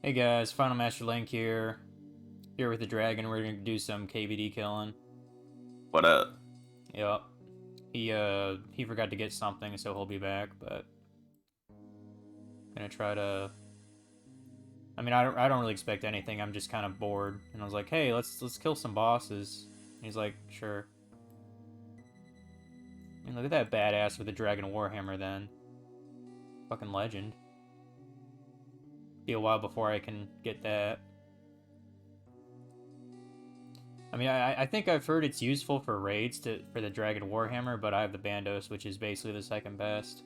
Hey guys, Final Master Link here. Here with the dragon, we're gonna do some KBD killing. What up? Yep. He forgot to get something, so he'll be back, but gonna try to I mean I don't really expect anything, I'm just kinda bored. And I was like, hey, let's kill some bosses. And he's like, sure. And look at that badass with the Dragon Warhammer then. Fucking legend. Be a while before I can get that. I mean, I think I've heard it's useful for raids for the Dragon Warhammer, but I have the Bandos, which is basically the second best.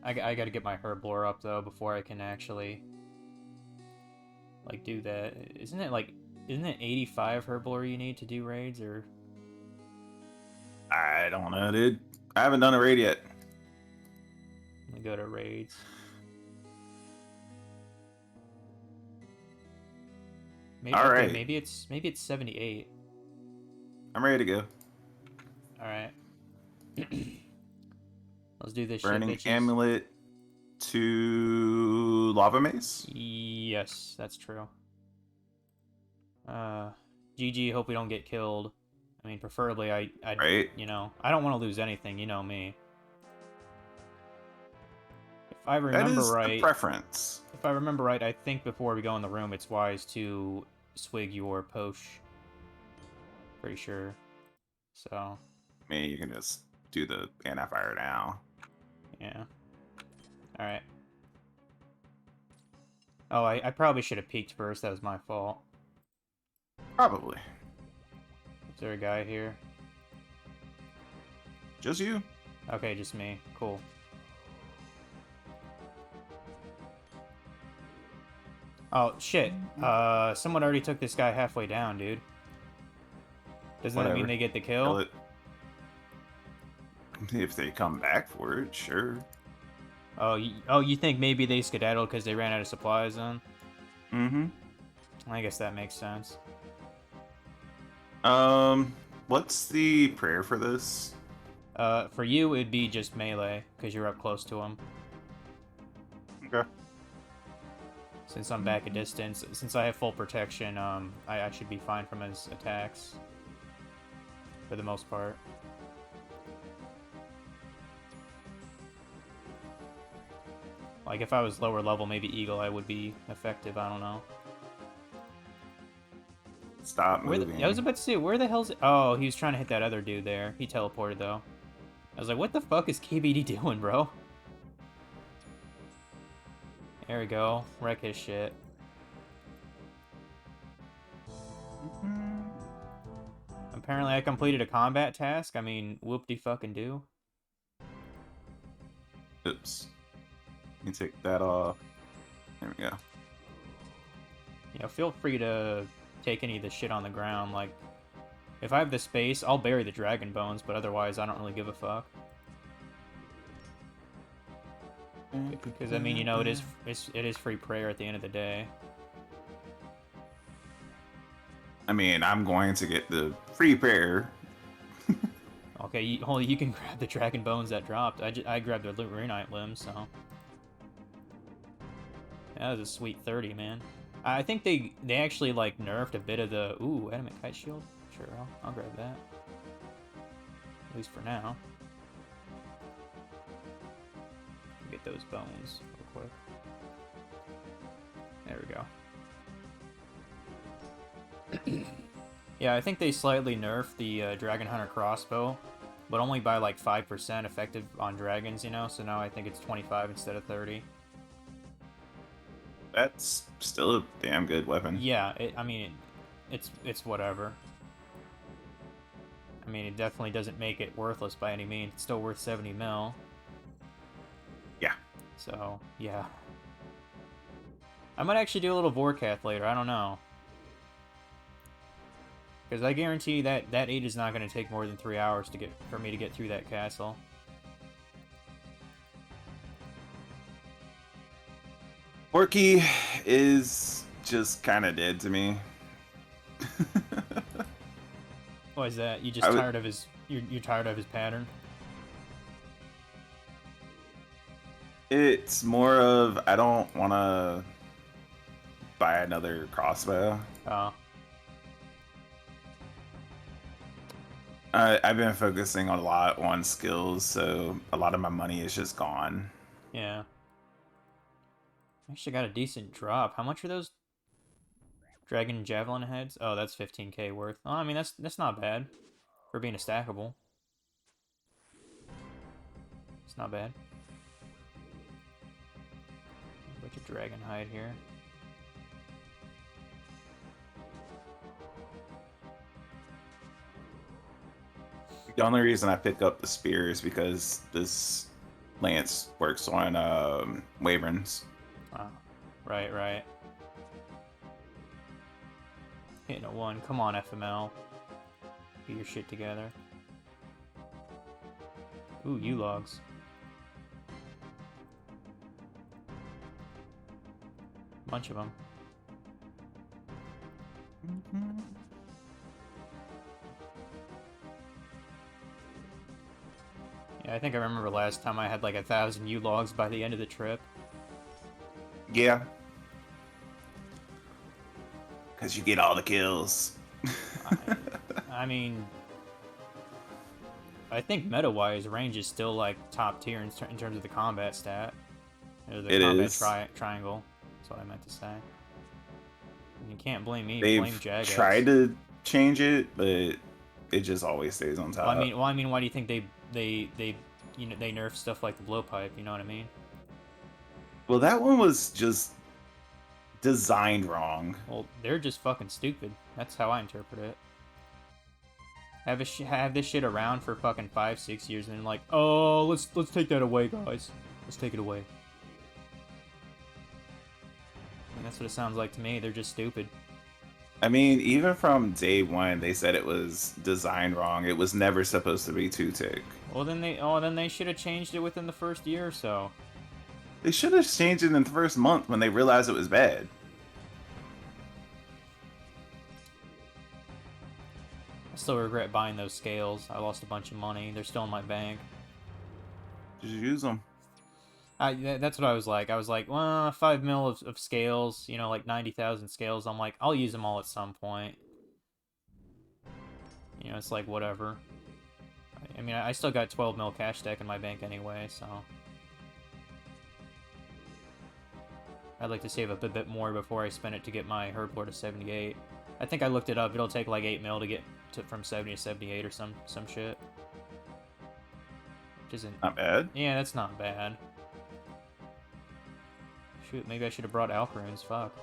I gotta get my Herblore up, though, before I can actually, like, do that. Isn't it 85 Herblore you need to do raids, or... I don't know, dude. I haven't done a raid yet. Let me go to raids. Maybe, All okay, right. maybe it's 78. I'm ready to go. Alright. Let's do this Burning shit, bitches. amulet to lava mace. Yes, that's true. GG, hope we don't get killed. I mean, preferably, Right. you know, I don't want to lose anything, you know me. If I remember That is right, the preference. if I remember right, I think before we go in the room, it's wise to swig your posh. Pretty sure. So. I mean, you can just do the anti-fire now. Yeah. Alright. Oh, I probably should have peeked first, that was my fault. Probably. Is there a guy here? Just you? Okay, just me. Cool. Oh, shit. Someone already took this guy halfway down, dude. Doesn't that mean they get the kill? If they come back for it, sure. Oh, you think maybe they skedaddled because they ran out of supplies then? Mm-hmm. I guess that makes sense. What's the prayer for this? For you, it'd be just melee, because you're up close to him. Okay. Since I'm back a distance, since I have full protection, I should be fine from his attacks. For the most part. Like, if I was lower level, maybe Eagle Eye would be effective, I don't know. Stop moving. I was about to say, where the hell's... Oh, he was trying to hit that other dude there. He teleported, though. I was like, what the fuck is KBD doing, bro? There we go. Wreck his shit. Apparently I completed a combat task. I mean, whoop-de-fucking-do. Oops. Let me take that off. There we go. You know, feel free to take any of the shit on the ground. Like, if I have the space, I'll bury the dragon bones, but otherwise I don't really give a fuck. Because, I mean, you know, it is free prayer at the end of the day. I mean, I'm going to get the free prayer. Okay, you can grab the dragon bones that dropped. I grabbed the Runite limb, so... That was a sweet 30, man. I think they actually, like, nerfed a bit of the... Ooh, adamant kite shield? Sure, I'll grab that. At least for now. Get those bones real quick. There we go. Yeah, I think they slightly nerfed the Dragon Hunter crossbow, but only by like 5% effective on dragons, you know? So now I think it's 25 instead of 30. That's still a damn good weapon. Yeah, I mean, it's whatever. I mean, it definitely doesn't make it worthless by any means. It's still worth 70 mil. Yeah. So, yeah. I might actually do a little Vorkath later, I don't know. Because I guarantee that 8 is not going to take more than 3 hours for me to get through that castle. Porky is just kind of dead to me. Why is that? You just tired of his... You're tired of his pattern? It's more of I don't want to buy another crossbow. Oh, I've been focusing a lot on skills, so a lot of my money is just gone. yeah. Actually got a decent drop. How much are those dragon javelin heads? Oh, that's 15k worth. Oh, I mean that's not bad for being a stackable. It's not bad. Bunch of dragon hide here. The only reason I pick up the spear is because this lance works on wyverns. Oh, right, right. Hitting a 1. Come on, FML. Get your shit together. Ooh, U-logs. Bunch of them. Yeah, I think I remember last time I had like 1,000 U-logs by the end of the trip. Yeah. Because you get all the kills. I mean, I think meta-wise, range is still like top tier in terms of the combat stat. Or the It combat is. triangle. That's what I meant to say. And you can't blame me. Blame They've Jagex. tried to change it, but it just always stays on top. Well, I mean, why do you think they you know they nerf stuff like the blowpipe? You know what I mean? Well, that one was just designed wrong. Well, they're just fucking stupid. That's how I interpret it. Have this shit around for fucking 5-6 years, and then like, oh, let's take that away, guys. Let's take it away. And that's what it sounds like to me. They're just stupid. I mean, even from day one, they said it was designed wrong. It was never supposed to be 2-tick. Well, then they should have changed it within the first year or so. They should have changed it in the first month when they realized it was bad. I still regret buying those scales. I lost a bunch of money. They're still in my bank. Just use them. That's what I was like. I was like, well, 5 mil of scales, you know, like 90,000 scales. I'm like, I'll use them all at some point. You know, it's like, whatever. I mean, I still got 12 mil cash stack in my bank anyway, so. I'd like to save up a bit more before I spend it to get my herb lore to 78. I think I looked it up. It'll take like 8 mil to get from 70 to 78 or some shit. Which isn't... Not bad. Yeah, that's not bad. Shoot, maybe I should have brought Alcarunes. Fuck.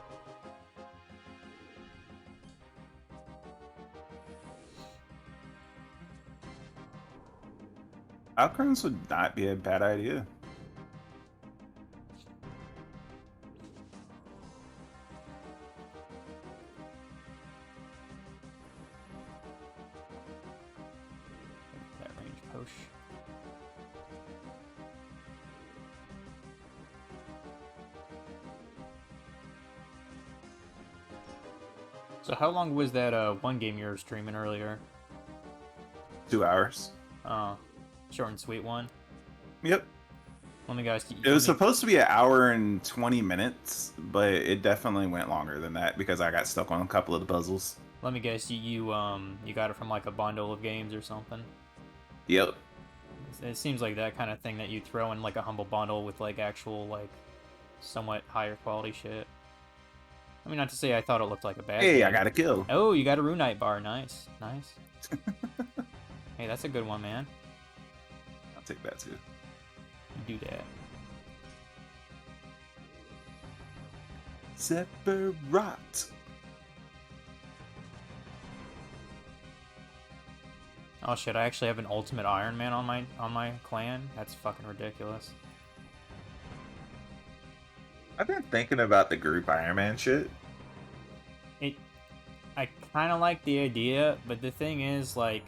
Outcomes would not be a bad idea. That range push. So how long was that one game you were streaming earlier? 2 hours. Short and sweet one. Yep. Let me guys. It was supposed to be an hour and 20 minutes, but it definitely went longer than that because I got stuck on a couple of the puzzles. Let me guess. You got it from like a bundle of games or something. Yep. It seems like that kind of thing that you throw in like a humble bundle with like actual like somewhat higher quality shit. I mean, not to say I thought it looked like a bad Hey, game. I got a kill. Oh, you got a Runite bar. Nice, nice. Hey, that's a good one, man. I'll take that too. You do that. Separate. Oh shit! I actually have an ultimate Iron Man on my clan. That's fucking ridiculous. I've been thinking about the group Iron Man shit. I kind of like the idea, but the thing is, like,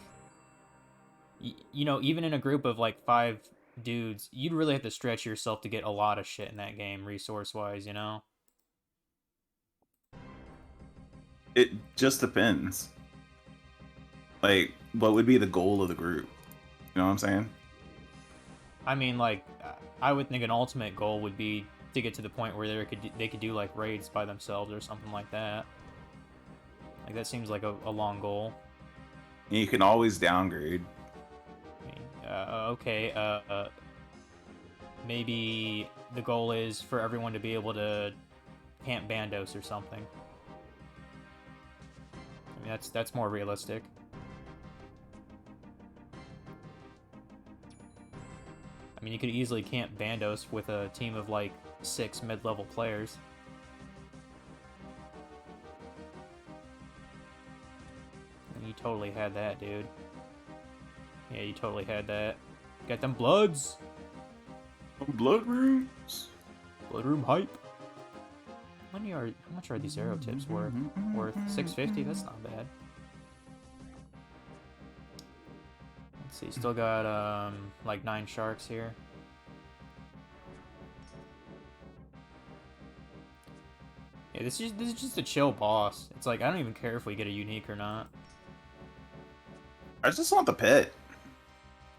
you know, even in a group of like 5 dudes, you'd really have to stretch yourself to get a lot of shit in that game, resource-wise. You know. It just depends. Like, what would be the goal of the group? You know what I'm saying? I mean, like, I would think an ultimate goal would be to get to the point where they could do like raids by themselves or something like that. Like that seems like a long goal. And you can always downgrade. I mean, okay, maybe the goal is for everyone to be able to camp Bandos or something. I mean, that's more realistic. I mean, you could easily camp Bandos with a team of like 6 mid-level players. And you totally had that, dude. Yeah, you totally had that. Got them bloods. Blood rooms. Blood room hype. How much are these arrow tips worth? Worth 650? That's not bad. Let's see, still got like 9 sharks here. Yeah, this is just a chill boss. It's like I don't even care if we get a unique or not. I just want the pet.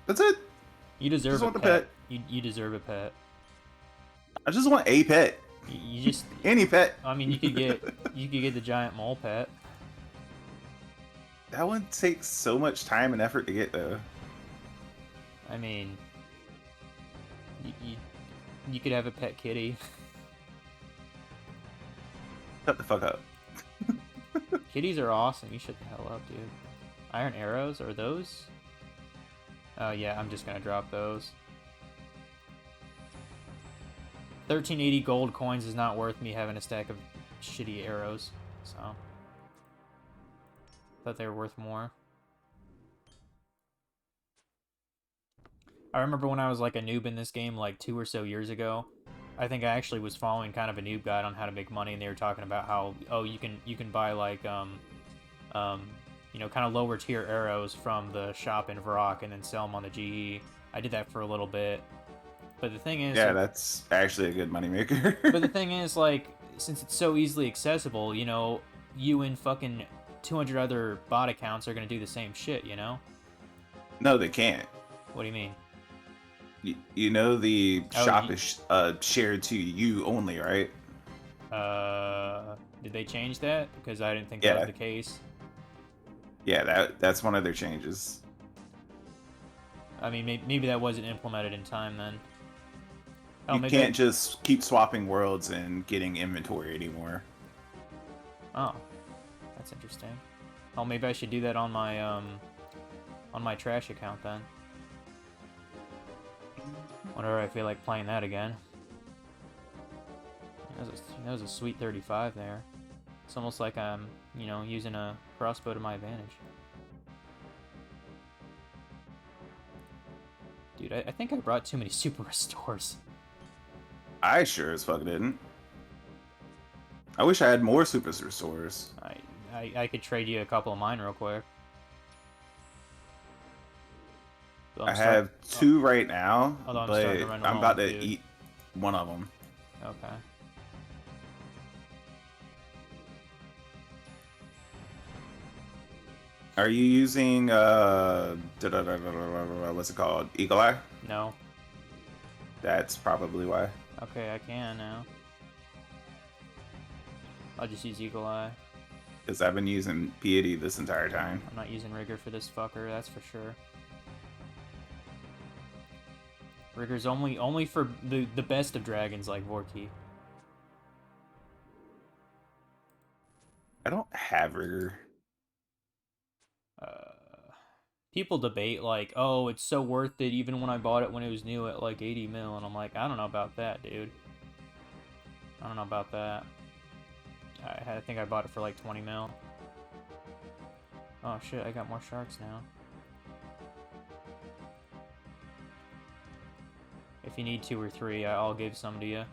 That's it. You deserve just a want the pet. pet. You deserve a pet. I just want a pet. You just Any pet. I mean, you could get the giant mole pet. That one takes so much time and effort to get though. I mean, you could have a pet kitty. Shut the fuck up. Kitties are awesome. You shut the hell up, dude. Iron arrows, are those? Oh yeah, I'm just gonna drop those. 1380 gold coins is not worth me having a stack of shitty arrows, so thought they were worth more. I remember when I was like a noob in this game like 2 or so years ago. I think I actually was following kind of a noob guide on how to make money, and they were talking about how, oh, you can buy like you know, kind of lower tier arrows from the shop in Varrock and then sell them on the GE. I did that for a little bit. But the thing is, yeah, that's actually a good moneymaker. but the thing is, like, since it's so easily accessible, you know, you and fucking 200 other bot accounts are gonna do the same shit, you know? No, they can't. What do you mean? You know the Oh, shop is shared to you only, right? Did they change that? Because I didn't think Yeah. that was the case. Yeah, that's one of their changes. I mean, maybe that wasn't implemented in time then. Oh, You maybe can't just keep swapping worlds and getting inventory anymore. Oh, that's interesting. Oh, maybe I should do that on my trash account then. Whenever I feel like playing that again. That was a sweet 35 there. It's almost like I'm, you know, using a crossbow to my advantage. Dude, I think I brought too many super restores. I sure as fuck didn't. I wish I had more super restores. I could trade you a couple of mine real quick. So I have 2 right now, Although I'm but starting to run I'm low, about to dude. eat one of them. Okay. Are you using what's it called? Eagle Eye? No. That's probably why. Okay, I can now. I'll just use Eagle Eye. Because I've been using Piety this entire time. I'm not using Rigor for this fucker, that's for sure. Rigor's only for the best of dragons like Vorki. I don't have rigor. People debate like, oh, it's so worth it even when I bought it when it was new at like 80 mil, and I'm like, I don't know about that, dude. I don't know about that. I think I bought it for like 20 mil. Oh shit, I got more sharks now. If you need 2 or 3, I'll give some to you.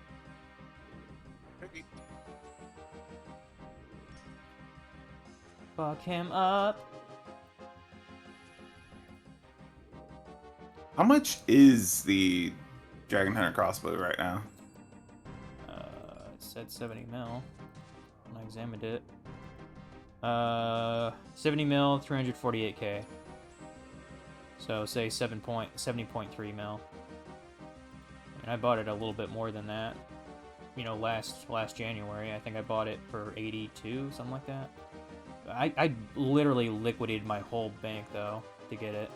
Fuck him up. How much is the Dragon Hunter crossbow right now? It said 70 mil when I examined it. 70 mil, 348k. So say 70.3 mil. and I bought it a little bit more than that. You know, last January, I think I bought it for 82, something like that. I literally liquidated my whole bank though to get it.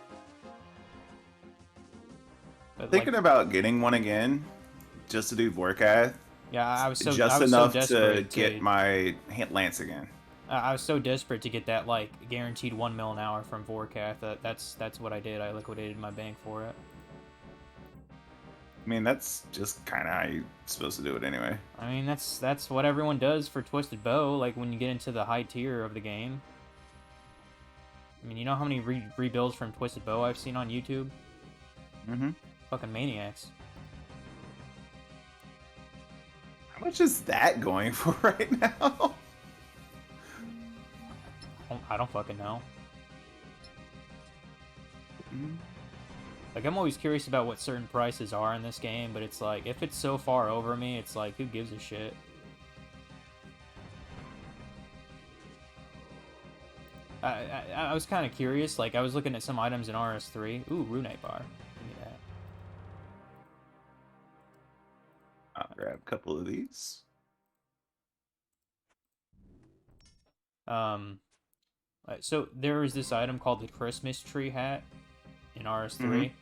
But like, Thinking about getting one again, just to do Vorkath, yeah, I just was so enough to desperate get to my Lance again. I was so desperate to get that like guaranteed 1 mil an hour from Vorkath that that's what I did. I liquidated my bank for it. I mean, that's just kind of how you're supposed to do it anyway. I mean, that's what everyone does for Twisted Bow. Like when you get into the high tier of the game. I mean, you know how many rebuilds from Twisted Bow I've seen on YouTube? Mm-hmm. Fucking maniacs. How much is that going for right now? I don't fucking know. Mm-hmm. Like, I'm always curious about what certain prices are in this game, but it's like, if it's so far over me, it's like, who gives a shit? I was kind of curious. Like, I was looking at some items in RS3. Ooh, Runate Bar. Give me I'll grab a couple of these. that. So there is this item called the Christmas tree hat in RS3. Mm-hmm.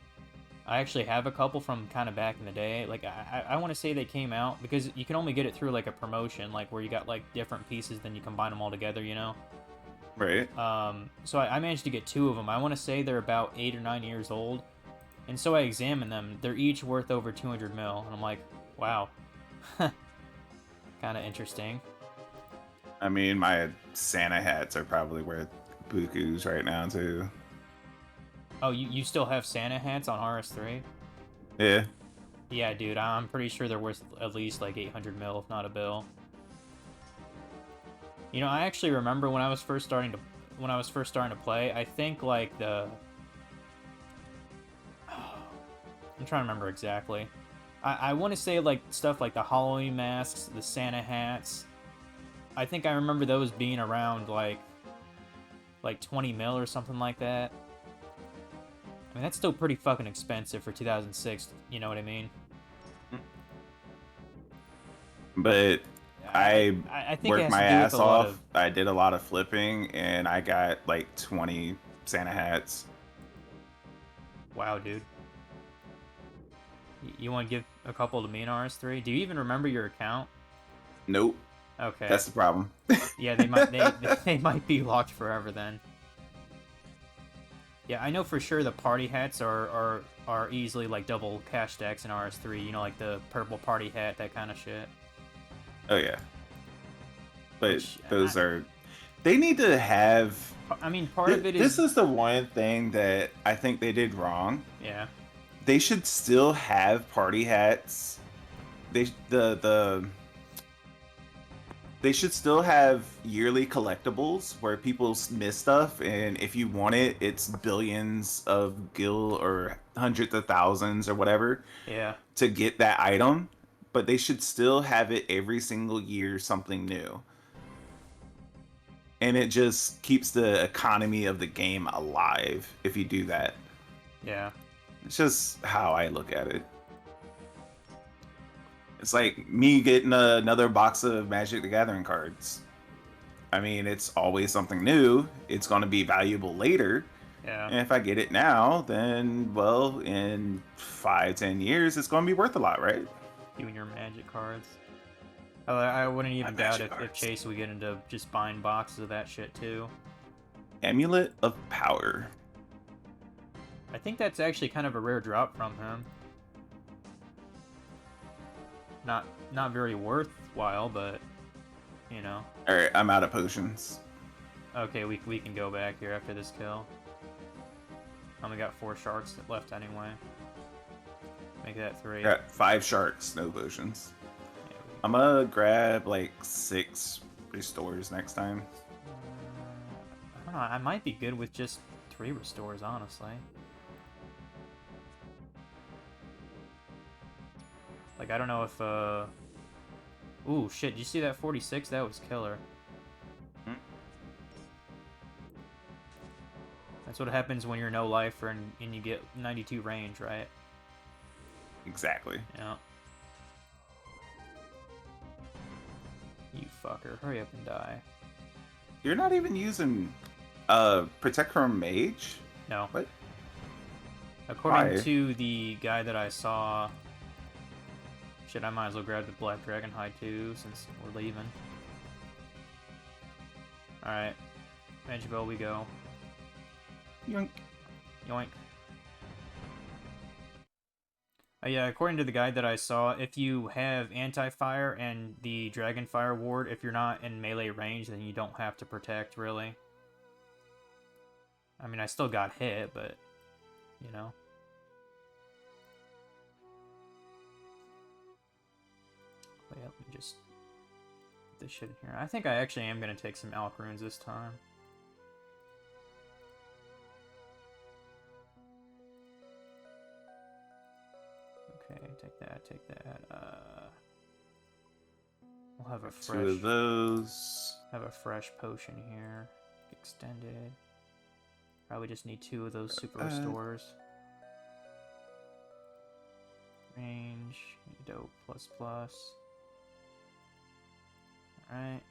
I actually have a couple from kind of back in the day. Like, I want to say they came out because you can only get it through like a promotion, like where you got like different pieces, then you combine them all together, you know? Right. So I managed to get 2 of them. I want to say they're about 8 or 9 years old. And so I examined them. They're each worth over 200 mil. And I'm like, wow. Kind of interesting. I mean, my Santa hats are probably worth bukus right now, too. Oh, you still have Santa hats on RS3? Yeah. Yeah, dude, I'm pretty sure they're worth at least like 800 mil, if not a bill. You know, I actually remember when I was first starting to play, I think like I'm trying to remember exactly. I want to say like stuff like the Halloween masks, the Santa hats. I think I remember those being around like 20 mil or something like that. I mean, that's still pretty fucking expensive for 2006, you know what I mean? But I I think it worked has to my do with a ass lot off. of... I did a lot of flipping, and I got like 20 Santa hats. Wow, dude. You want to give a couple to me in RS3? Do you even remember your account? Nope. Okay. That's the problem. Yeah, they might be locked forever then. Yeah, I know for sure the party hats are easily like double cash stacks in RS3. You know, like the purple party hat, that kind of shit. Oh yeah. But Which those are, they need to have, I mean, part of it this is... is the one thing that I think they did wrong. Yeah. They should still have party hats. They should still have yearly collectibles where people miss stuff, and if you want it, it's billions of gil or hundreds of thousands or whatever Yeah. to get that item. But they should still have it every single year, something new. And it just keeps the economy of the game alive if you do that. Yeah. It's just how I look at it. It's like me getting another box of Magic the Gathering cards. I mean, it's always something new. It's going to be valuable later. Yeah. And if I get it now, then, well, in 5-10 years, it's going to be worth a lot, right? You and your magic cards. I wouldn't even doubt if Chase would get into just buying boxes of that shit too. Amulet of Power. I think that's actually kind of a rare drop from him. Not very worthwhile, but you know. All right, I'm out of potions. Okay, we can go back here after this kill. Only got 4 sharks left anyway. Make that 3. Got 5 sharks, no potions. Yeah, I'm gonna grab like 6 restores next time. I don't know. I might be good with just 3 restores, honestly. Like, I don't know if, Ooh, shit, did you see that 46? That was killer. Hmm. That's what happens when you're no lifer and you get 92 range, right? Exactly. Yeah. You fucker. Hurry up and die. You're not even using protect from mage? No. What? According Why? to the guy that I saw... Shit, I might as well grab the Black Dragon Hide too, since we're leaving. Alright. Magibel, we go. Yoink. Yoink. Yeah, according to the guide that I saw, if you have anti-fire and the Dragon Fire ward, if you're not in melee range, then you don't have to protect, really. I mean, I still got hit, but, you know. Wait, let me just put this shit in here. I think I actually am going to take some Alch runes this time. Okay, take that, take that. We'll have a fresh... 2 of those. Have a fresh potion here. Extended. Probably just need 2 of those super restores. Range. Dope. Plus plus. Alright.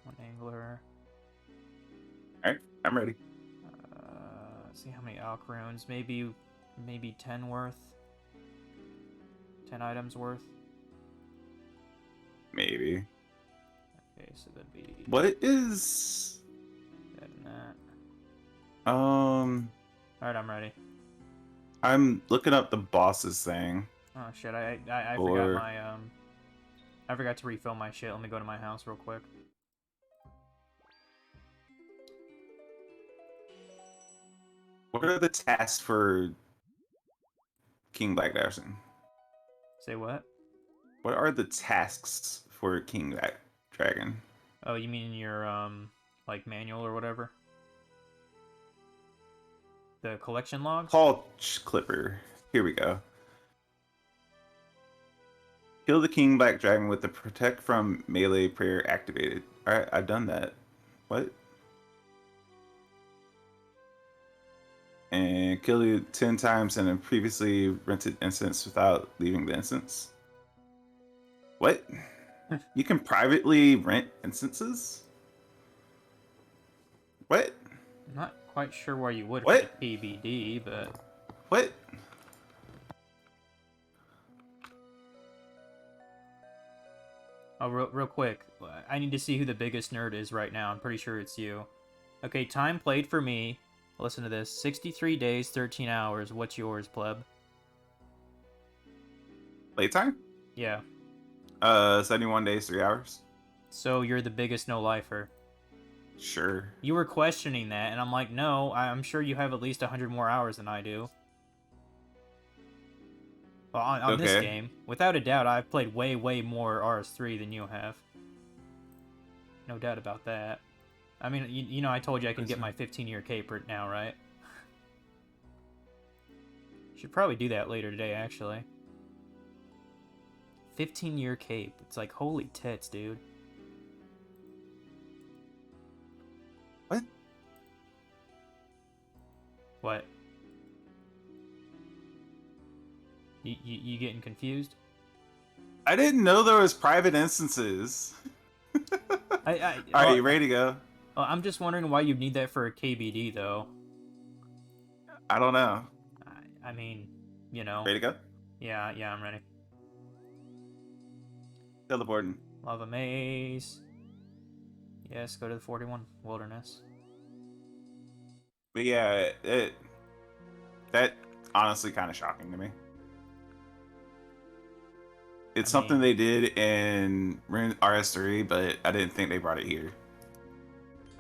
1 angler. Alright, I'm ready. Let's see how many Alch runes. Maybe 10 worth. 10 items worth. Maybe. Okay, so that'd be What is... that and that. Alright, I'm ready. I'm looking up the boss's thing. Oh shit, I forgot my I forgot to refill my shit. Let me go to my house real quick. What are the tasks for King Black Dragon? Say what? What are the tasks for King Black Dragon? Oh, you mean your like manual or whatever? The collection logs? Paul Clipper. Here we go. Kill the King Black Dragon with the protect from melee prayer activated. Alright, I've done that. What? And kill it 10 times in a previously rented instance without leaving the instance. What? You can privately rent instances? What? I'm not quite sure why you would What? for the KBD, but... What? Oh, real quick. I need to see who the biggest nerd is right now. I'm pretty sure it's you. Okay, time played for me. Listen to this. 63 days, 13 hours. What's yours, pleb? Playtime? Yeah. 71 days, 3 hours. So you're the biggest no-lifer. Sure. You were questioning that, and I'm like, no, I'm sure you have at least 100 more hours than I do. Well, on this game, without a doubt, I've played way more RS3 than you have. No doubt about that. I mean, you know, I told you I can get my 15-year cape right now, right? Should probably do that later today, actually. 15-year cape. It's like, holy tits, dude. What? What? You getting confused? I didn't know there was private instances. Alright, you ready to go? I'm just wondering why you need that for a KBD, though. I don't know. I mean, you know. Ready to go? Yeah, I'm ready. Teleporting. Lava Maze. Yes, go to the 41 Wilderness. But yeah, that honestly kind of shocking to me. It's something they did in RS3, but I didn't think they brought it here.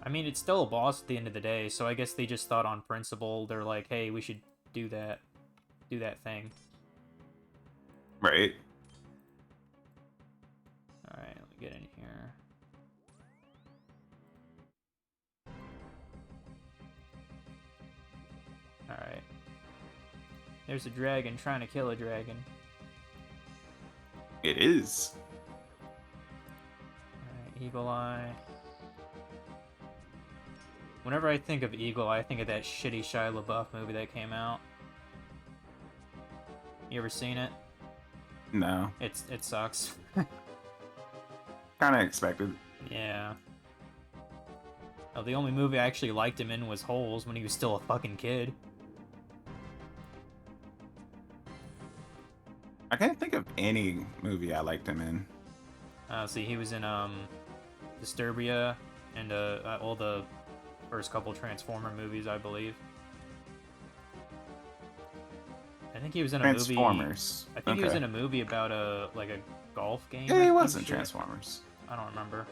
I mean, it's still a boss at the end of the day, so I guess they just thought on principle, they're like, hey, we should do that thing. Right. Alright, let me get in here. Alright. There's a dragon trying to kill a dragon. It is. Alright, Eagle Eye. Whenever I think of Eagle Eye, I think of that shitty Shia LaBeouf movie that came out. You ever seen it? No, It sucks. kind of expected. Yeah. Oh, the only movie I actually liked him in was Holes when he was still a fucking kid. I can't think of any movie I liked him in. See, he was in Disturbia and all the first couple Transformer movies, I believe. I think he was in a movie. Transformers. I think he was Okay. in a movie about a golf game Yeah, or he some was in shit. Transformers. I don't remember.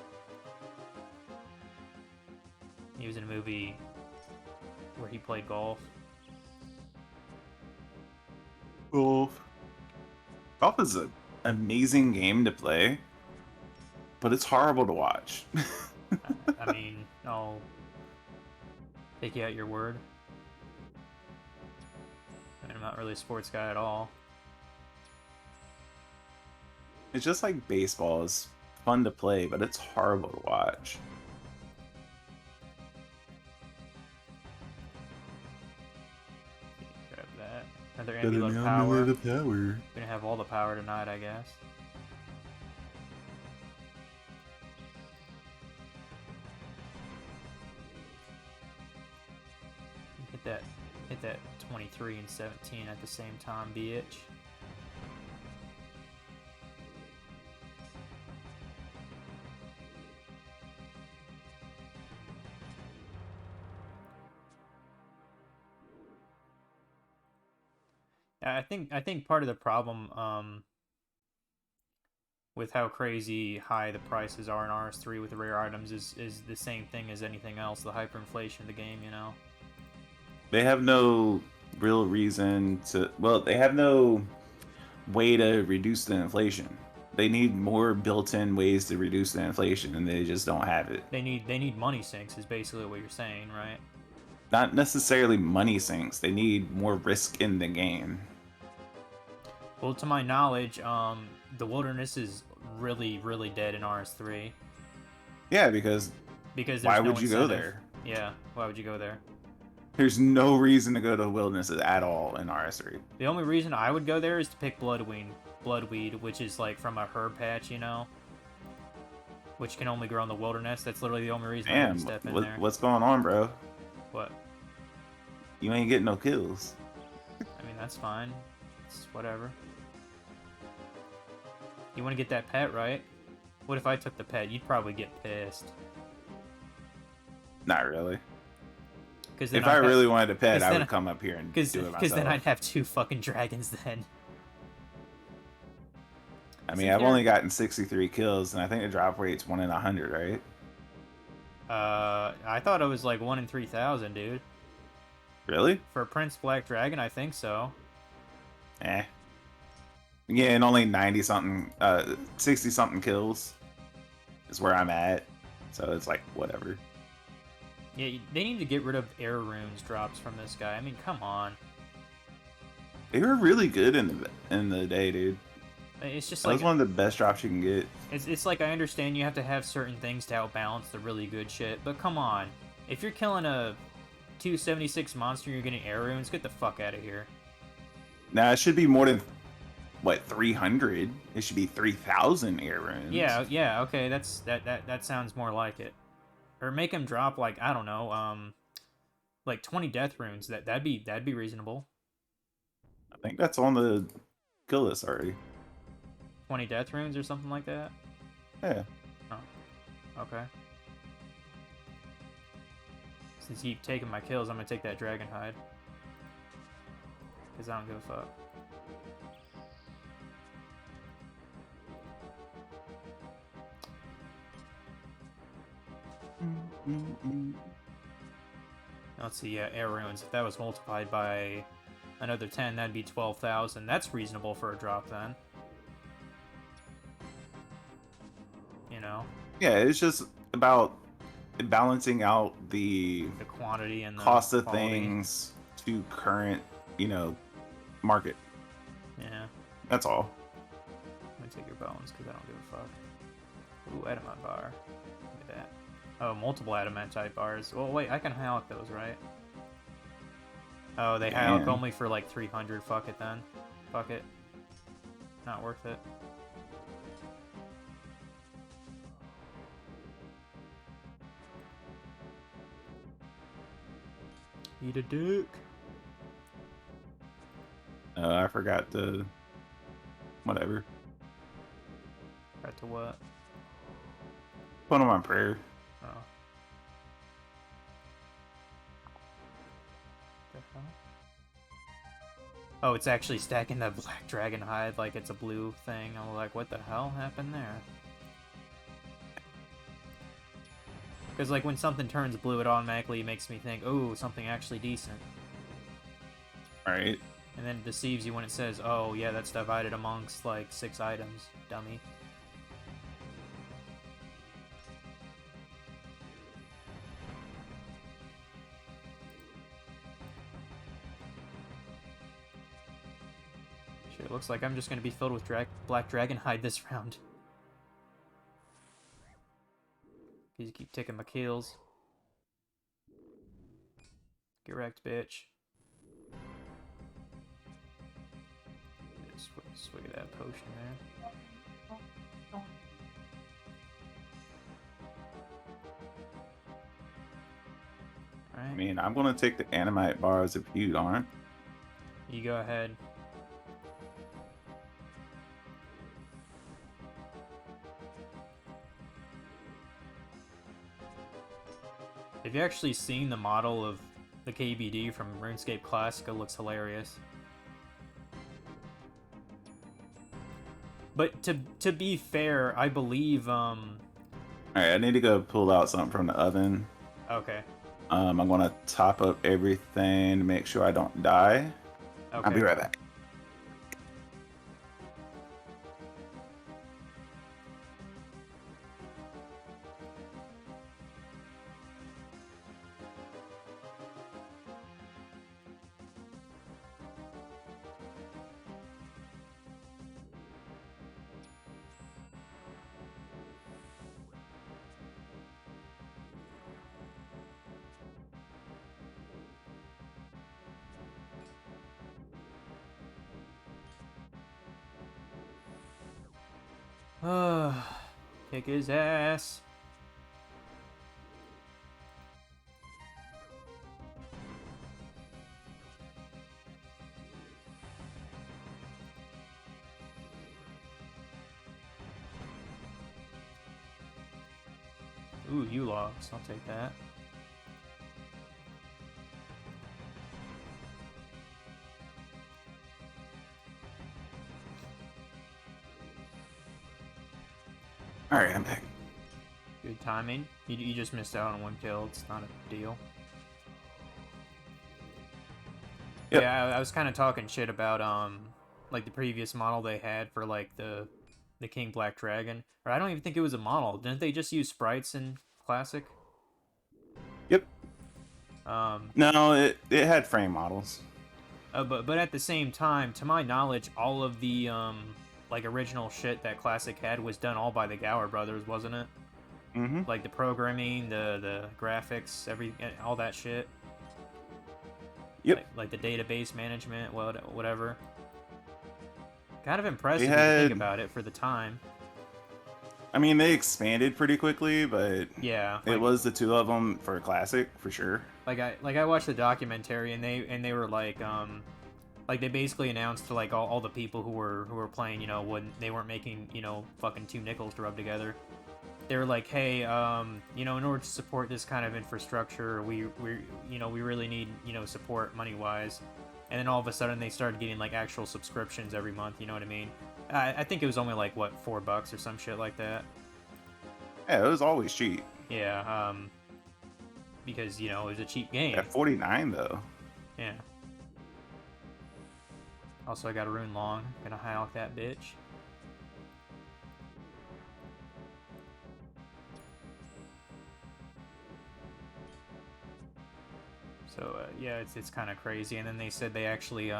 He was in a movie where he played golf. Golf. Golf is an amazing game to play, but it's horrible to watch. I mean, I'll take you at your word. I mean, I'm not really a sports guy at all. It's just like baseball is fun to play, but it's horrible to watch. Grab that. Another Got an ambulance power. amulet of power. Gonna have all the power tonight, I guess. Hit that 23 and 17 at the same time, bitch. I think part of the problem with how crazy high the prices are in RS3 with the rare items is the same thing as anything else, the hyperinflation of the game, you know. They have no real reason to. Well, they have no way to reduce the inflation. They need more built-in ways to reduce the inflation, and they just don't have it. They need money sinks is basically what you're saying, right? Not necessarily money sinks. They need more risk in the game. Well, to my knowledge, the wilderness is really dead in RS3 Yeah, because because why there's no would you go incentive. there? Yeah, why would you go there? There's no reason to go to wilderness at all in RS3. The only reason I would go there is to pick bloodweed, which is like from a herb patch, you know, which can only grow in the wilderness. That's literally the only reason I Damn, would step in there. what's going on, bro? What? You ain't getting no kills. I mean, that's fine. It's whatever. You want to get that pet, right? What if I took the pet? You'd probably get pissed. Not really. Because If I really wanted a pet, I then would come up here and do it myself. Because then I'd have 2 fucking dragons then. I mean, I've only gotten 63 kills, and I think the drop rate's 1 in 100, right? I thought it was like 1 in 3,000, dude. Really? For Prince Black Dragon, I think so. Eh. Yeah, and only 90-something, 60-something kills is where I'm at. So it's like, whatever. Yeah, they need to get rid of air runes drops from this guy. I mean, come on. They were really good in the day, dude. It's just That like was one of the best drops you can get. it's like I understand you have to have certain things to outbalance the really good shit, but come on. If you're killing a 276 monster and you're getting air runes, get the fuck out of here. Now, it should be more than, what, 300? It should be 3,000 air runes. Yeah, okay, that sounds more like it. Or make him drop like, I don't know, like 20 death runes. That'd be reasonable. I think that's on the kill list already. 20 death runes or something like that? Yeah. Oh. Okay. Since you keep taking my kills, I'm gonna take that dragon hide. Because I don't give a fuck. Let's see, yeah, air runes. If that was multiplied by another 10, that'd be 12,000. That's reasonable for a drop then. You know? Yeah, it's just about balancing out the quantity and the cost of quality. things to current, market. Yeah. That's all. Let me take your bones, because I don't give a fuck. Ooh, adamant bar. Look at that. Oh, multiple adamantite bars. Well, wait, I can hawk those, right? Oh, they have Damn. only for like 300. Fuck it then. Fuck it. Not worth it. Eat a dick. I forgot to. Whatever. Got to what? Put on my prayer. Oh. The hell? Oh, it's actually stacking the black dragon hide like it's a blue thing. I'm like, what the hell happened there? Because like when something turns blue, it automatically makes me think, oh, something actually decent. Alright. And then it deceives you when it says, oh, yeah, that's divided amongst like 6 items, dummy. Shit, it looks like I'm just going to be filled with black dragon hide this round. You keep taking my kills. Get wrecked, bitch. Swig of that potion there. Alright. I mean, I'm gonna take the animite bars if you aren't. You go ahead. Have you actually seen the model of the KBD from RuneScape Classic? It looks hilarious. But to be fair, I believe Alright, I need to go pull out something from the oven. okay. I'm gonna top up everything to make sure I don't die. Okay. I'll be right back. Kick his ass. Ooh, you logs. I'll take that. Alright, I'm back. Good timing. You just missed out on 1 kill. It's not a deal. Yep. Yeah, I was kind of talking shit about like the previous model they had for like the King Black Dragon. Or I don't even think it was a model. Didn't they just use sprites in Classic? Yep. Um, No, it had frame models. but at the same time, to my knowledge, all of the like original shit that Classic had was done all by the Gower brothers, wasn't it? Mm-hmm. Like the programming, the graphics, all that shit. Yep. Like the database management, whatever. Kind of impressive They if you think had- about it for the time. I mean, they expanded pretty quickly, but Yeah, it was the two of them for classic for sure. I watched the documentary and they were like they basically announced to like all the people who were playing, you know, when they weren't making, you know, fucking 2 nickels to rub together. They were like, hey, you know, in order to support this kind of infrastructure, we you know, we really need, you know, support money wise. And then all of a sudden they started getting like actual subscriptions every month. You know what I mean? I think it was only like what, $4 or some shit like that. Yeah, it was always cheap. Yeah, because you know it was a cheap game. At 49 though. Yeah. Also, I got a rune long. Gonna high off that bitch. So yeah, it's kind of crazy. And then they said they actually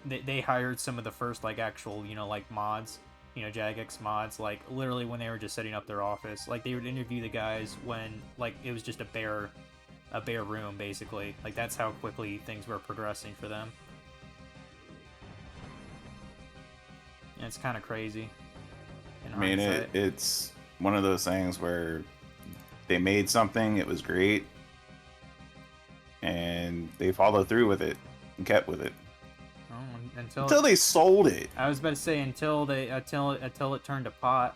they hired some of the first like actual, you know, like mods, you know, Jagex mods, like literally when they were just setting up their office. Like they would interview the guys when like it was just a bare a bare room, basically. Like, that's how quickly things were progressing for them. And it's kind of crazy in I mean, hindsight. it's one of those things where they made something, it was great, and they followed through with it and kept with it Until until they sold it. I was about to say until it turned to pot.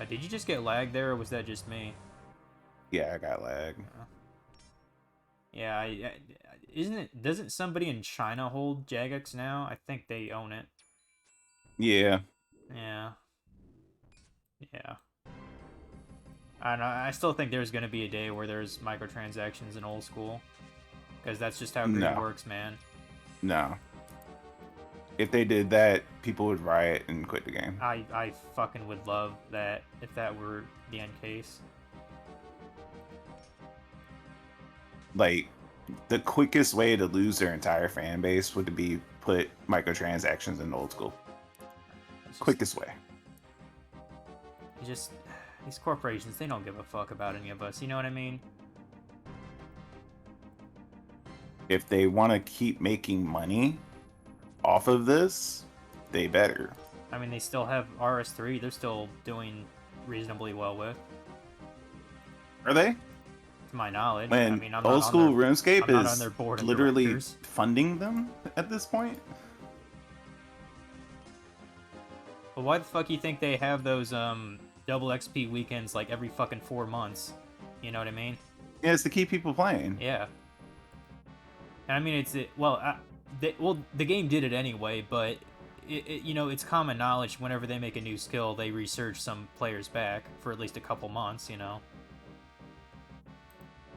Did you just get lag there, or was that just me? Yeah, I got lag. Yeah, isn't it? Doesn't somebody in China hold Jagex now? I think they own it. Yeah. Yeah, yeah. I don't know. I still think there's gonna be a day where there's microtransactions in old school, because that's just how greed No. works, man. No. If they did that, people would riot and quit the game. I fucking would love that if that were the end case. Like, the quickest way to lose their entire fan base would be put microtransactions in old school. Quickest way. Just these corporations, they don't give a fuck about any of us. You know what I mean? If they want to keep making money off of this, they better. I mean, they still have RS3. They're still doing reasonably well with, Are they? to my knowledge. When I mean, I'm old not school on their, RuneScape I'm not on is their board of literally directors. funding them at this point. But why the fuck you think they have those double XP weekends like every fucking 4 months? You know what I mean? Yeah, it's to keep people playing. Yeah. And I mean, the game did it anyway, but you know, it's common knowledge whenever they make a new skill, they research some players back for at least a couple months, you know.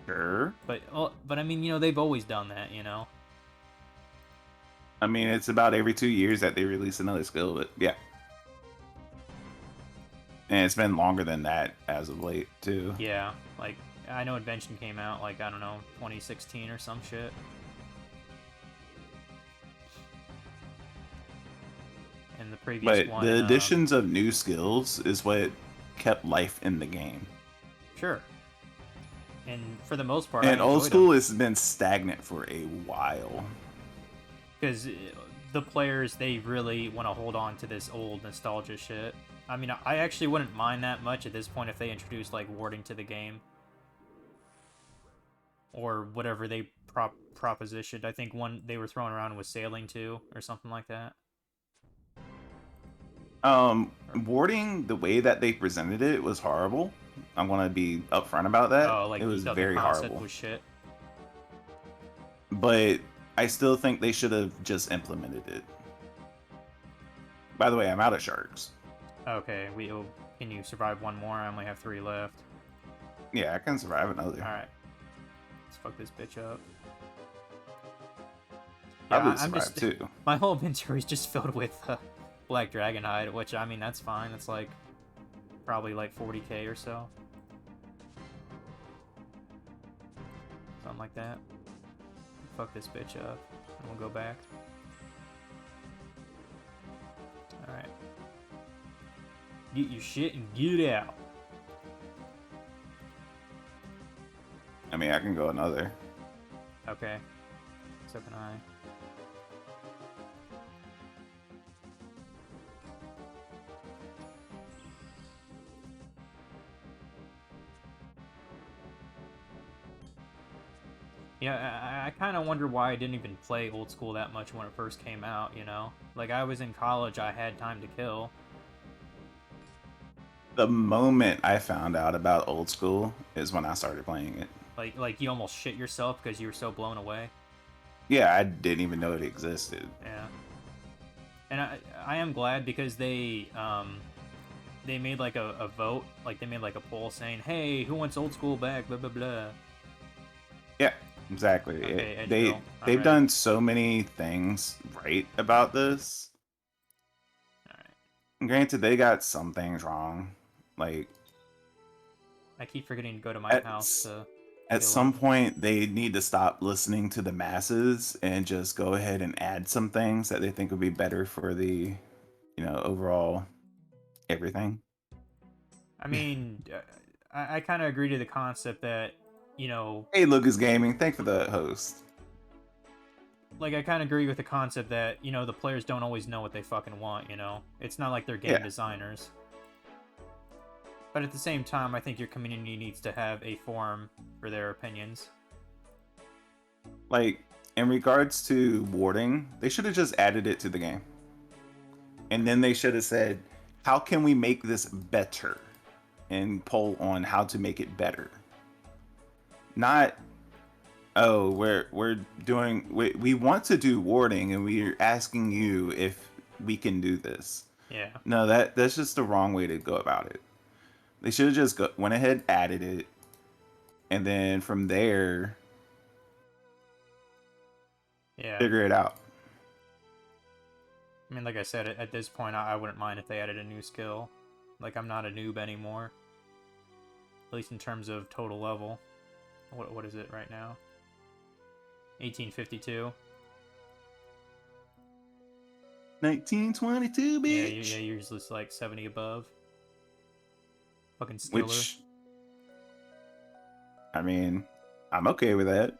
Sure. But I mean, you know, they've always done that, you know. I mean, it's about every 2 years that they release another skill, but yeah. And it's been longer than that as of late, too. Yeah, like I know Invention came out like, I don't know, 2016 or some shit. And the previous But one, the additions of new skills is what kept life in the game. sure. And for the most part, And I old enjoyed school them has been stagnant for a while. because the players, they really want to hold on to this old nostalgia shit. I mean, I actually wouldn't mind that much at this point if they introduced like warding to the game or whatever they propositioned. I think one they were throwing around was sailing too or something like that. Warding, the way that they presented it was horrible. I'm gonna be upfront about that. Oh, like It you was thought the very concept horrible. was shit. But I still think they should have just implemented it. By the way, I'm out of sharks. Okay, can you survive one more? I only have 3 left. Yeah, I can survive another. Alright. Let's fuck this bitch up. I Yeah, would I'm survive just... too. My whole inventory is just filled with Black Dragonhide, which, I mean, that's fine. It's like... probably like 40k or so. Something like that. Fuck this bitch up. And we'll go back. Alright. Get your shit and get out. I mean, I can go another. Okay. So can I. Yeah, I kind of wonder why I didn't even play old school that much when it first came out, you know? Like, I was in college, I had time to kill. The moment I found out about old school is when I started playing it. Like you almost shit yourself because you were so blown away. Yeah, I didn't even know it existed. Yeah. And I am glad because they made like a vote, like they made like a poll saying, hey, who wants old school back, blah, blah, blah. Yeah, exactly. Okay, They've done so many things right about this. Alright. Granted, they got some things wrong. Like, I keep forgetting to go to my house to at heal some up. point, they need to stop listening to the masses and just go ahead and add some things that they think would be better for the, overall everything. I mean, I kind of agree to the concept that, you know, Hey, Lucas Gaming, thanks for the host. like I kind of agree with the concept that, you know, the players don't always know what they fucking want, you know? It's not like they're game Yeah, designers. But at the same time, I think your community needs to have a forum for their opinions. like in regards to warding, they should have just added it to the game, and then they should have said, "How can we make this better?" and poll on how to make it better. Not, oh, we're doing we want to do warding, and we're asking you if we can do this. Yeah. No, that's just the wrong way to go about it. They should have just went ahead, added it, and then from there Yeah. figure it out. I mean, like I said, at this point, I wouldn't mind if they added a new skill. Like, I'm not a noob anymore. At least in terms of total level. What is it right now? 1852. 1922, Yeah, bitch. you're just like 70 above. Fucking skiller. Which, I mean, I'm okay with that.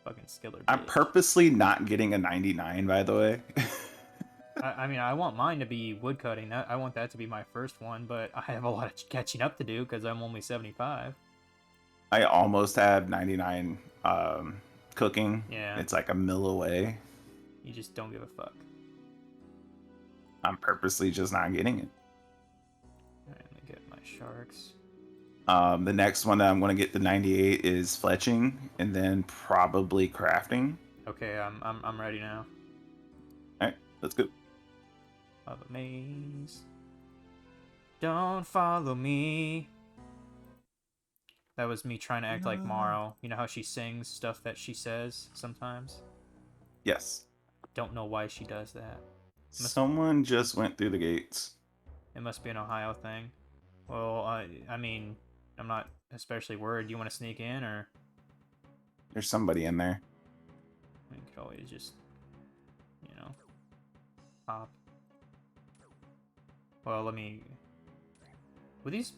Fucking skiller, I'm bitch. purposely not getting a 99, by the way. I mean, I want mine to be woodcutting. I want that to be my first one, but I have a lot of catching up to do because I'm only 75. I almost have 99 cooking. Yeah, It's like a mill away. you just don't give a fuck. I'm purposely just not getting it. Alright, let me get my sharks. The next one that I'm going to get the 98 is fletching, and then probably crafting. Okay, I'm ready now. All right, let's go. Of a maze. Don't follow me. That was me trying to act like Morrow. You know how she sings stuff that she says sometimes? Yes. Don't know why she does that. Someone just went through the gates. It must be an Ohio thing. Well, I mean, I'm not especially worried. Do you want to sneak in, or There's somebody in there. we could always just, you know, hop. Well, let me. Would these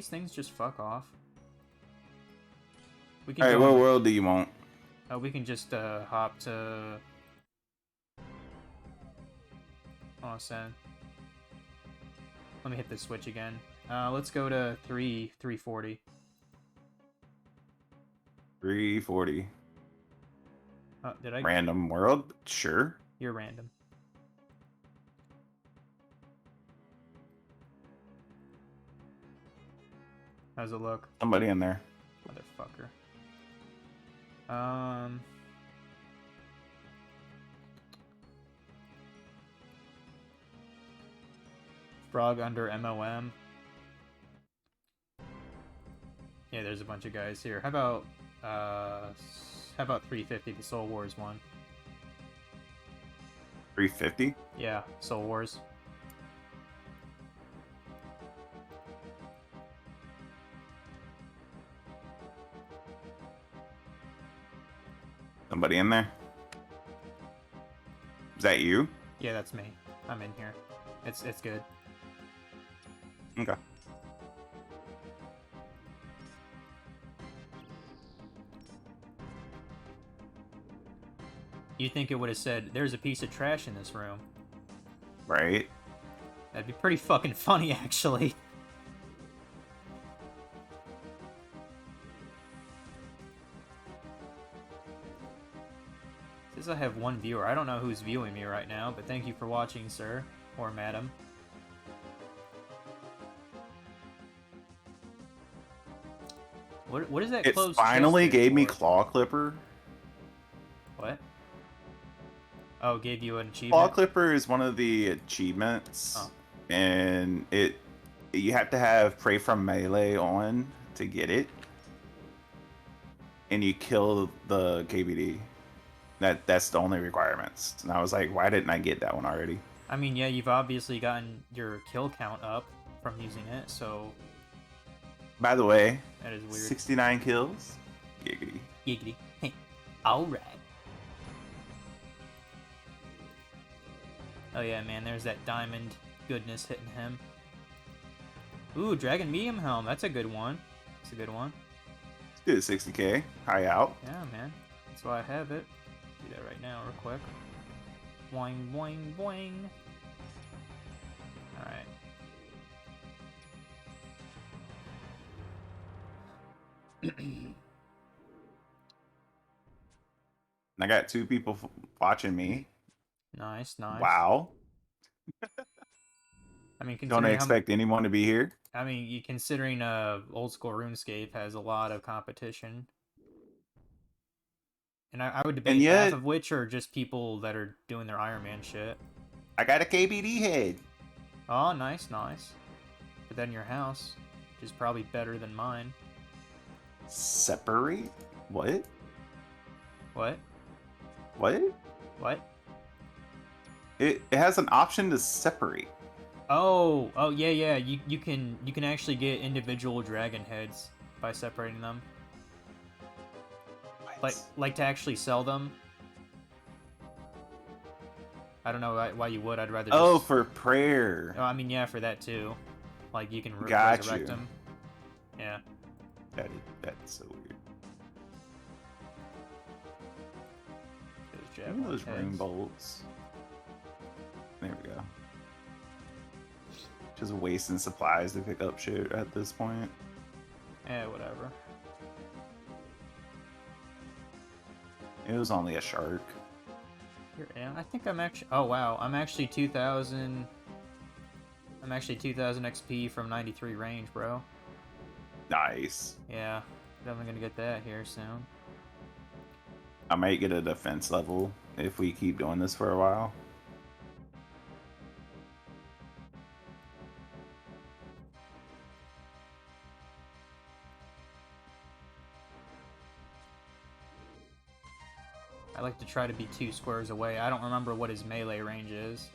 things just fuck off? We can All right, go what in the, world do you want? we can just hop to. Oh, sad. Let me hit this switch again. Let's go to 340. 340. Did I? Random world? Sure. You're random. How's it look? Somebody in there. Motherfucker. Frog under MOM. Yeah, there's a bunch of guys here. How about 350, the Soul Wars one? 350? Yeah, Soul Wars. Somebody in there? Is that you? Yeah, that's me. I'm in here. It's good. Okay. You'd think it would have said, "There's a piece of trash in this room." Right. That'd be pretty fucking funny, actually. Says I have one viewer. I don't know who's viewing me right now, but thank you for watching, sir. Or madam. What is that It closed finally chest there gave me for? Claw Clipper. What? Oh, gave you an Claw achievement? Clipper is one of the achievements, Oh. and you have to have Prey from Melee on to get it, and you kill the KBD. That's the only requirements. And I was like, why didn't I get that one already? I mean, yeah, you've obviously gotten your kill count up from using it, so By the way, that is weird. 69 kills. Giggity. Giggity. Alright. Oh yeah, man, there's that diamond goodness hitting him. Ooh, Dragon Medium Helm. That's a good one. That's a good one. Let's do 60k. High out. Yeah, man. That's why I have it. Do that right now, real quick. Boing, boing, boing. Alright. I got two people watching me. Nice, nice. Wow. I mean, Don't considering how... expect anyone to be here. I mean, considering old school RuneScape has a lot of competition. And I would And debate half yet, of which are just people that are doing their Iron Man shit. I got a KBD head. Oh, nice, nice. But then your house, which is probably better than mine. Separate? What? What? What? What? It has an option to separate. Oh, yeah, yeah. You can actually get individual dragon heads by separating them. What? Like to actually sell them. I don't know why you would. I'd rather Oh, just. for prayer. Oh, I mean, yeah, for that too. Like you can Got resurrect you. them. Yeah. That's so weird. Those Give me javelin those ring heads. bolts. There we go. Just wasting supplies to pick up shit at this point. Yeah, whatever. It was only a shark. Here, yeah, I think I'm actually. Oh wow, I'm actually 2,000. I'm actually 2,000 XP from 93 range, bro. Nice. Yeah, definitely gonna get that here soon. I might get a defense level if we keep doing this for a while. I like to try to be 2 squares away. I don't remember what his melee range is.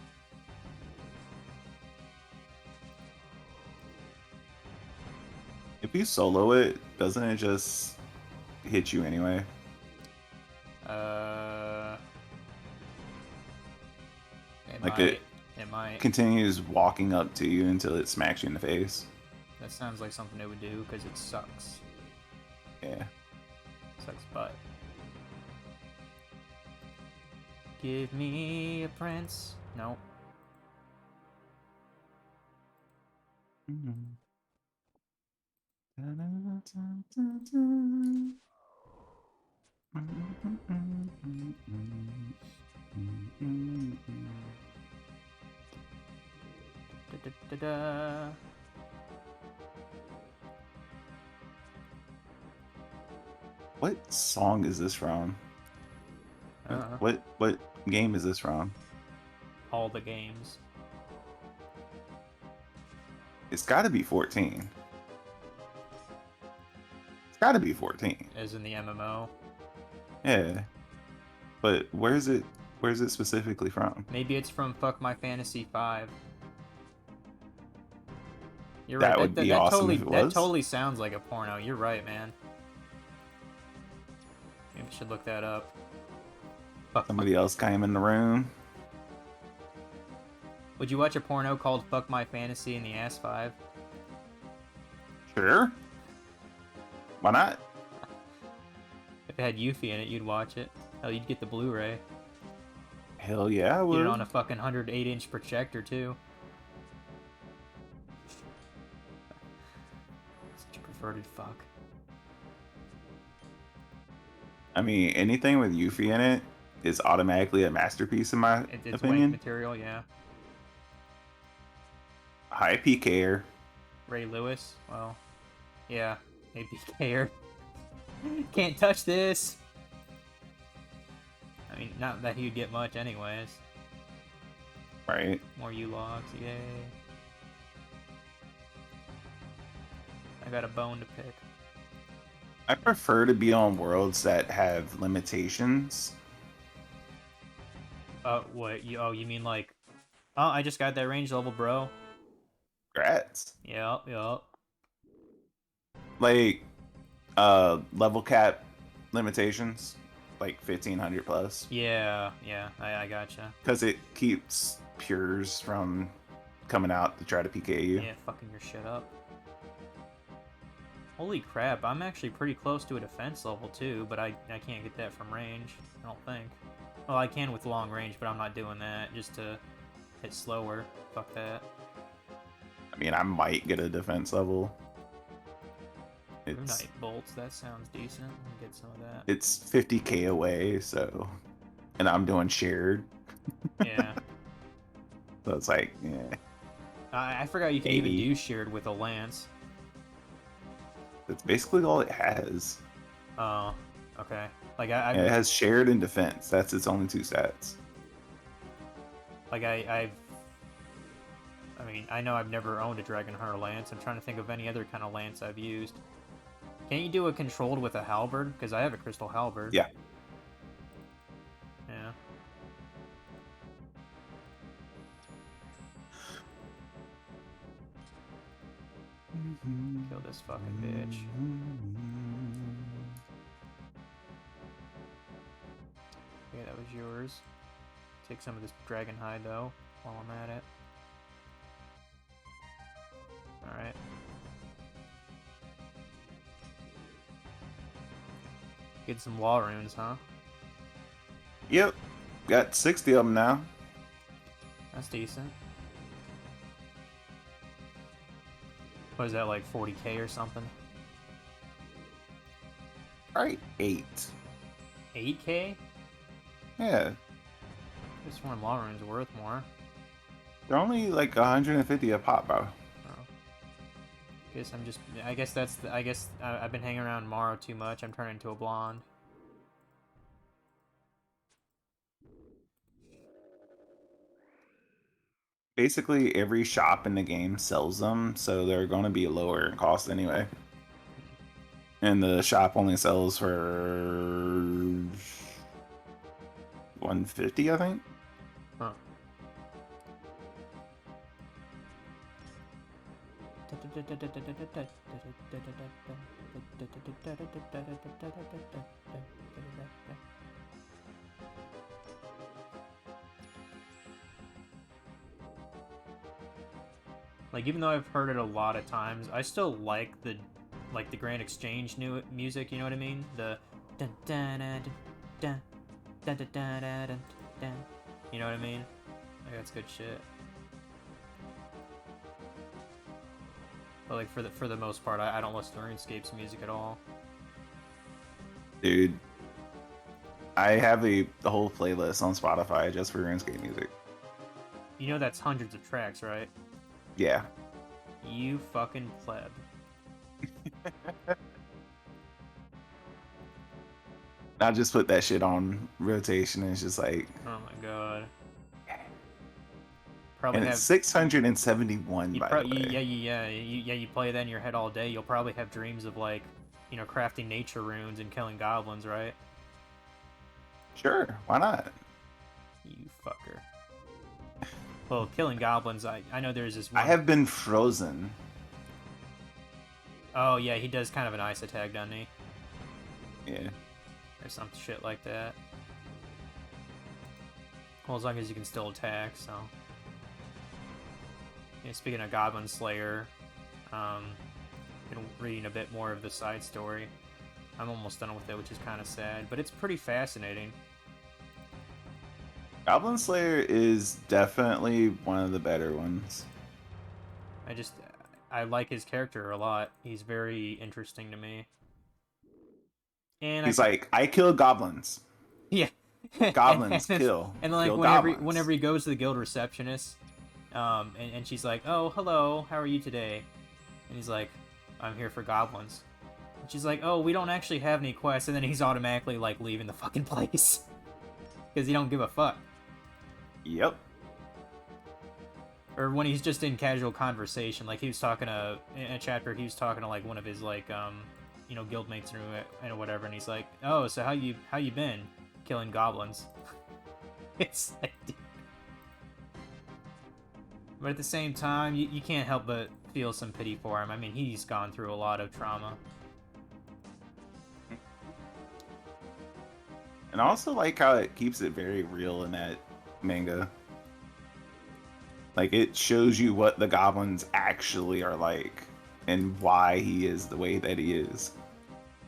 If you solo it, doesn't it just hit you anyway? Uh, it Like might. It might. continues walking up to you until it smacks you in the face. That sounds like something it would do because it sucks. Yeah. Sucks butt. Give me a prince. Nope. Da, da, da, da. What song is this from? Uh, What game is this from? all the games. It's got to be 14. It's got to be 14. As in the MMO. Yeah. But where's it specifically from? Maybe it's from Fuck My Fantasy 5. You're right. That would be awesome if it that was. totally sounds like a porno. You're right, man. Maybe we should look that up. Fuck Somebody else came in the room. Would you watch a porno called Fuck My Fantasy in the Ass 5? Sure. Why not? If it had Yuffie in it, you'd watch it. Hell, you'd get the Blu-ray. Hell yeah, I Get would. it on a fucking 108-inch projector, too. Such a perverted fuck. I mean, anything with Yuffie in it is automatically a masterpiece in my It's wank opinion. material, yeah. High PKer. Ray Lewis, well, yeah, maybe care. Can't touch this. I mean, not that he'd get much anyways. Right. More U-logs, yay. I got a bone to pick. I prefer to be on worlds that have limitations. What? You mean like... Oh, I just got that range level, bro. Grats. Yep, yep. Like, level cap limitations, like 1500 plus. Yeah, I gotcha. Because it keeps pures from coming out to try to PK you. Yeah, fucking your shit up. Holy crap, I'm actually pretty close to a defense level too, but I can't get that from range, I don't think. Well, I can with long range, but I'm not doing that, just to hit slower. Fuck that. I mean, I might get a defense level. Runite bolts, that sounds decent. Let me get some of that. It's 50k away, so, and I'm doing shared. Yeah. So it's like, yeah. I forgot you can even do shared with a lance. That's basically all it has. Oh, okay. Like Yeah, it has shared and defense. That's its only two stats. Like I mean, I know I've never owned a Dragonheart lance. I'm trying to think of any other kind of lance I've used. Can't you do a controlled with a halberd? Because I have a crystal halberd. Yeah. Yeah. Kill this fucking bitch. Okay, that was yours. Take some of this dragon hide though, while I'm at it. Alright. Get some wall runes, huh? Yep. Got 60 of them now. That's decent. What is that, like 40k or something? Alright, 8. 8k? Yeah. This one wall runes are worth more. They're only like 150 a pop, bro. I guess that's I guess I've been hanging around Morrow too much. I'm turning into a blonde. Basically, every shop in the game sells them, so they're going to be lower in cost anyway. And the shop only sells for 150, I think. Huh. Like, even though I've heard it a lot of times, I still like the Grand Exchange new music. You know what I mean? The dun dun dun dun dun dun dun dun dun dun. You know what I mean? Like, that's good shit. But like for the most part, I don't listen to RuneScape's music at all. Dude, I have the whole playlist on Spotify just for RuneScape music. You know that's hundreds of tracks, right? Yeah. You fucking pleb. I just put that shit on rotation and it's just like, oh my god. Probably and have it's 671 by the way. You play that in your head all day. You'll probably have dreams of like, you know, crafting nature runes and killing goblins, right? Sure, why not? You fucker. Well, killing goblins, I know there's this one... I have been frozen. Oh, yeah, he does kind of an ice attack, doesn't he? Yeah. Or some shit like that. Well, as long as you can still attack, so... Yeah, speaking of Goblin Slayer, been reading a bit more of the side story. I'm almost done with it, which is kind of sad, but it's pretty fascinating. Goblin Slayer is definitely one of the better ones. I like his character a lot. He's very interesting to me. And he's like, I kill goblins. Yeah. Goblins kill. And like kill whenever he goes to the guild receptionist, and she's like, "Oh, hello, how are you today?" And he's like, "I'm here for goblins." And she's like, "Oh, we don't actually have any quests." And then he's automatically like leaving the fucking place because he don't give a fuck. Yep. Or when he's just in casual conversation, like he was talking to in a chapter, he was talking to like one of his like you know, guildmates and whatever, and he's like, "Oh, so how you been killing goblins?" It's like, dude. But at the same time, you can't help but feel some pity for him. I mean, he's gone through a lot of trauma. And I also like how it keeps it very real in that manga. Like, it shows you what the goblins actually are like. and why he is the way that he is.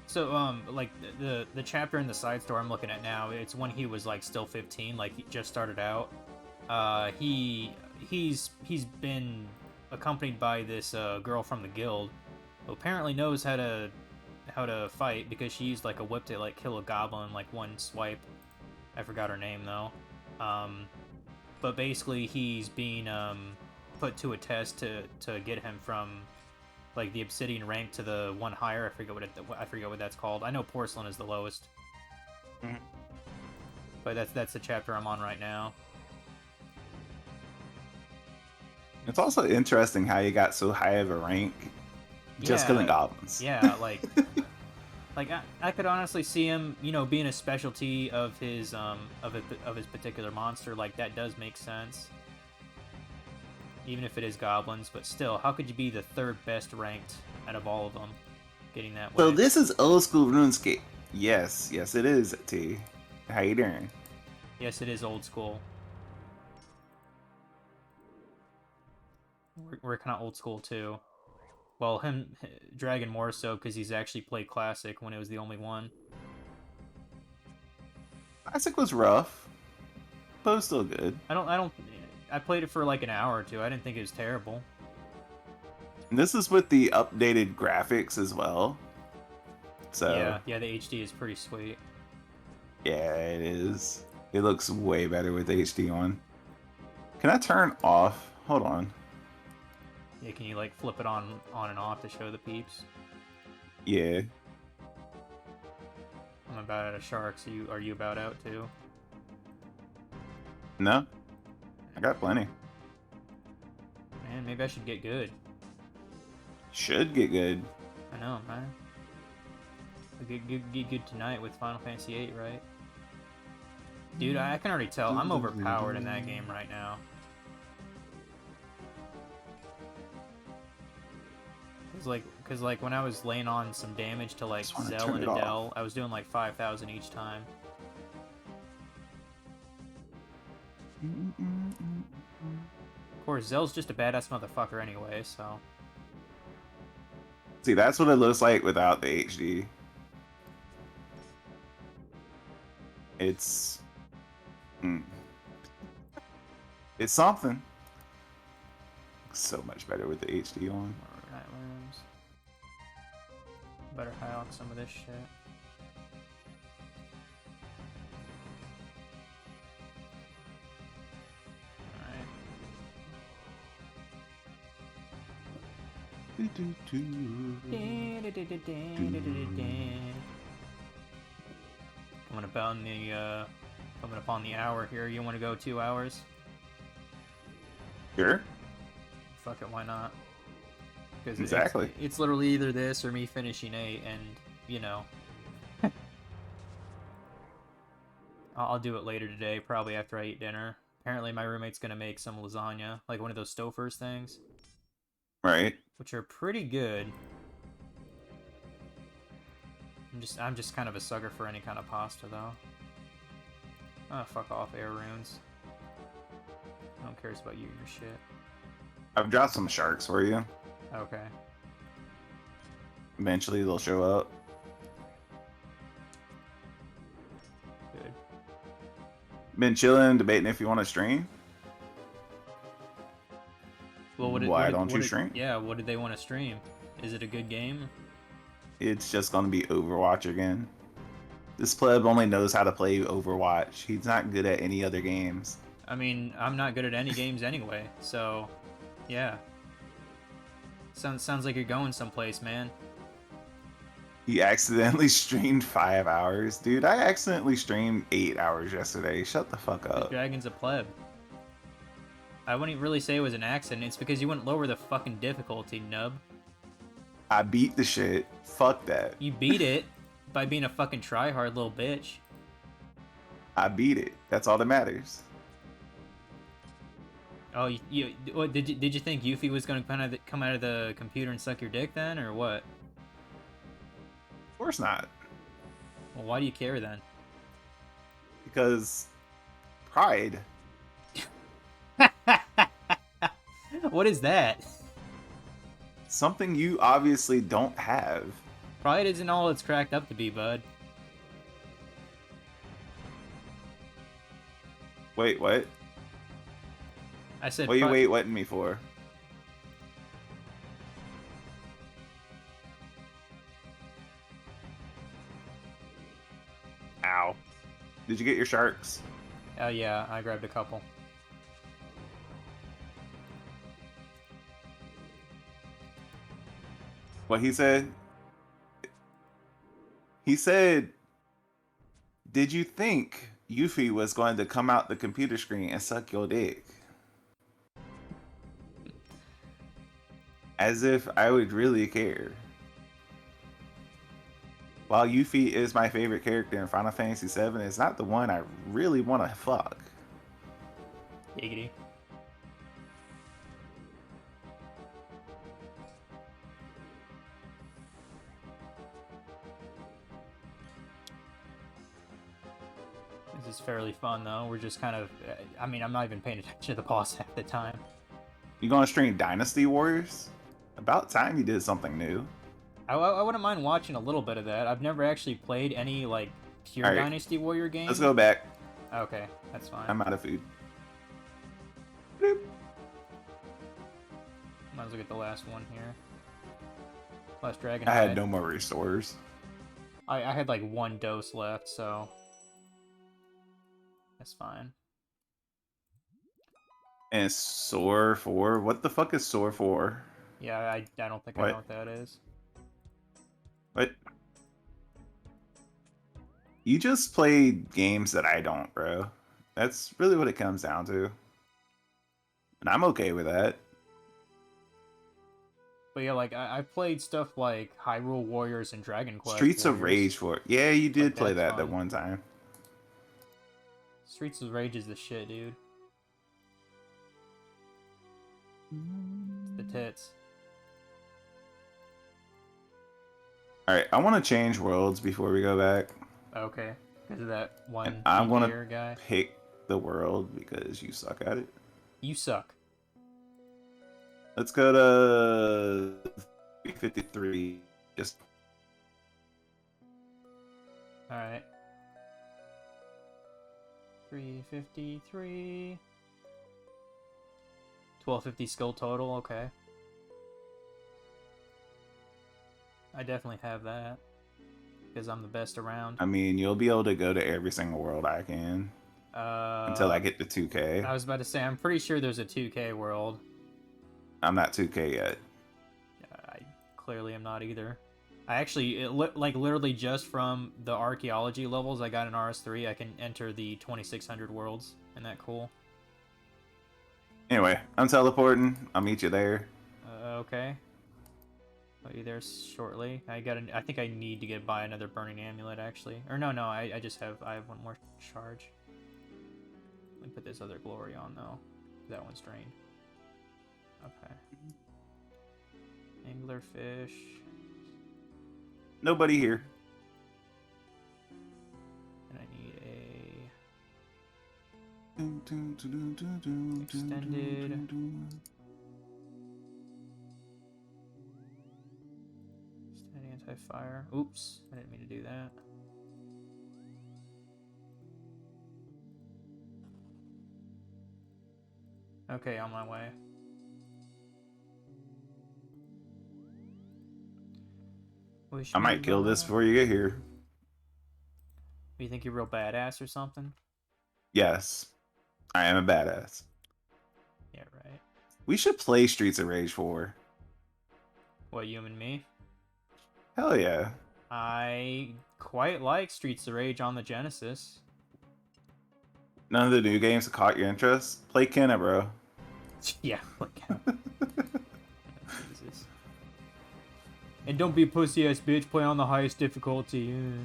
So, like the chapter in the side story I'm looking at now, it's when he was like still 15, like he just started out. He's been accompanied by this girl from the guild, who apparently knows how to fight because she used like a whip to like kill a goblin in like one swipe. I forgot her name though. Um, but basically he's being put to a test to get him from like the obsidian rank to the one higher. I forget what that's called. I know porcelain is the lowest, Mhm. but that's the chapter I'm on right now. It's also interesting how he got so high of a rank just killing Yeah, goblins. yeah, like I could honestly see him, being a specialty of his particular monster. Like that does make sense, even if it is goblins. But still, how could you be the third best ranked out of all of them, getting that So way? this is old school RuneScape. Yes, yes it is, T. How you doing? Yes, it is old school. We're kind of old school too. Well, Dragon more so because he's actually played Classic when it was the only one. Classic was rough, but it was still good. I don't. I played it for like an hour or two. I didn't think it was terrible. And this is with the updated graphics as well. So Yeah, yeah, the HD is pretty sweet. yeah, it is. It looks way better with HD on. Can I turn off? Hold on. Yeah, can you like flip it on and off to show the peeps? Yeah. I'm about out of sharks. Are you about out too? No, I got plenty. Man, maybe I should get good. Should get good. I know, man. I'll get good tonight with Final Fantasy VIII, right? Dude, I can already tell I'm overpowered in that game right now. Cause like when I was laying on some damage to like Just want to Zell turn and it off. Adele, I was doing like 5,000 each time. Of course, Zell's just a badass motherfucker anyway, so. See, that's what it looks like without the HD. It's mm, it's something. So much better with the HD on. More night rooms. Better high out some of this shit. Coming upon the hour here. You want to go 2 hours? Sure. Fuck it, why not? Because Exactly. it's literally either this or me finishing 8, and you know, I'll do it later today, probably after I eat dinner. Apparently, my roommate's gonna make some lasagna, like one of those Stouffer's things, Right. which are pretty good. I'm just kind of a sucker for any kind of pasta, though. Oh, fuck off, air runes. No one cares about you and your shit. I've dropped some sharks for you. Okay. Eventually they'll show up. Good. Been chilling, debating if you want to stream. Well, Why don't you stream? Yeah, what did they want to stream? Is it a good game? It's just gonna be Overwatch again. This pleb only knows how to play Overwatch. He's not good at any other games. I mean, I'm not good at any games anyway, so yeah. Sounds like you're going someplace, man. He accidentally streamed 5 hours. Dude, I accidentally streamed 8 hours yesterday. Shut the fuck The up. dragon's a pleb. I wouldn't really say it was an accident. It's because you wouldn't lower the fucking difficulty, nub. I beat the shit. Fuck that. You beat it by being a fucking tryhard little bitch. I beat it. That's all that matters. Oh, what, did you think Yuffie was gonna come out of the computer and suck your dick then, or what? Of course not. Well, why do you care then? Because pride. What is that? Something you obviously don't have. Pride isn't all it's cracked up to be, bud. Wait, what? I said What are you pride. wait wetting me for? Ow. Did you get your sharks? Yeah, I grabbed a couple. What he said? He said, did you think Yuffie was going to come out the computer screen and suck your dick? As if I would really care. While Yuffie is my favorite character in Final Fantasy VII, it's not the one I really want to fuck. Giggity. This is fairly fun, though. We're just kind of... I mean, I'm not even paying attention to the boss half the time. You gonna stream Dynasty Warriors? About time you did something new. I wouldn't mind watching a little bit of that. I've never actually played any, like, pure All right, Dynasty Warrior game. let's go back. Okay, that's fine. I'm out of food. Might as well get the last one here. Last dragon. I had no more restores. I had, like, one dose left, so... That's fine. And Soar 4? What the fuck is Soar 4? Yeah, I don't think I know what that is. What? You just play games that I don't, bro. That's really what it comes down to. And I'm okay with that. But yeah, like, I played stuff like Hyrule Warriors and Dragon Quest Streets of Warriors. Rage 4. Yeah, you did Like, play that's that fun. one time. Streets of Rage is the shit, dude. The tits. Alright, I want to change worlds before we go back. Okay. Because of that one And I'm going to guy. pick the world because you suck at it. You suck. Let's go to 353. Just Alright. 353. 1250 skill total, okay. I definitely have that. Because I'm the best around. I mean, you'll be able to go to every single world I can. Until I get to 2K. I was about to say, I'm pretty sure there's a 2K world. I'm not 2K yet. I clearly am not either. I actually, like, literally just from the archaeology levels I got in RS3, I can enter the 2600 worlds. Isn't that cool? Anyway, I'm teleporting. I'll meet you there. Okay. I'll be there shortly. I think I need to buy another burning amulet, actually. Or no, I have one more charge. Let me put this other glory on, though. That one's drained. Okay. Anglerfish. Nobody here. And I need a... Extended. Extended anti-fire. Oops. I didn't mean to do that. Okay, on my way. I might kill this before you get here. You think you're real badass or something? Yes. I am a badass. Yeah, right. We should play Streets of Rage 4. What, you and me? Hell yeah. I quite like Streets of Rage on the Genesis. None of the new games have caught your interest? Play Kenna, bro. Yeah, like Jesus. And don't be a pussy ass bitch, play on the highest difficulty. Yeah.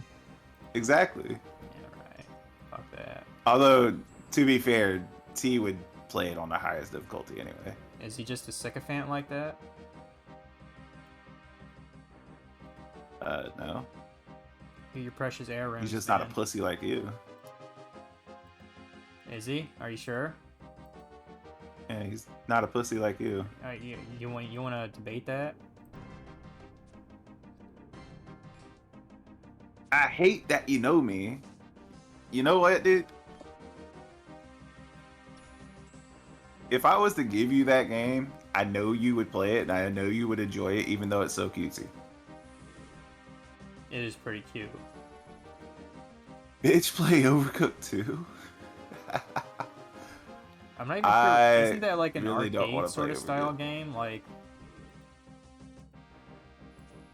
Exactly. Yeah, right. Fuck that. Although, to be fair, T would play it on the highest difficulty anyway. Is he just a sycophant like that? No. Your precious air rims, He's just man. not a pussy like you. Is he? Are you sure? Yeah, he's not a pussy like you. You want to debate that? I hate that you know me. You know what, dude? If I was to give you that game, I know you would play it and I know you would enjoy it, even though it's so cutesy. It is pretty cute. Bitch, play Overcooked 2. I'm not even sure. I Isn't that like an really don't want arcade to play sort of style Overcooked. game? Like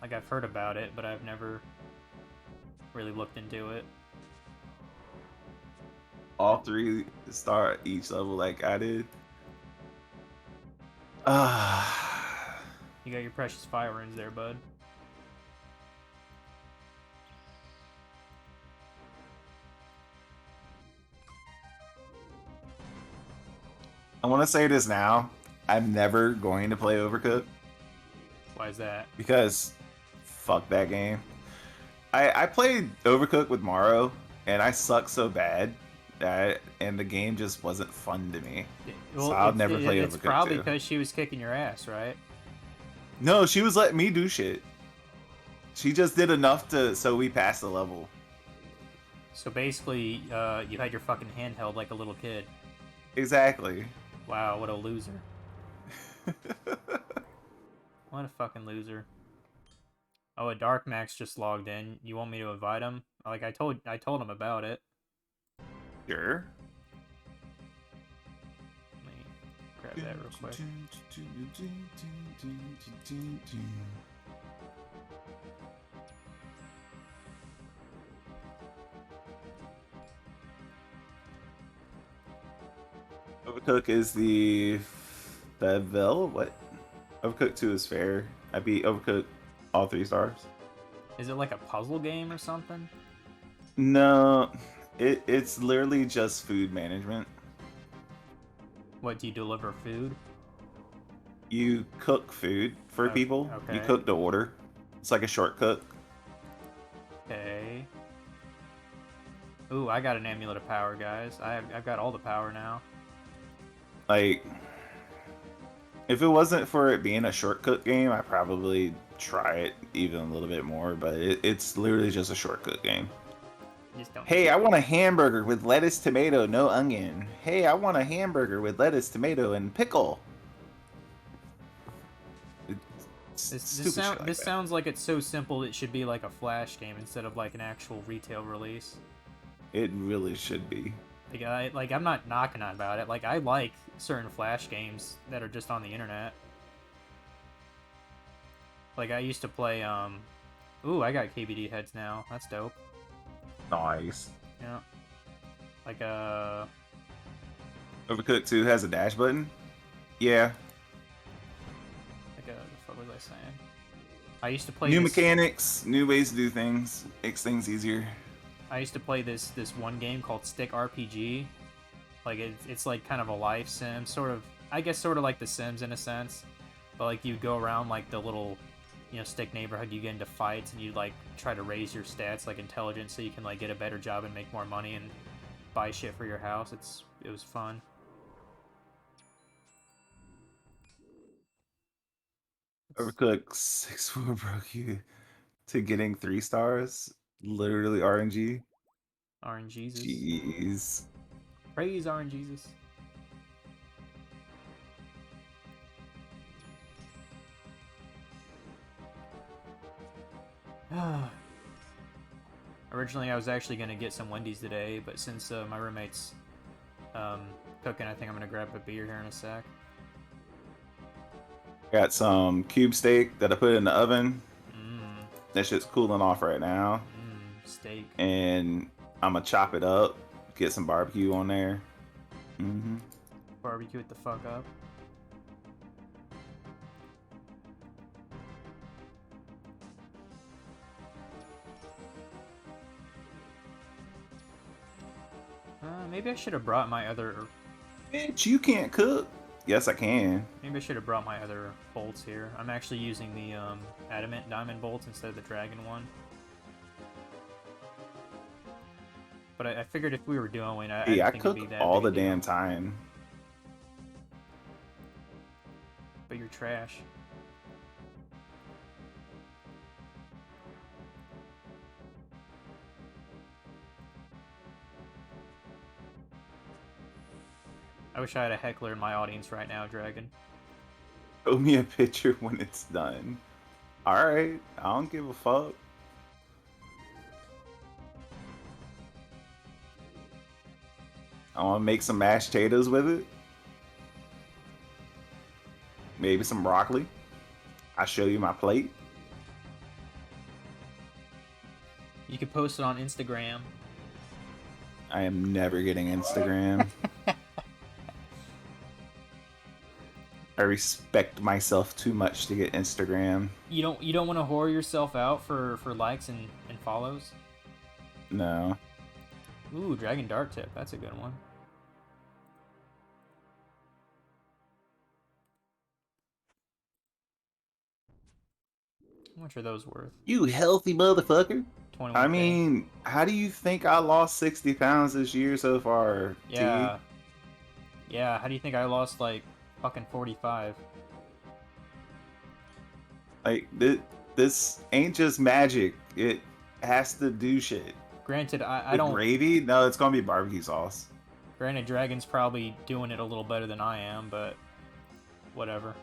I've heard about it, but I've never really looked into it. All 3 star each level like I did. Ah. You got your precious fire runes there, bud. I want to say this now. I'm never going to play Overcooked Why is that? because fuck that game. I played Overcooked with Morrow and I suck so bad that and the game just wasn't fun to me. So Well, I'll never play it's Overcooked probably 2. because she was kicking your ass, right? No, she was letting me do shit. She just did enough to so we passed the level. So basically, you had your fucking handheld like a little kid. Exactly. Wow, what a loser. What a fucking loser. Oh, a Dark Max just logged in. You want me to invite him? Like I told him about it. Sure. Let me grab that real quick. Overcook is the Bevel. What? Overcooked 2 is fair. I beat Overcooked all 3 stars. Is it like a puzzle game or something? No, it's literally just food management. What, do you deliver food? You cook food for people. You Okay. cook to order. It's like a short cook. Okay. Ooh, I got an amulet of power, guys. I've got all the power now. Like, if it wasn't for it being a short cook game, I probably try it even a little bit more. But it's literally just a short cook game. Just don't Hey, use I it. want a hamburger with lettuce, tomato, no onion. Hey, I want a hamburger with lettuce, tomato, and pickle. It's stupid shit like This that. sounds like it's so simple it should be like a Flash game instead of like an actual retail release. It really should be. Like I'm not knocking on about it. Like I like certain Flash games that are just on the internet. Like I used to play ooh, I got KBD heads now. That's dope. Nice. Yeah. Like Overcooked 2 has a dash button? Yeah. the fuck was I saying? I used to play New this mechanics, new ways to do things, makes things easier. I used to play this one game called Stick RPG. Like it's like kind of a life sim, sort of I guess sort of like The Sims in a sense. But like you go around like the little stick neighborhood, you get into fights and you like try to raise your stats like intelligence so you can like get a better job and make more money and buy shit for your house. It was fun. It's Overcooked 6-4 broke you to getting 3 stars. Literally RNG. RNGesus. Jeez. Praise RNGesus. Originally, I was actually going to get some Wendy's today, but since my roommate's cooking, I think I'm going to grab a beer here in a sec. Got some cube steak that I put in the oven. Mmm, That shit's cooling off right now. steak. And I'm gonna chop it up, get some barbecue on there. Mm-hmm. Barbecue it the fuck up. Maybe I should have brought my other. Bitch, you can't cook. Yes, I can. Maybe I should have brought my other bolts here. I'm actually using the adamant diamond bolts instead of the dragon one. But I figured if we were duoing, I Hey, didn't I think it'd cook be that all big a the deal. damn time. But you're trash. I wish I had a heckler in my audience right now, Dragon. Show me a picture when it's done. Alright, I don't give a fuck. I want to make some mashed potatoes with it. Maybe some broccoli. I'll show you my plate. You could post it on Instagram. I am never getting Instagram. I respect myself too much to get Instagram. You don't want to whore yourself out for likes and follows? No. Ooh, Dragon Dart Tip. That's a good one. How much are those worth? You healthy motherfucker. 21K. I mean, how do you think I lost 60 pounds this year so far, yeah. Yeah, how do you think I lost, like, fucking 45? Like, this ain't just magic. It has to do shit. Granted, I The don't... gravy? No, it's gonna be barbecue sauce. Granted, Dragon's probably doing it a little better than I am, but... whatever.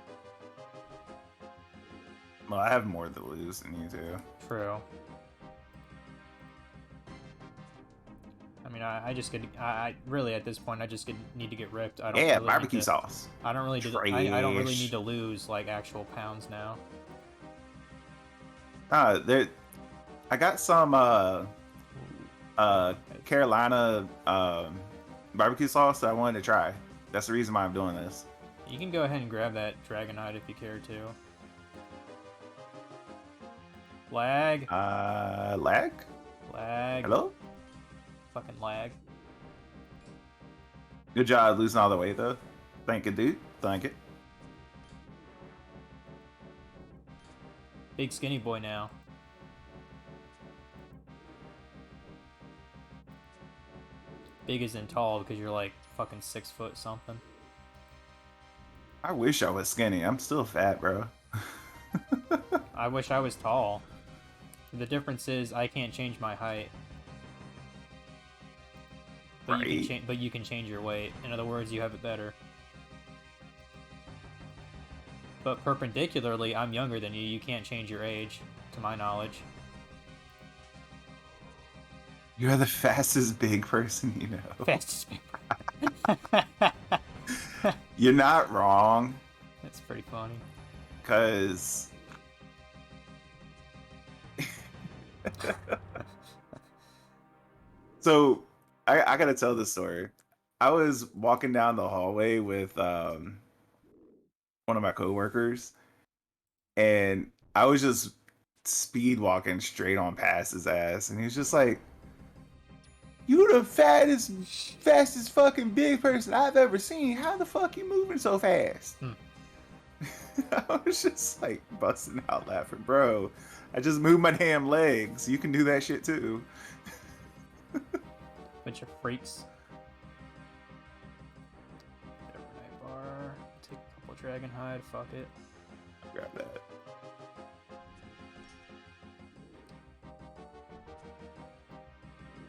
Well, I have more to lose than you do. True. I mean, I just get... I really, at this point, I just need to get ripped. I don't Yeah, really barbecue need to, sauce. I don't really... I don't really need to lose, like, actual pounds now. There... I got some, Carolina, barbecue sauce that I wanted to try. That's the reason why I'm doing this. You can go ahead and grab that Dragonite if you care to. Lag. Lag? Lag. Hello? Fucking lag. Good job losing all the weight, though. Thank you, dude. Thank you. Big skinny boy now. Big as in tall because you're like fucking 6 foot something. I wish I was skinny. I'm still fat, bro. I wish I was tall. The difference is I can't change my height. But Right. you can change your weight. In other words, you have it better. But perpendicularly, I'm younger than you. You can't change your age, to my knowledge. You're the fastest big person you know. Fastest big. You're not wrong. That's pretty funny. Because... So, I gotta tell this story. I was walking down the hallway with one of my coworkers, and I was just speed walking straight on past his ass, and he was just like, "You the fastest fucking big person I've ever seen. How the fuck you moving so fast?" I was just like busting out laughing, bro. I just moved my damn legs. You can do that shit too. Bunch of freaks. Overnight bar. Take a couple dragon hide. Fuck it. Grab that.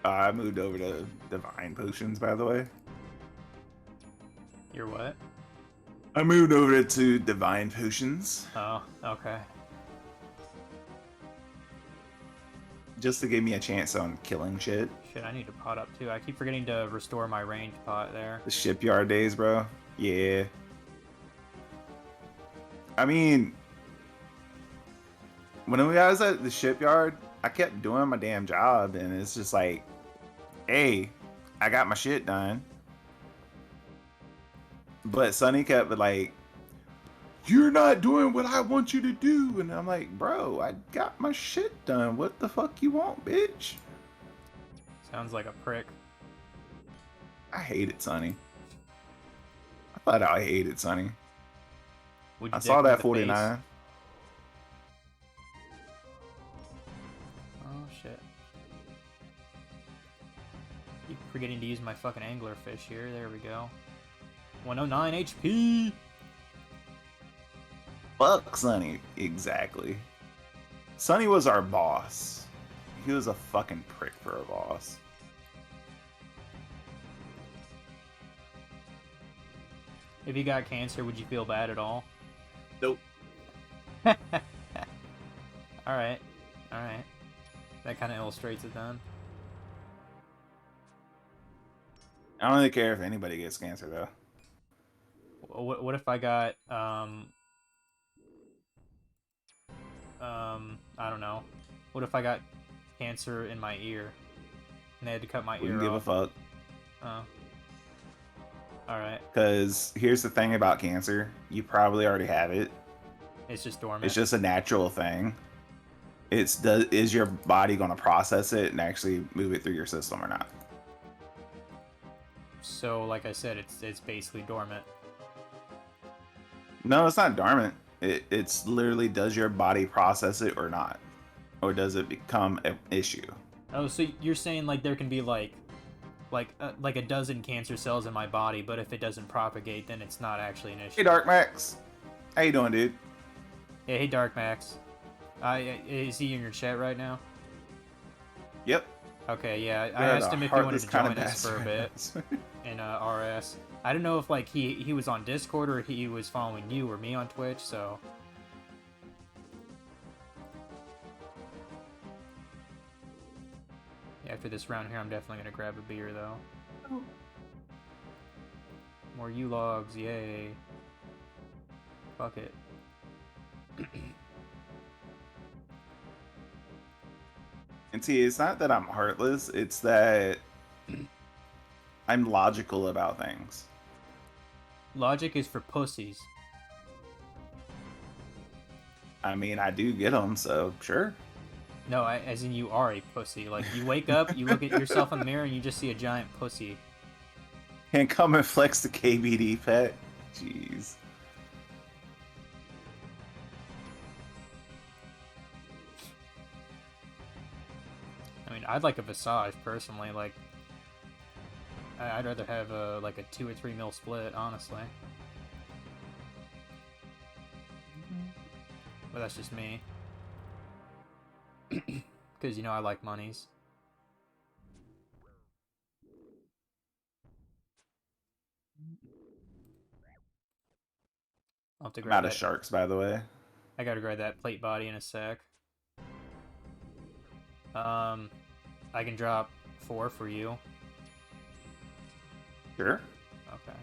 I moved over to divine potions, by the way. You're what? I moved over to divine potions Oh, okay. just to give me a chance on killing shit. Shit, I need to pot up too. I keep forgetting to restore my ranged pot there. The shipyard days, bro. Yeah. I mean, when I was at the shipyard, I kept doing my damn job, and it's just like, hey, I got my shit done. But Sonny kept like, you're not doing what I want you to do. And I'm like, bro, I got my shit done. What the fuck you want, bitch? Sounds like a prick. I hated Sonny. I thought I hated Sonny. Would you I saw dick me in that the 49. face? Oh shit. Keep forgetting to use my fucking anglerfish here. There we go. 109 HP! Fuck Sonny. Exactly. Sonny was our boss. He was a fucking prick for a boss. If you got cancer, would you feel bad at all? Nope. All right, all right. That kind of illustrates it then. I don't really care if anybody gets cancer though. What if I got I don't know. What if I got cancer in my ear and they had to cut my Wouldn't ear give a off? fuck. Oh, all right. Because here's the thing about cancer: you probably already have it. It's just It's dormant. just a natural thing. Is your body going to process it and actually move it through your system or not? So, like I said, it's basically dormant. No, it's not dormant. It's literally, does your body process it or not, or does it become an issue? Oh, so you're saying like there can be like a dozen cancer cells in my body, but if it doesn't propagate, then it's not actually an Hey, issue. Dark Max, how you doing, dude? Yeah, hey, Dark Max. Is he in your chat right now? Yep. Okay, yeah. I You're the asked him if he wanted heartless to kind of join us for a bastard. bit in RS. I don't know if like he was on Discord or he was following you or me on Twitch. So yeah, after this round here, I'm definitely gonna grab a beer though. More U logs, yay! Fuck it. And see, it's not that I'm heartless; it's that I'm logical about things. Logic is for pussies. I mean, I do get them, so sure. No, as in you are a pussy. Like you wake up, you look at yourself in the mirror, and you just see a giant pussy. Can't come and flex the KBD pet. Jeez. I mean, I'd like a Visage personally. Like, I'd rather have a like a 2 or 3 mil split, honestly. But that's just me. Because you know I like monies. I'll have to I'm grab out of that. sharks, by the way. I gotta grab that plate body in a sec. I can drop 4 for you. Sure. Okay.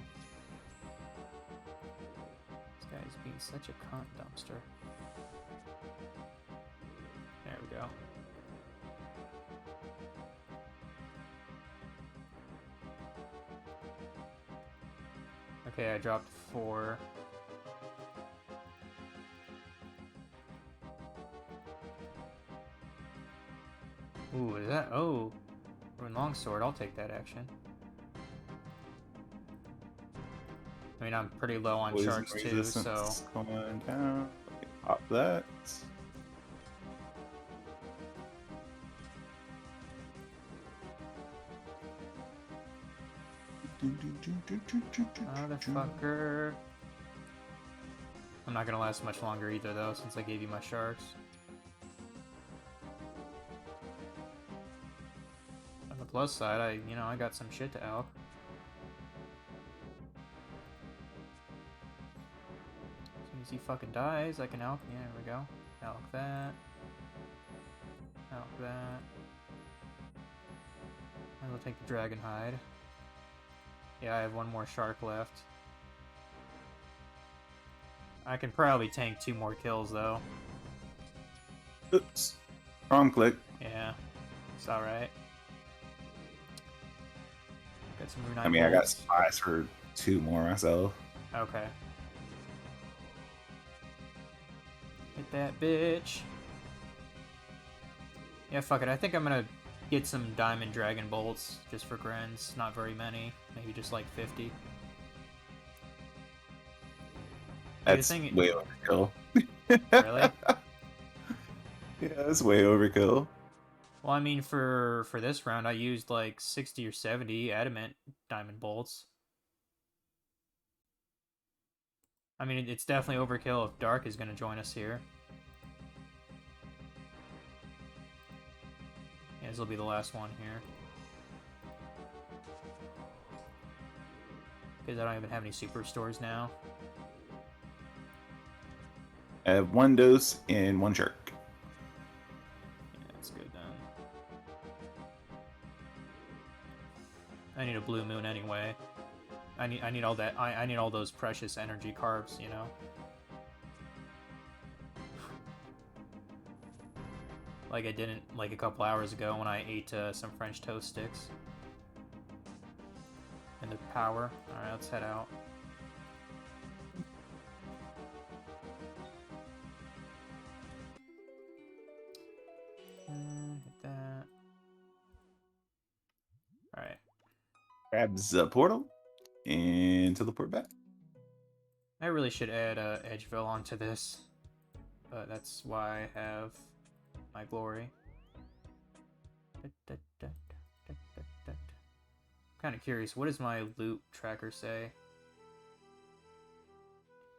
This guy's being such a cunt dumpster. There we go. Okay, I dropped 4. Ooh, is that? Oh, Rune Longsword. I'll take that action. I mean, I'm pretty low on Poison sharks too, so resistance going down. Pop that. motherfucker. I'm not gonna last much longer either, though, since I gave you my sharks. On the plus side, I got some shit to elk. As soon as he fucking dies, I can elk. Yeah, there we go. Elk that. Elk that. And we'll take the dragon hide. Yeah, I have 1 more shark left. I can probably tank 2 more kills, though. Oops. Wrong click. Yeah, it's alright. Got some Runite I mean, I got bolts. spies for 2 more myself. Okay. Hit that bitch. Yeah, fuck it. I think I'm gonna get some diamond dragon bolts just for grins. Not very many. Maybe just like 50. That's thing... way overkill. Really? Yeah, that's way overkill. Well, I mean, for this round, I used like 60 or 70 adamant diamond bolts. I mean, it's definitely overkill if Dark is gonna join us here. Yeah, this will be the last one here. Because I don't even have any superstores now. I have 1 dose and 1 shark. Yeah, that's good then. I need a blue moon anyway. I need all that. I need all those precious energy carbs, you know. Like I didn't like a couple hours ago when I ate some French toast sticks. And the power. All right, let's head out. Hit that. All right. Grabs the portal and teleport back. I really should add Edgeville onto this, but that's why I have my glory. Kind of curious, what does my loot tracker say?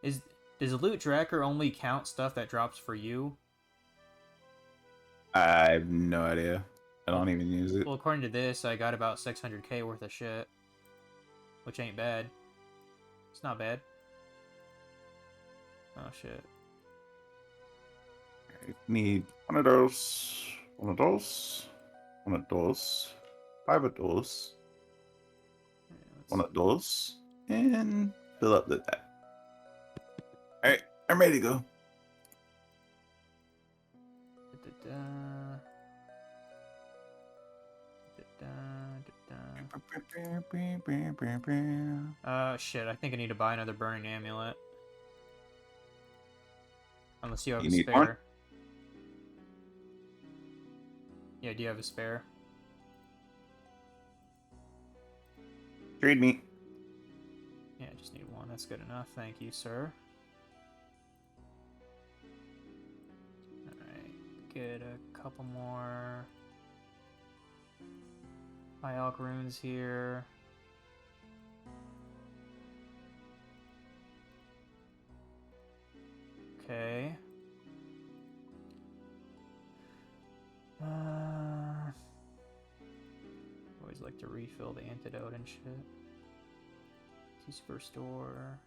Does the loot tracker only count stuff that drops for you? I have no idea. I don't even use it. Well, according to this, I got about 600k worth of shit, which ain't bad. It's not bad. Oh shit. I need 1 of those, 1 of those, 1 of those, 5 of those, 1 of those, and fill up the that. All right, I'm ready to go. Shit, I think I need to buy another burning amulet. Unless you have You a need spare. 1? Yeah, do you have a spare? Trade me. Yeah, I just need 1. That's good enough. Thank you, sir. Alright, get a couple more Bialk runes here. Okay. Always like to refill the antidote and shit. Superstore.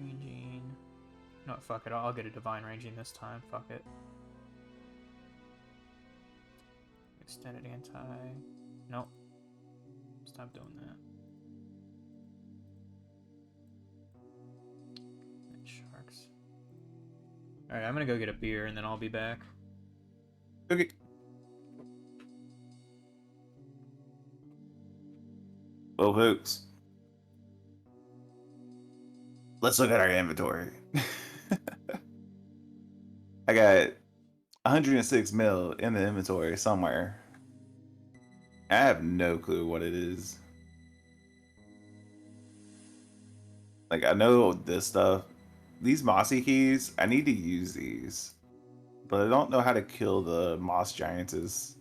Ranging. No, fuck it. I'll get a divine ranging this time. Fuck it. Extended anti. Nope. Stop doing that. And sharks. Alright, I'm gonna go get a beer and then I'll be back. Okay. Well, folks, let's look at our inventory. I got 106 mil in the inventory somewhere. I have no clue what it is. Like, I know this stuff. These mossy keys, I need to use these. But I don't know how to kill the moss giantess.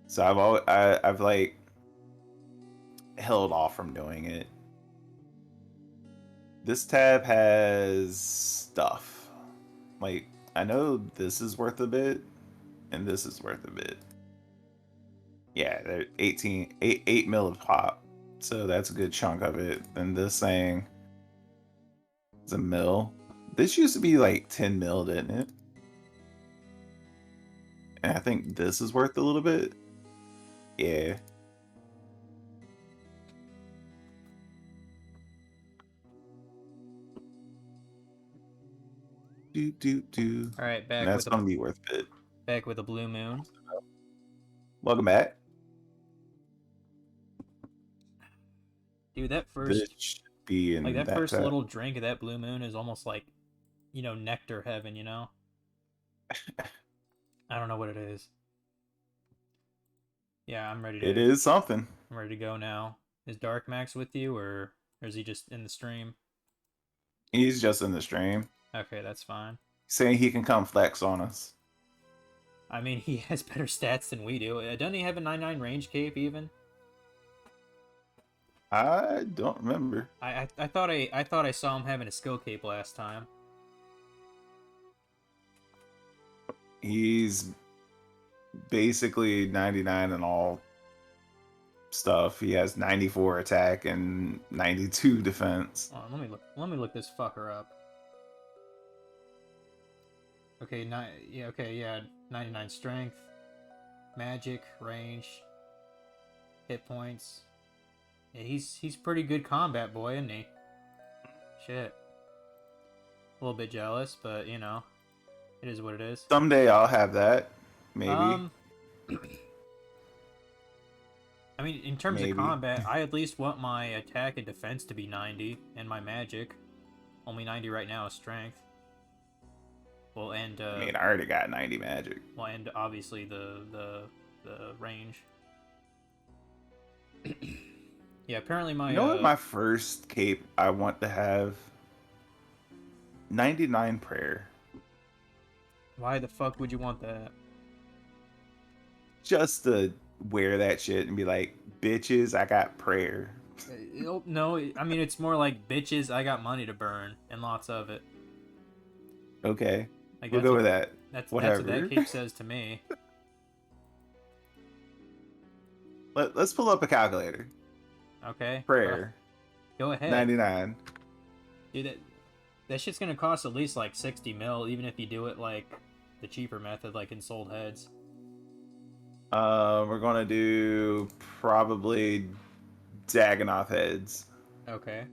So I've like held off from doing it. This tab has stuff. Like, I know this is worth a bit, and this is worth a bit. Yeah, they're 8 mil of pop. So that's a good chunk of it. And this thing is a mil. This used to be like 10 mil, didn't it? And I think this is worth a little bit. Yeah. All right, And back that's with a gonna be worth it. back with a blue moon. Welcome back. Dude, that This first should be in like that that first tab. little drink of that blue moon is almost like, you know, nectar heaven, you know? I don't know what it is. Yeah, I'm ready It to is something. I'm ready to go now. Is Dark Max with you or is he just in the stream? He's just in the stream Okay, that's fine. saying he can come flex on us. I mean, he has better stats than we do. Doesn't he have a 9/9 range cape even? I don't remember. I thought I saw him having a skill cape last time. He's basically 99 in all stuff. He has 94 attack and 92 defense. Hold on, let me look this fucker up. Okay, yeah, 99 strength, magic, range, hit points. Yeah, he's pretty good combat boy, isn't he? Shit. A little bit jealous, but you know, it is what it is. Someday I'll have that. Maybe. Um, I mean, in terms of Maybe. combat, I at least want my attack and defense to be 90, and my magic. Only 90 right now is strength. Well, and I mean, I already got 90 magic. well, and obviously the range. Yeah, apparently my You know what? My first cape I want to have 99 prayer. why the fuck would you want that? Just to wear that shit and be like, bitches, I got prayer. No, I mean it's more like bitches. I got money to burn and lots of it. Okay. Like We'll go with that. That's Whatever. what that cape says to me. Let's pull up a calculator. Okay. Prayer. Go ahead. 99. Dude, that shit's gonna cost at least like 60 mil, even if you do it like the cheaper method, like in sold heads. We're gonna do probably Dagonoth heads. Okay.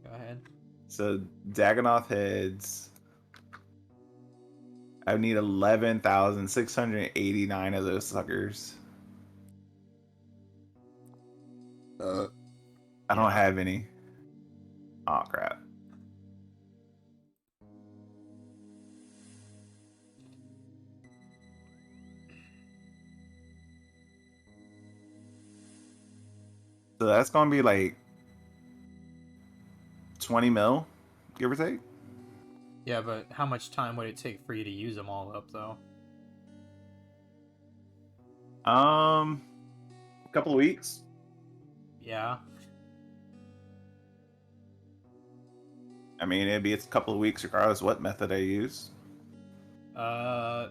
Go ahead. So Dagonoth heads. I would need 11,689 of those suckers. I don't have any. Oh crap. So that's gonna be like 20 mil, give or take. Yeah, but how much time would it take for you to use them all up, though? A couple of weeks. Yeah. I mean, it'd be a couple of weeks regardless what method I use. Uh,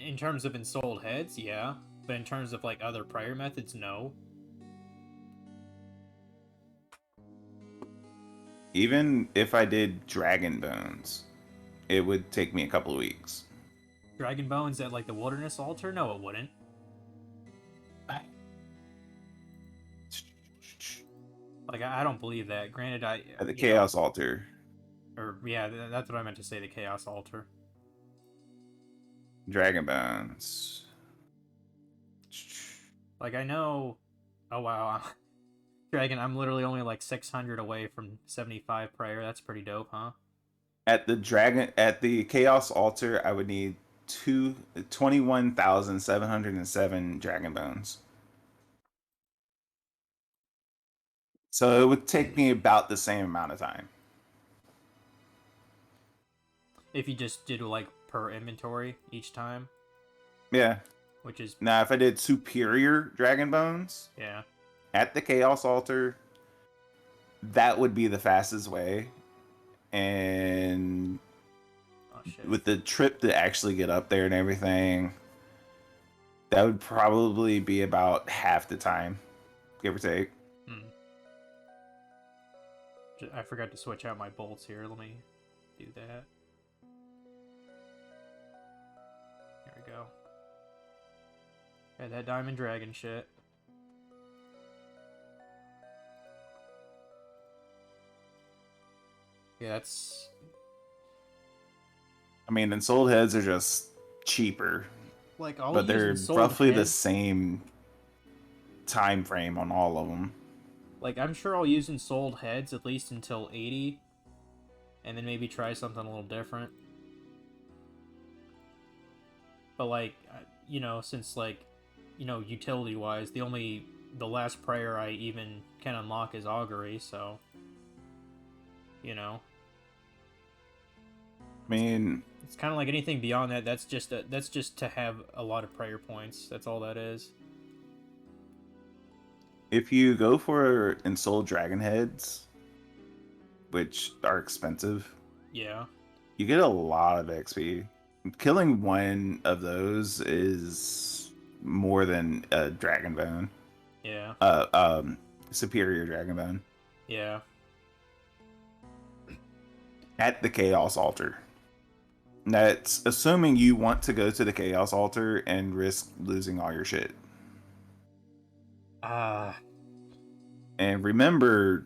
in terms of ensouled heads, yeah. But in terms of like other prior methods, no. Even if I did Dragon Bones, it would take me a couple of weeks. Dragon Bones at like the Wilderness Altar? No, it wouldn't. Like I don't believe that. Granted, At the Chaos Altar. Or yeah, that's what I meant to say. The Chaos Altar. Dragon Bones. Like I know. Oh wow, Dragon. I'm literally only like 600 away from 75 prayer. That's pretty dope, huh? At the Chaos Altar, I would need 21,707 Dragon Bones. So it would take me about the same amount of time. If you just did like per inventory each time. Yeah. Which is Now, if I did Superior Dragon Bones yeah. at the Chaos Altar, that would be the fastest way. And Oh shit. with the trip to actually get up there and everything, that would probably be about half the time, give or take. I forgot to switch out my bolts here. Let me do that. Here we go. Got that Diamond Dragon shit. Yeah, that's... I mean, and sold heads are just cheaper, like all but they're sold roughly the heads, same time frame on all of them. like I'm sure I'll use in sold heads at least until 80, and then maybe try something a little different. But like, you know, since like, you know, utility wise, the last prayer I even can unlock is augury, so you know. I mean, It's kind of like anything beyond that. That's just to have a lot of prayer points. That's all that is. if you go for Ensouled Dragon heads, which are expensive, Yeah. you get a lot of XP. killing one of those is more than a dragon bone. Yeah. Uh, um, Superior dragon bone Yeah. at the chaos altar. That's assuming you want to go to the chaos altar and risk losing all your shit. Ah. And remember,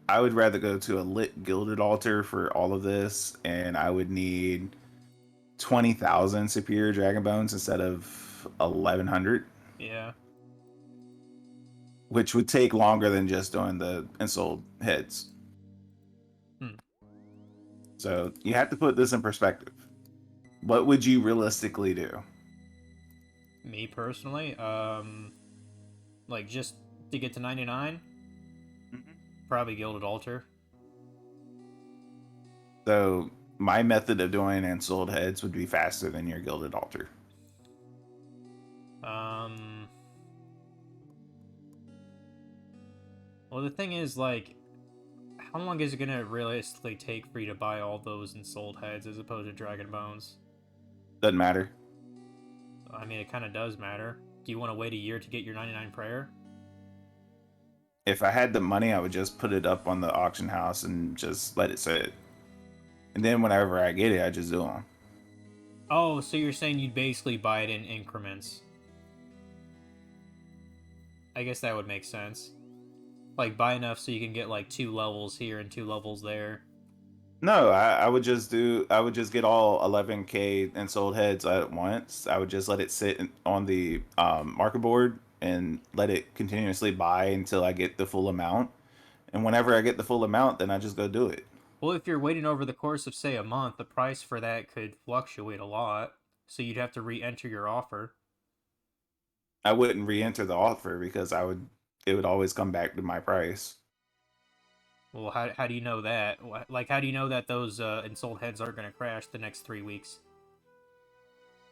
I would rather go to a lit gilded altar for all of this, and I would need 20,000 superior dragon bones instead of 1,100, Yeah. which would take longer than just doing the ensouled heads. Hmm. So you have to put this in perspective. What would you realistically do? Me personally, like just to get to 99, Mhm. probably Gilded Altar. So my method of doing ensouled heads would be faster than your gilded altar. Um, well, the thing is, like, how long is it gonna realistically take for you to buy all those Ensouled heads as opposed to Dragon Bones? Doesn't matter. I mean, it kind of does matter. Do you want to wait a year to get your 99 prayer? If I had the money, I would just put it up on the auction house and just let it sit. And then whenever I get it, I just do them. Oh, so you're saying you'd basically buy it in increments. I guess that would make sense. Like, buy enough so you can get, like, 2 levels here and 2 levels there. No, I would just do. I would just get all 11K ensouled heads at once. I would just let it sit on the market board and let it continuously buy until I get the full amount. And whenever I get the full amount, then I just go do it. Well, if you're waiting over the course of, say, a month, the price for that could fluctuate a lot. So you'd have to re enter your offer. I wouldn't re-enter the offer because I would. It would always come back to my price. Well, how do you know that? Like, how do you know that those Ensouled heads aren't going to crash the next 3 weeks?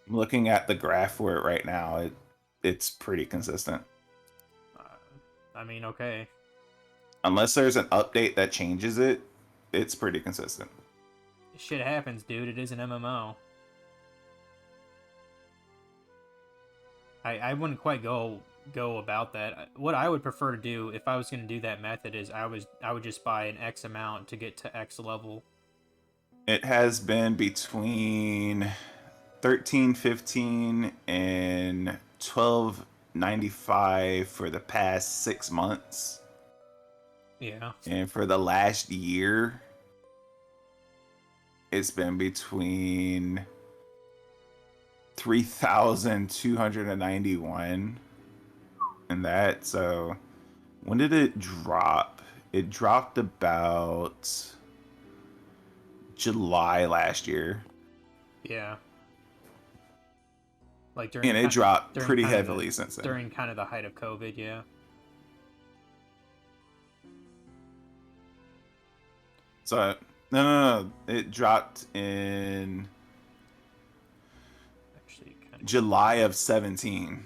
I'm looking at the graph for it right now. It's pretty consistent. Uh, I mean, okay. Unless there's an update that changes it, it's pretty consistent. Shit happens, dude. It is an MMO. I wouldn't quite go about that. What I would prefer to do if I was going to do that method is I would just buy an X amount to get to X level. It has been between 13.15 and 12.95 for the past 6 months. Yeah. And for the last year, it's been between 3,291 and that. So when did it drop? It dropped about July last year. Yeah. Like And it dropped during pretty kind of the heavily since then. during kind of the height of COVID, yeah. So no. It dropped in Actually, kind of. July of 17.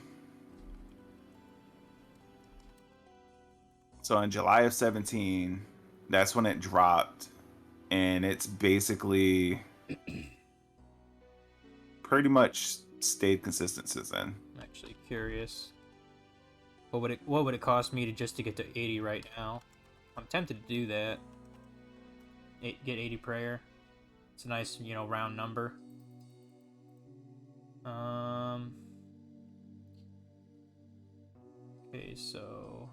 So in July of 17, that's when it dropped, and it's basically pretty much stayed consistent since then. I'm actually curious. What would it cost me to get to 80 right now? I'm tempted to do that. Get 80 prayer. It's a nice, round number. Okay, so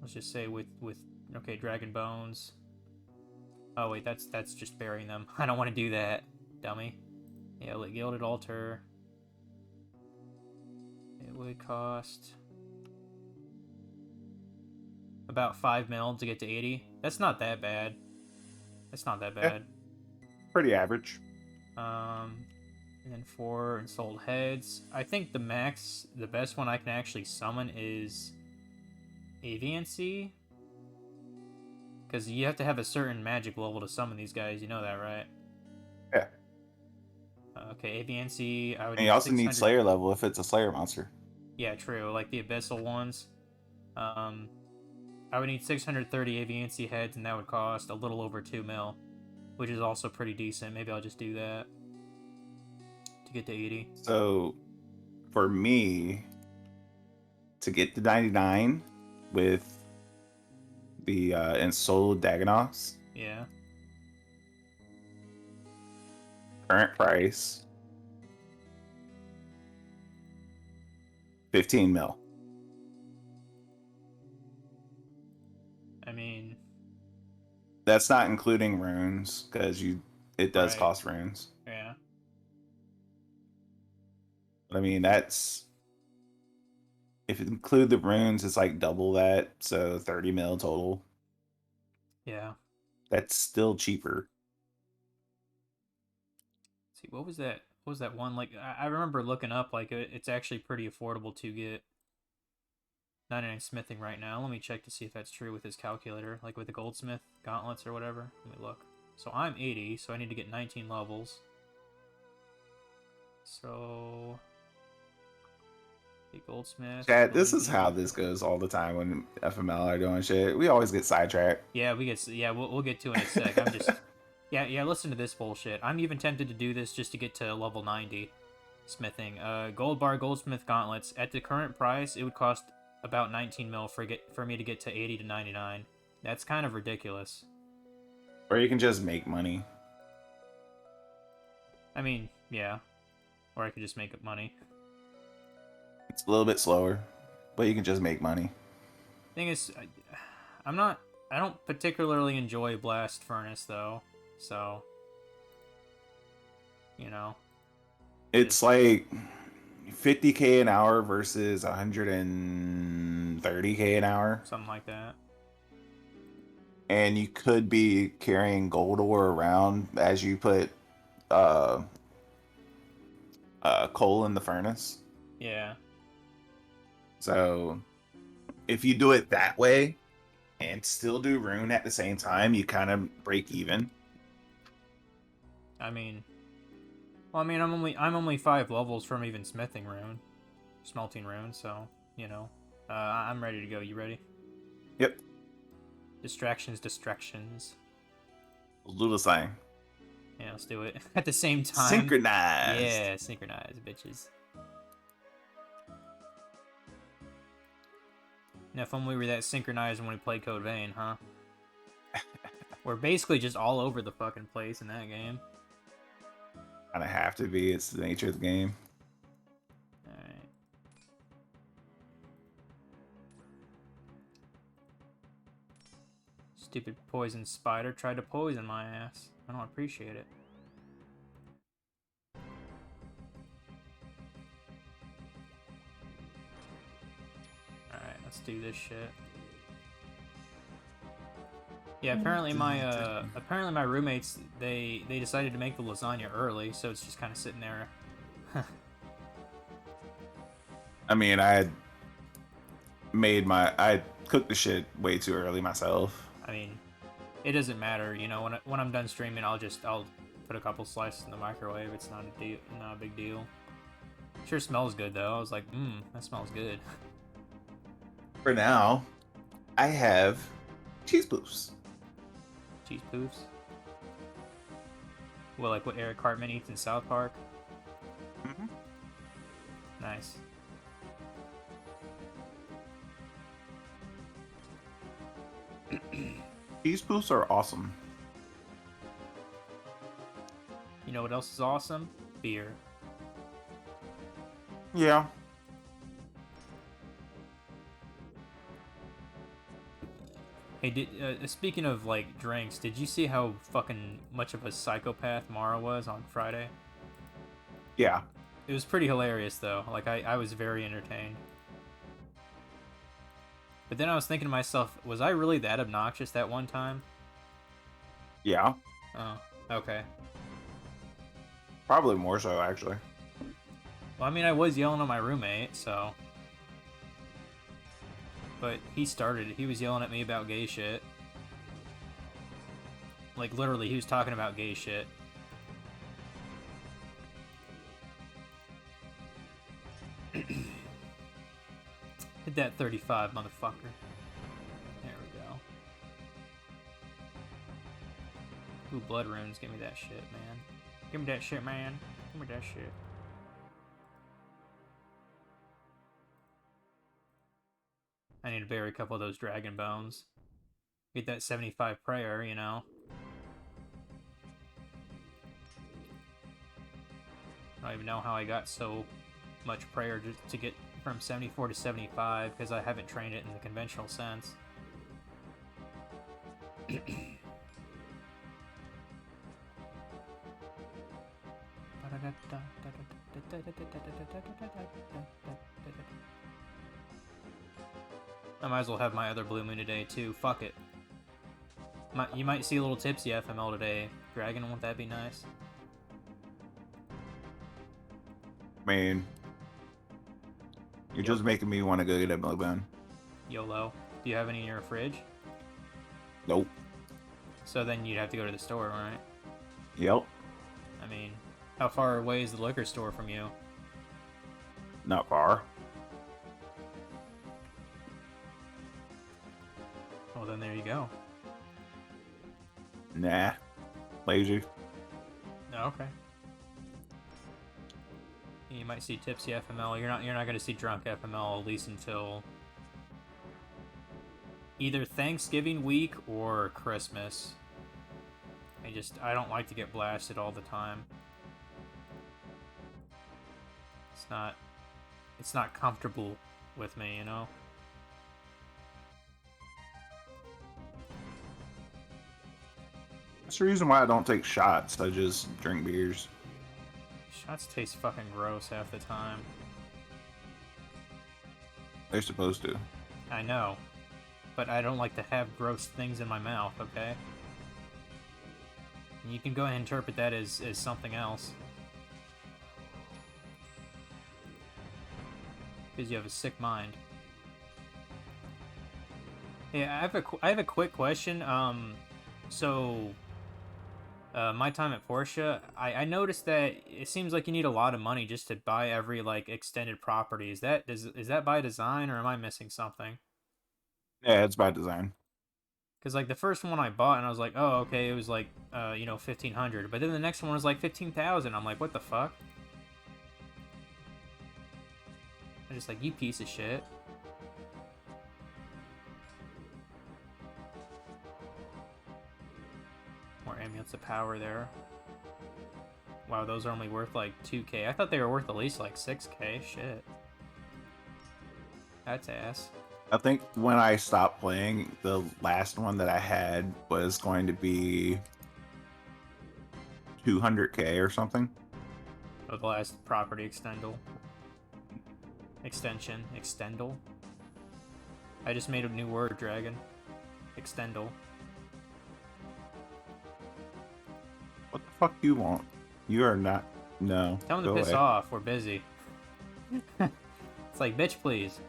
let's just say with okay, Dragon Bones. Oh wait, that's just burying them. I don't want to do that, dummy. Yeah, like Gilded Altar. It would cost about 5 mil to get to 80. That's not that bad. That's not that Yeah, bad. pretty average. And then 4 Ensouled heads. I think the best one I can actually summon is Aviancy. Because you have to have a certain magic level to summon these guys. You know that, right? Yeah. Okay, Aviancy. I would And you need also need 600. Slayer level if it's a Slayer monster. Yeah, true. Like the Abyssal ones. I would need 630 Aviancy heads, and that would cost a little over 2 mil. which is also pretty decent. Maybe I'll just do that to get to 80. So for me to get to 99 with the Ensouled Dagonoths, Yeah. current price 15 mil. I mean, That's not including runes because it does right. cost runes. Yeah. I mean, that's if you include the runes, it's like double that, so 30 mil total. Yeah. That's still cheaper. Let's see, what was that? What was that one? Like, I remember looking up, like, it's actually pretty affordable to get 99 smithing right now. Let me check to see if that's true with his calculator, like with the goldsmith gauntlets or whatever. Let me look. So I'm 80, so I need to get 19 levels. So, the goldsmith, Chat, this is how ability. this goes all the time when FML are doing shit. We always get sidetracked. Yeah, we'll get to it in a sec. I'm just yeah, listen to this bullshit. I'm even tempted to do this just to get to level 90 smithing. Gold bar goldsmith gauntlets at the current price, it would cost about 19 mil for me to get to 80 to 99. That's kind of ridiculous. Or you can just make money. I mean, yeah, or I could just make up money. It's a little bit slower, but you can just make money. Thing is, I'm not. I don't particularly enjoy blast furnace though, so you know, It's just like 50K an hour versus 130K an hour. something like that. And you could be carrying gold ore around as you put uh, coal in the furnace. Yeah. So if you do it that way and still do rune at the same time, you kind of break even. I mean, well, I mean, I'm only 5 levels from even smithing rune, smelting rune. So you know, I'm ready to go. You ready? Yep. Distractions. We'll do the same. Yeah, let's do it at the same time. Synchronized. Yeah, synchronized, bitches. Now, if only we were that synchronized when we played Code Vein, huh? We're basically just all over the fucking place in that game. Kind of have to be. It's the nature of the game. Alright. Stupid poison spider tried to poison my ass. I don't appreciate it. Alright, let's do this shit. Yeah, apparently my roommates they decided to make the lasagna early, so it's just kind of sitting there. I mean, I cooked the shit way too early myself. I mean, it doesn't matter, you know. When I'm done streaming, I'll put a couple slices in the microwave. It's not not a big deal. Sure smells good though. I was like, that smells good. For now, I have cheese poofs. Cheese poofs. Well, like what Eric Cartman eats in South Park. Mm-hmm. Nice. Cheese poofs are awesome. You know what else is awesome? Beer. Yeah. Hey, speaking of like drinks, did you see how fucking much of a psychopath Mara was on Friday? Yeah. It was pretty hilarious though. Like I was very entertained. But then I was thinking to myself, was I really that obnoxious that one time? Yeah. Oh, okay. Probably more so, actually. Well, I mean, I was yelling at my roommate, so. But he started. He was yelling at me about gay shit. Like, literally, he was talking about gay shit. Hit that 35, motherfucker. There we go. Ooh, blood runes. Give me that shit, man. Give me that shit, man. Give me that shit. I need to bury a couple of those dragon bones. Get that 75 prayer, you know. I don't even know how I got so much prayer just to get from 74 to 75, because I haven't trained it in the conventional sense. I might as well have my other blue moon today, too. Fuck it. You might see a little tipsy FML today. Dragon, won't that be nice? Man, you're just making me want to go get a blue moon. YOLO. Do you have any in your fridge? Nope. So then you'd have to go to the store, right? Yep. I mean, how far away is the liquor store from you? Not far. Well, then there you go. Nah. Lazy. Okay. You might see tipsy FML. You're not gonna see drunk FML at least until either Thanksgiving week or Christmas. I don't like to get blasted all the time. It's not comfortable with me, you know? That's the reason why I don't take shots. I just drink beers. Shots taste fucking gross half the time. They're supposed to. I know. But I don't like to have gross things in my mouth, okay? And you can go ahead and interpret that as something else. Because you have a sick mind. Yeah, I have a quick question. My time at Porsche, I noticed that it seems like you need a lot of money just to buy every like extended property. Is that by design, or am I missing something? Yeah, it's by design. Because like the first one I bought, and I was like, oh, okay, it was like 1,500, but then the next one was like 15,000. I'm like, what the fuck? I'm just like, you piece of shit. More amulets of power there. Wow, those are only worth like 2k. I thought they were worth at least like 6k. Shit. That's ass. I think when I stopped playing, the last one that I had was going to be 200k or something. Oh, the last property extendal. I just made a new word, Dragon. Extendal. What the fuck do you want? You are not. No. Tell him to piss off. We're busy. It's like, bitch, please.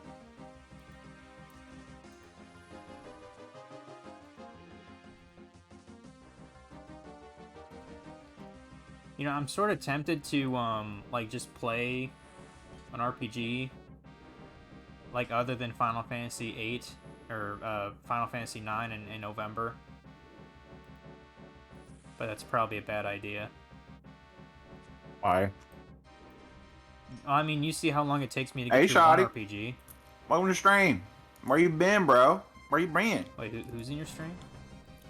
You know, I'm sort of tempted to, like, just play an RPG, like, other than Final Fantasy VIII, or, Final Fantasy IX in November. But that's probably a bad idea. Why? I mean, you see how long it takes me to get through Shoddy. one RPG. Welcome to stream. Where you been, bro? Where you been? Wait, who's in your stream?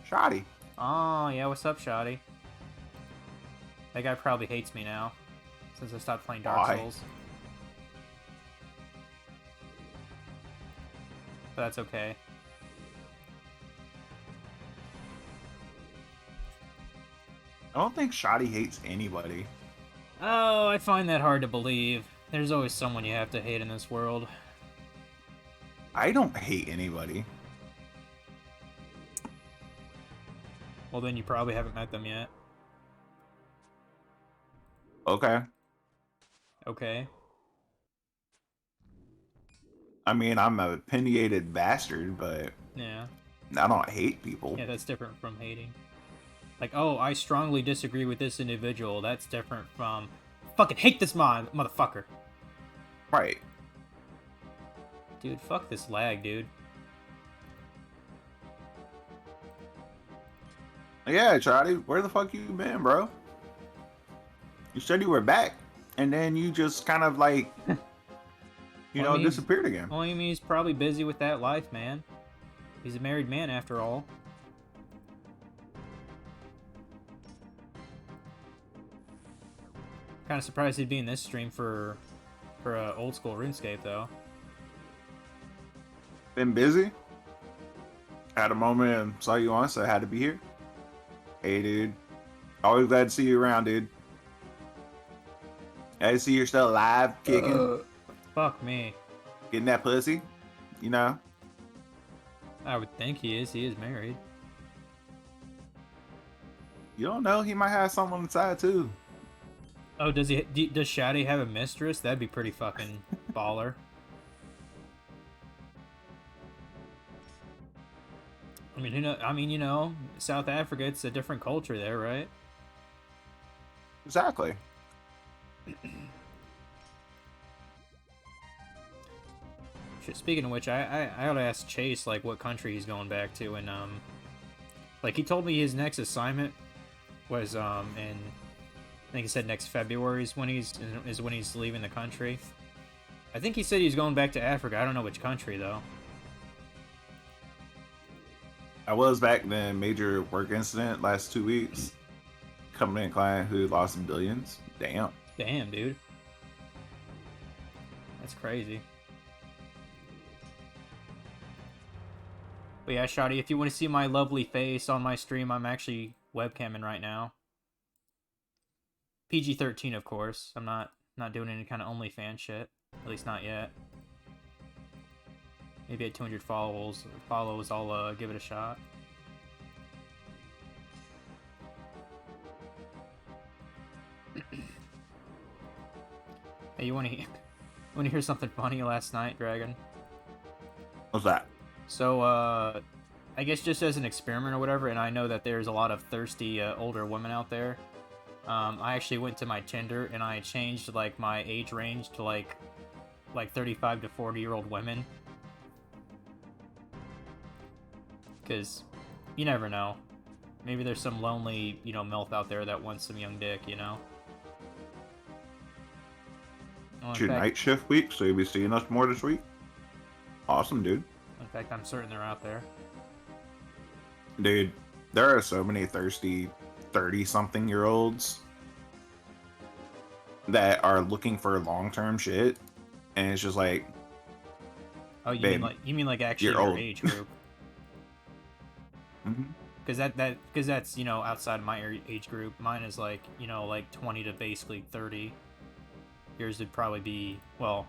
Shoddy. Oh, yeah, what's up, Shoddy? That guy probably hates me now, since I stopped playing Dark Souls. But that's okay. I don't think Shoddy hates anybody. Oh, I find that hard to believe. There's always someone you have to hate in this world. I don't hate anybody. Well, then you probably haven't met them yet. Okay. Okay. I mean, I'm a opinionated bastard, but Yeah. I don't hate people. Yeah, that's different from hating. Like, oh, I strongly disagree with this individual. That's different from fucking hate this motherfucker. Right. Dude, fuck this lag, dude. Yeah, Charlie, where the fuck you been, bro? You said you were back, and then you just kind of like, Well, I mean, disappeared again. well, I mean, he's probably busy with that life, man. He's a married man after all. Kind of surprised he'd be in this stream for old school RuneScape though. Been busy. Had a moment and saw you on, so I had to be here. Hey, dude. Always glad to see you around, dude. Glad to see you're still alive, kicking, Fuck me. getting that pussy. You know. I would think he is. He is married. You don't know. He might have something on the side too. Oh, does he? Does Shaddy have a mistress? That'd be pretty fucking baller. I mean, South Africa. It's a different culture there, right? Exactly. Shit, speaking of which, I ought to ask Chase like what country he's going back to, and like he told me his next assignment was in I think he said next February is when he's leaving the country. I think he said he's going back to Africa. I don't know which country though. I was back in a major work incident last 2 weeks. Coming in client who lost billions. Damn. Damn, dude. That's crazy. But yeah, Shoddy, if you want to see my lovely face on my stream, I'm actually webcamming right now. PG-13, of course. I'm not doing any kind of OnlyFans shit. At least not yet. Maybe at 200 follows, I'll give it a shot. Hey, you want to hear something funny last night, Dragon? What's that? So, I guess just as an experiment or whatever, and I know that there's a lot of thirsty older women out there. I actually went to my Tinder and I changed like my age range to like 35 to 40-year-old women. Because you never know. Maybe there's some lonely, MILF out there that wants some young dick, you know? Well, It's your night shift week, so you'll be seeing us more this week. Awesome, dude. In fact, I'm certain they're out there. Dude, there are so many thirsty 30-something-year-olds that are looking for long-term shit, and it's just like, Oh, babe, you mean like actually you're your old. age group? Mhm. Because that's outside my age group. Mine is like like 20 to basically 30. Yours would probably be, well,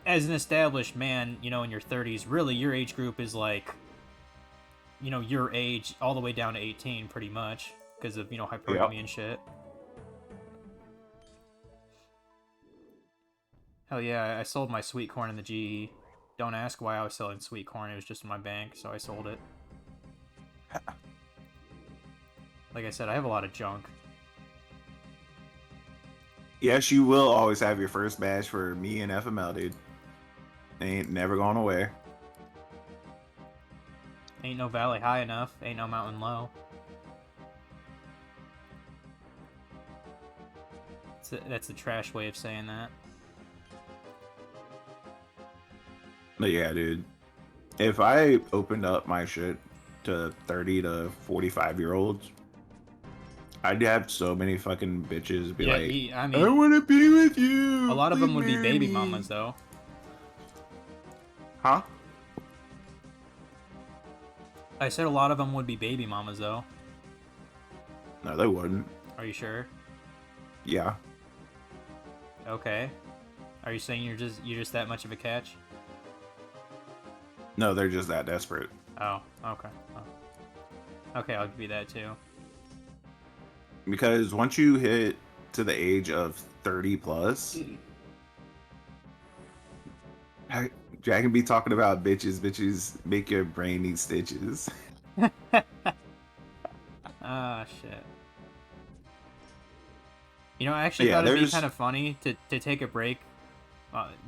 as an established man, in your 30s. Really, your age group is like your age all the way down to 18, pretty much, because of hypergamy Yep. and shit. Hell yeah, I sold my sweet corn in the GE. Don't ask why I was selling sweet corn. It was just in my bank, so I sold it. Like I said, I have a lot of junk. Yes, you will always have your first badge for me and FML, dude. Ain't never going away. Ain't no valley high enough. Ain't no mountain low. That's a trash way of saying that. But yeah, dude. If I opened up my shit to 30 to 45-year-olds, I'd have so many fucking bitches be like, I I mean, want to be with you. a lot of Please them would be marry baby me." mamas, though. Huh? I said a lot of them would be baby mamas, though. No, they wouldn't. Are you sure? Yeah. Okay. Are you saying you're just that much of a catch? No, they're just that desperate. Oh, okay. Oh. Okay, I'll give you that too. Because once you hit to the age of 30 plus, Jack can be talking about bitches make your brain need stitches. Ah, shit. I actually Yeah, thought it'd be there's kind of funny to take a break.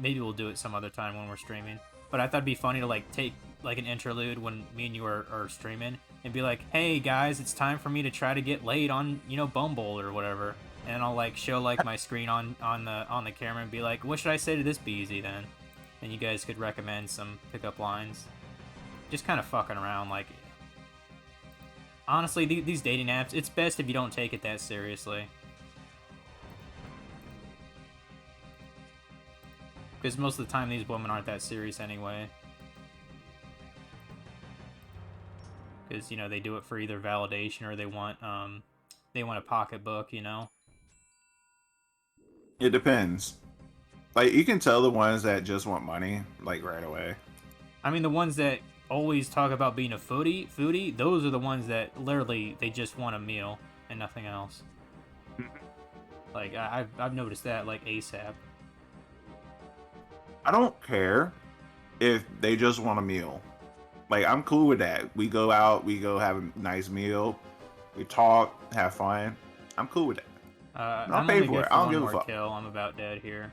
Maybe we'll do it some other time when we're streaming. But I thought it'd be funny to like take like an interlude when me and you are streaming and be like, hey guys, it's time for me to try to get laid on, you know, Bumble or whatever. And I'll like show like my screen on the camera and be like, what should I say to this beezy then? And you guys could recommend some pickup lines. Just kind of fucking around. Like, honestly, these dating apps, it's best if you don't take it that seriously. Because most of the time these women aren't that serious anyway. Because, you know, they do it for either validation or they want a pocketbook, you know? It depends. Like you can tell the ones that just want money, like right away. I mean, the ones that always talk about being a foodie, those are the ones that literally, they just want a meal and nothing else. Like, I've noticed that, like, ASAP. I don't care if they just want a meal. Like I'm cool with that. We go out, we go have a nice meal, we talk, have fun. I'm cool with that. And I'll I'm pay only for good it. for I don't one give a more fuck. kill. I'm about dead here.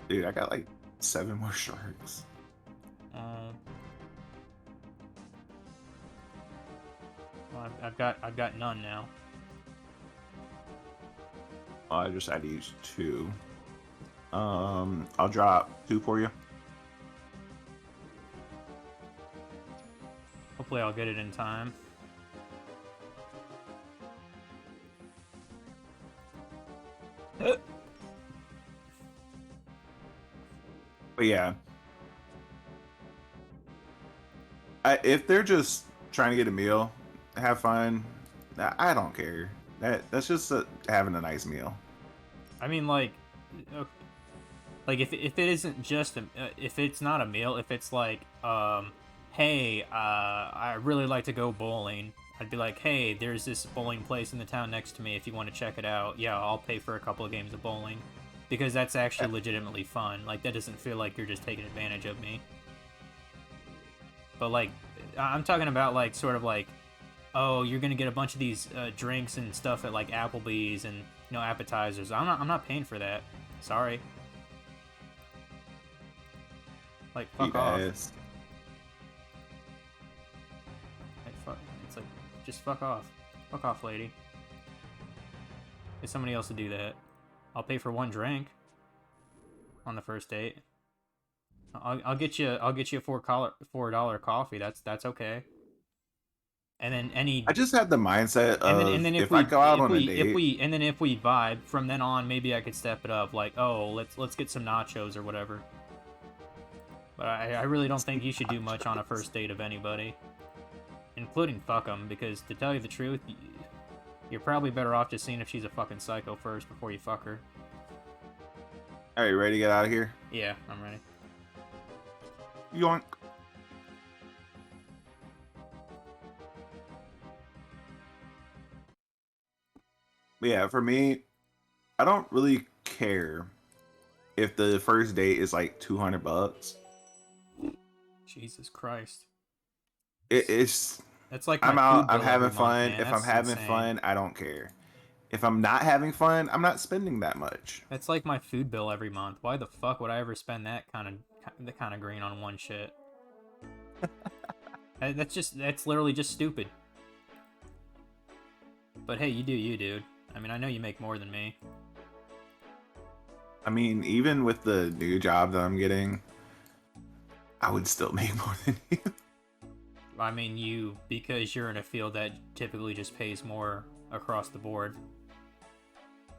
Dude, I got like 7 more sharks. Well, I've got none now. I just had to use 2. I'll drop 2 for you. Hopefully I'll get it in time. But yeah, if they're just trying to get a meal, have fun. I don't care. That's just having a nice meal. I mean, like, like if it isn't just if it's not a meal, if it's like, hey, I really like to go bowling. I'd be like, hey, there's this bowling place in the town next to me. If you want to check it out, yeah, I'll pay for a couple of games of bowling, because that's actually legitimately fun. Like that doesn't feel like you're just taking advantage of me. But like, I'm talking about like sort of like, oh, you're gonna get a bunch of these drinks and stuff at like Applebee's and, you know, appetizers. I'm not paying for that. Sorry. Like, fuck off. Yes. Like, fuck. It's like, just fuck off. Fuck off, lady. Get somebody else to do that. I'll pay for one drink on the first date. I'll get you a $4 coffee. That's okay. And then I just had the mindset and of then if I go out on a date, if we vibe from then on, maybe I could step it up. Like, oh, let's get some nachos or whatever. But I really don't think you should do much on a first date of anybody, including fuck them, because to tell you the truth, you're probably better off just seeing if she's a fucking psycho first before you fuck her. all right, ready to get out of here? Yeah, I'm ready. Yoink. But yeah, for me, I don't really care if the first date is like $200. Jesus Christ. It's That's like my I'm out, food I'm bill every having month, fun. man. If I'm That's having insane. fun, I don't care. If I'm not having fun, I'm not spending that much. That's like my food bill every month. Why the fuck would I ever spend that kind of green on one shit? That's literally just stupid. But hey, you do you, dude. I mean, I know you make more than me. I mean, even with the new job that I'm getting, I would still make more than you. I mean, because you're in a field that typically just pays more across the board.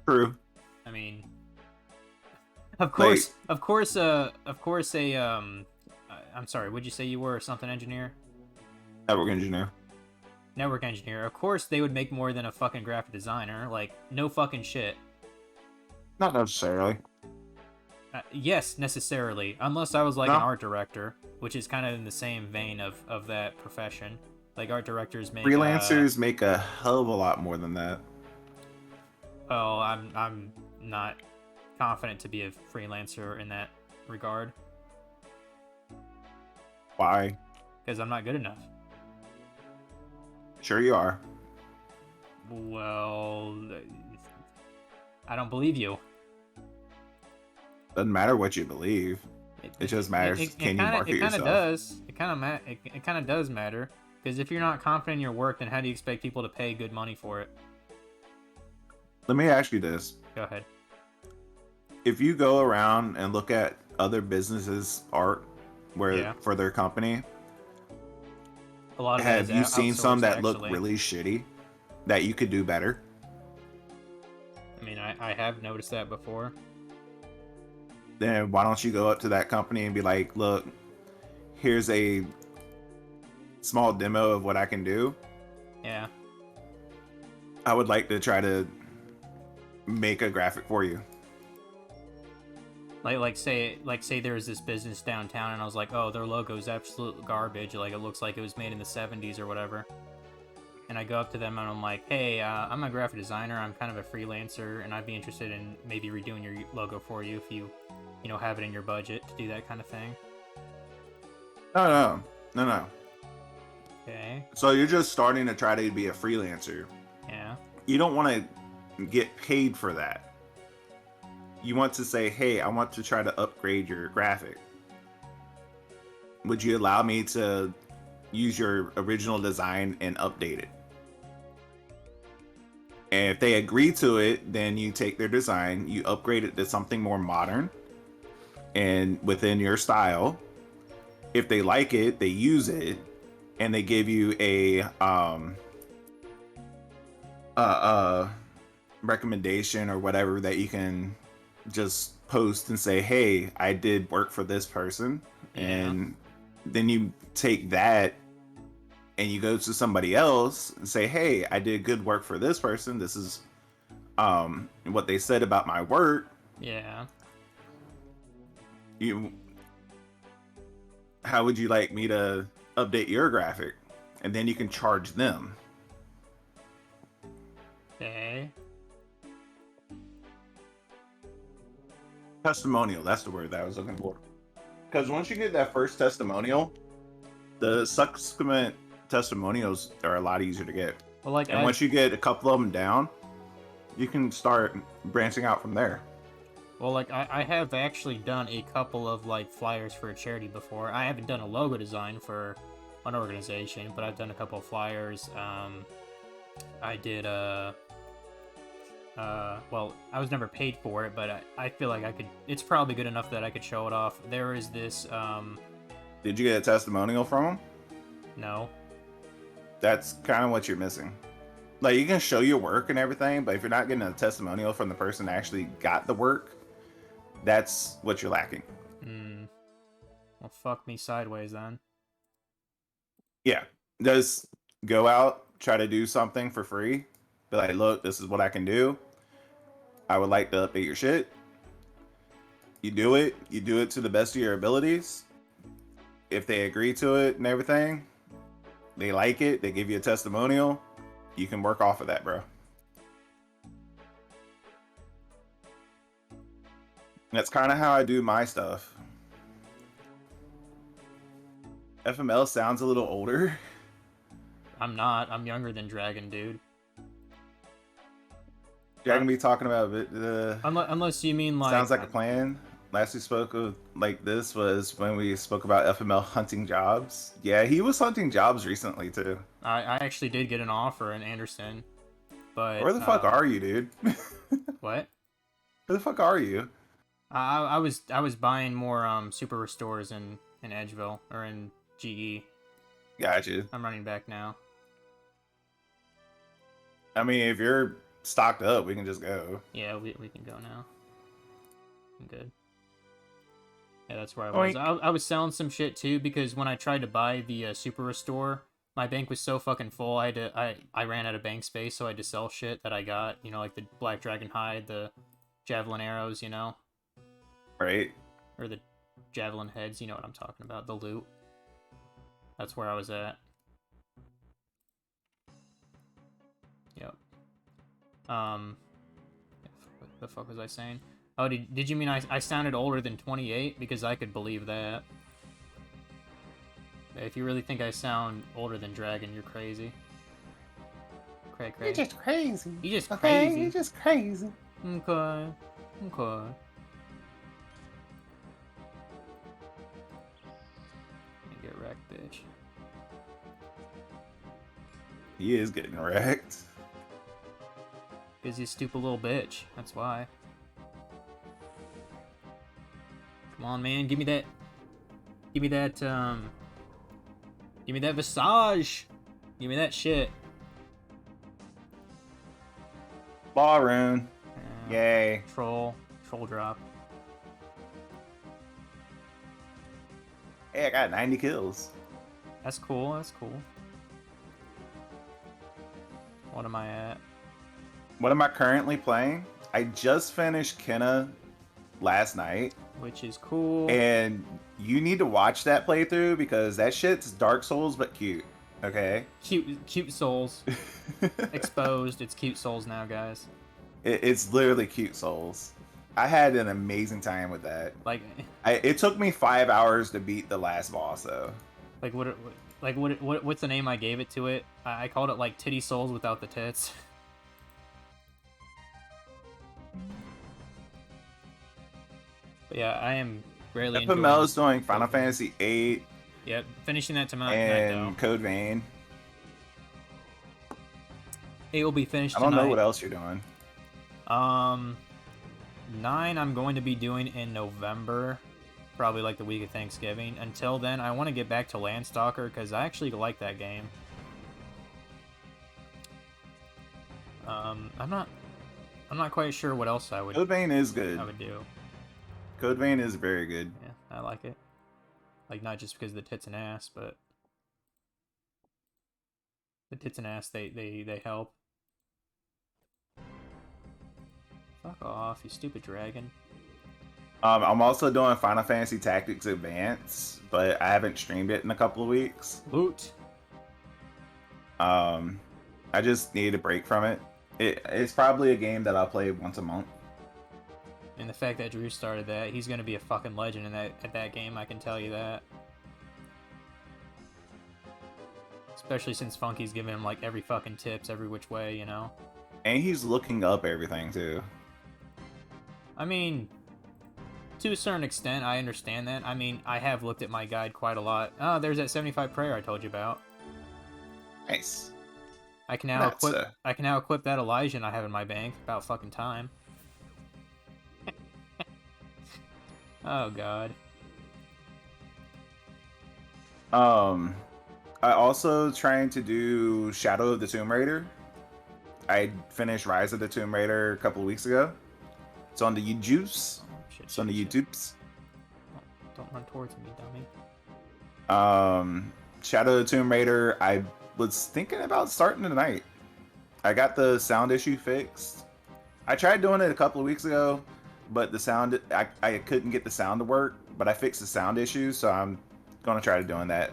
True. I mean, Like, of course, I'm sorry. Would you say you were a something engineer? network engineer. Network engineer. Of course, they would make more than a fucking graphic designer. Like, no fucking shit. Not necessarily. Yes, necessarily. Unless I was like an No. art director, which is kind of in the same vein of that profession. Like art directors make Freelancers make a hell of a lot more than that. oh, I'm not confident to be a freelancer in that regard Why? because I'm not good enough. Sure you are. Well, I don't believe you. Doesn't matter what you believe. It just matters, can you market It kind of yourself? does. It kind of does matter because if you're not confident in your work, then how do you expect people to pay good money for it? Let me ask you this. Go ahead. If you go around and look at other businesses' art where Yeah, for their company, a lot of it is have you seen some outsourced that look actually. really shitty that you could do better? I mean, I have noticed that before. Then why don't you go up to that company and be like, look, here's a small demo of what I can do. Yeah. I would like to try to make a graphic for you. Say there was this business downtown and I was like, oh, their logo's absolute garbage. Like it looks like it was made in the 70s or whatever. And I go up to them and I'm like, hey, I'm a graphic designer. I'm kind of a freelancer, and I'd be interested in maybe redoing your logo for you if you know, have it in your budget to do that kind of thing. No. Okay. So you're just starting to try to be a freelancer. Yeah. You don't want to get paid for that. You want to say, hey, I want to try to upgrade your graphic. Would you allow me to use your original design and update it? And if they agree to it, then you take their design, you upgrade it to something more modern and within your style. If they like it, they use it, and they give you a recommendation or whatever that you can just post and say, hey, I did work for this person. Yeah. And then you take that and you go to somebody else and say, hey, I did good work for this person. This is what they said about my work. Yeah. You, how would you like me to update your graphic? And then you can charge them. Okay. Testimonial, that's the word that I was looking for. Because once you get that first testimonial, the subsequent testimonials are a lot easier to get. Well, like And once you get a couple of them down, you can start branching out from there. Well, like, I have actually done a couple of, like, flyers for a charity before. I haven't done a logo design for an organization, but I've done a couple of flyers. I did, well, I was never paid for it, but I feel like I could, it's probably good enough that I could show it off. There is this, Did you get a testimonial from them? no. That's kind of what you're missing. Like, you can show your work and everything, but if you're not getting a testimonial from the person that actually got the work, that's what you're lacking. Well, fuck me sideways then. Yeah. Just go out, try to do something for free. Be like, look, this is what I can do. I would like to update your shit. You do it to the best of your abilities. If they agree to it and everything, they like it, they give you a testimonial, you can work off of that, bro. That's kind of how I do my stuff. FML sounds a little older. I'm not. I'm younger than Dragon, dude. Dragon be talking about it. Unless you mean like... Sounds like a plan. Last we spoke of like this was when we spoke about FML hunting jobs. Yeah, he was hunting jobs recently too. I actually did get an offer in Anderson, but... Where the fuck are you, dude? What? Where the fuck are you? I was buying more super restores in Edgeville or in GE. Gotcha. I'm running back now. I mean, if you're stocked up, we can just go. Yeah, we can go now. I'm good. Yeah, that's where I was. I was selling some shit too because when I tried to buy the super restore, my bank was so fucking full. I ran out of bank space, so I had to sell shit that I got. You know, like the Black Dragon hide, the javelin arrows. You know. Right. Or the javelin heads. You know what I'm talking about. The loot. That's where I was at. Yep. What the fuck was I saying? Oh, did you mean I sounded older than 28? Because I could believe that. If you really think I sound older than Dragon, you're crazy. Cray. You're just crazy. You just okay? crazy. You're just crazy. Okay. Okay. bitch. He is getting wrecked. Because he's a stupid little bitch. That's why. Come on, man. Give me that. Give me that, Give me that Visage. Give me that shit. Ballroom. Yay. Troll drop. Hey, I got 90 kills. That's cool. That's cool. What am I at? What am I currently playing? I just finished Kenna last night. Which is cool. And you need to watch that playthrough because that shit's Dark Souls but cute. Okay? Cute Souls. Exposed. It's cute Souls now, guys. It's literally cute Souls. I had an amazing time with that. Like, it took me 5 hours to beat the last boss, though. like what's the name I gave it to it? I called it like Titty Souls without the tits. But yeah, I am rarely enjoying. Pamel's doing Final Fantasy VIII. Yep, finishing that tonight And though. Code Vein. 8 will be finished I don't tonight. know what else you're doing. 9 I'm going to be doing in November, probably like the week of Thanksgiving. Until then, I want to get back to Landstalker because I actually like that game. I'm not quite sure what else I would. Code Vein is good. I would do. Code Vein is very good. Yeah, I like it. Like, not just because of the tits and ass, but the tits and ass, they help. Fuck off, you stupid dragon. I'm also doing Final Fantasy Tactics Advance, but I haven't streamed it in a couple of weeks. Loot. I just need a break from it. It's probably a game that I'll play once a month. And the fact that Drew started that, he's gonna be a fucking legend in that game, I can tell you that. Especially since Funky's giving him like every fucking tips, every which way, you know? And he's looking up everything too. I mean, to a certain extent, I understand that. I mean, I have looked at my guide quite a lot. Oh, there's that 75 prayer I told you about. Nice. I can now equip that Elijah I have in my bank. About fucking time. Oh god. I also trying to do Shadow of the Tomb Raider. I finished Rise of the Tomb Raider a couple of weeks ago. It's on the YouTubes. It's on the YouTubes. Don't run towards me, dummy. Shadow of the Tomb Raider, I was thinking about starting tonight. I got the sound issue fixed. I tried doing it a couple of weeks ago, but the sound, I couldn't get the sound to work, but I fixed the sound issue, so I'm gonna try to doing that.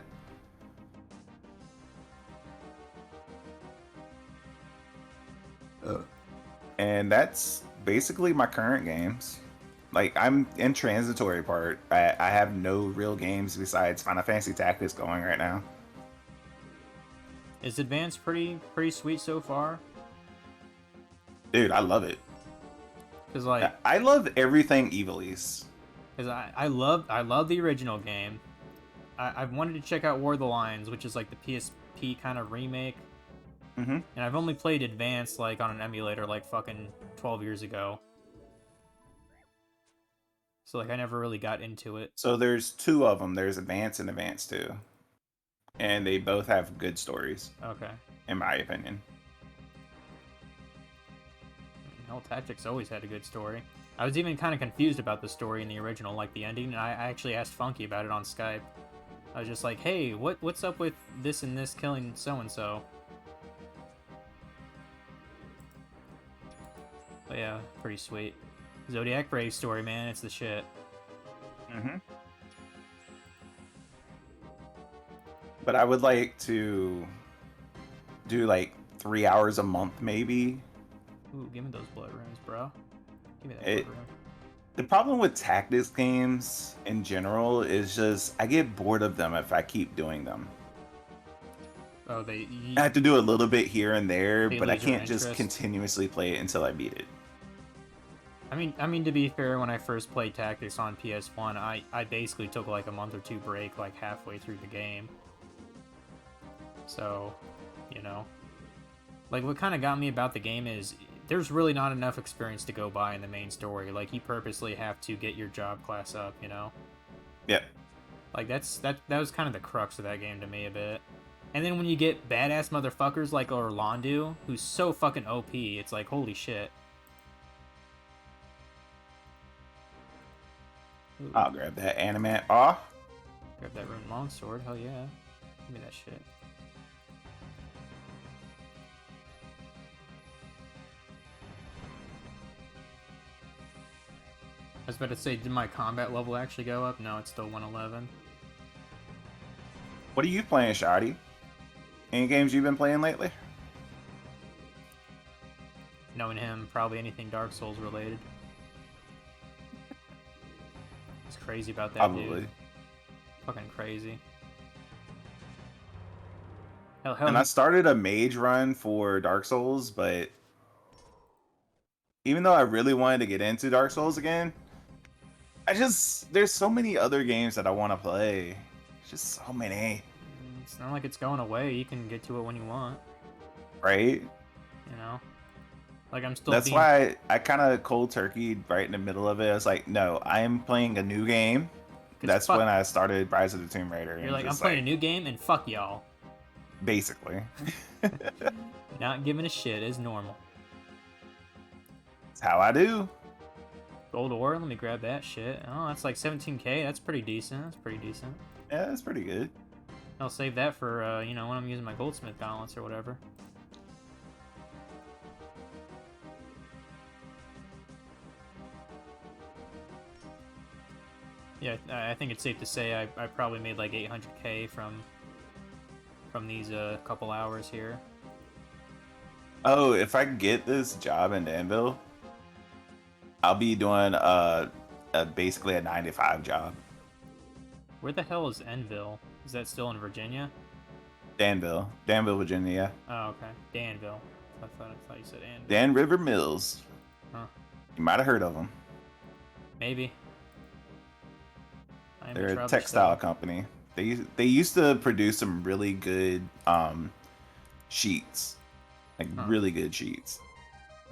And that's basically my current games. Like, I'm in transitory part. I have no real games besides Final Fantasy Tactics going right now. Is Advance pretty sweet so far? Dude, I love it. Cause like I love everything Ivalice. Cause I love the original game. I've wanted to check out War of the Lions, which is like the PSP kind of remake. Mm-hmm. And I've only played Advance like on an emulator like fucking 12 years ago. So like I never really got into it. So there's two of them. There's Advance and Advance 2. And they both have good stories. Okay. In my opinion. Hell, Tactics always had a good story. I was even kind of confused about the story in the original, like the ending, and I actually asked Funky about it on Skype. I was just like, hey, what's up with this and this killing so-and-so? But yeah, pretty sweet. Zodiac Brave story, man, it's the shit. Mm-hmm. But I would like to do like 3 hours a month, maybe. Ooh, give me those blood runes, bro. Give me that blood rune. The problem with tactics games in general is just I get bored of them if I keep doing them. Oh, I have to do a little bit here and there, but I lose your can't just continuously play it until I beat it. I mean, to be fair, when I first played Tactics on PS1, I basically took like a month or two break, like halfway through the game. So, you know, like what kind of got me about the game is there's really not enough experience to go by in the main story. Like you purposely have to get your job class up, you know. Yep. Like that was kind of the crux of that game to me a bit. And then when you get badass motherfuckers like Orlando, who's so fucking OP, it's like holy shit. Ooh, I'll grab that animate off. grab that rune longsword, hell yeah. Give me that shit. I was about to say, did my combat level actually go up? No, it's still 111. What are you playing, Shoddy? Any games you've been playing lately? Knowing him, probably anything Dark Souls related. It's crazy about that Probably. dude. Fucking crazy. Hell, And I started a mage run for Dark Souls, but even though I really wanted to get into Dark Souls again, there's so many other games that I want to play. Just so many. it's not like it's going away. You can get to it when you want, Right? you know? Like, I'm still That's being... why I kind of cold turkeyed right in the middle of it. I was like, no, I am playing a new game. That's when I started Rise of the Tomb Raider. You're like, I'm playing a new game, and fuck y'all. Basically. Not giving a shit is normal. That's how I do. Gold ore, let me grab that shit. Oh, that's like 17k. That's pretty decent. That's pretty decent. Yeah, that's pretty good. I'll save that for, you know, when I'm using my goldsmith balance or whatever. Yeah, I think it's safe to say I probably made like 800k from these couple hours here. Oh, if I get this job in Danville, I'll be doing basically a 9 to 5 job. Where the hell is Enville? Is that still in Virginia? Danville, Virginia. Oh, okay. Danville. I thought you said Anvil. Dan River Mills. Huh. You might have heard of them. Maybe. They're a textile company. They used to produce some really good sheets, like really good sheets.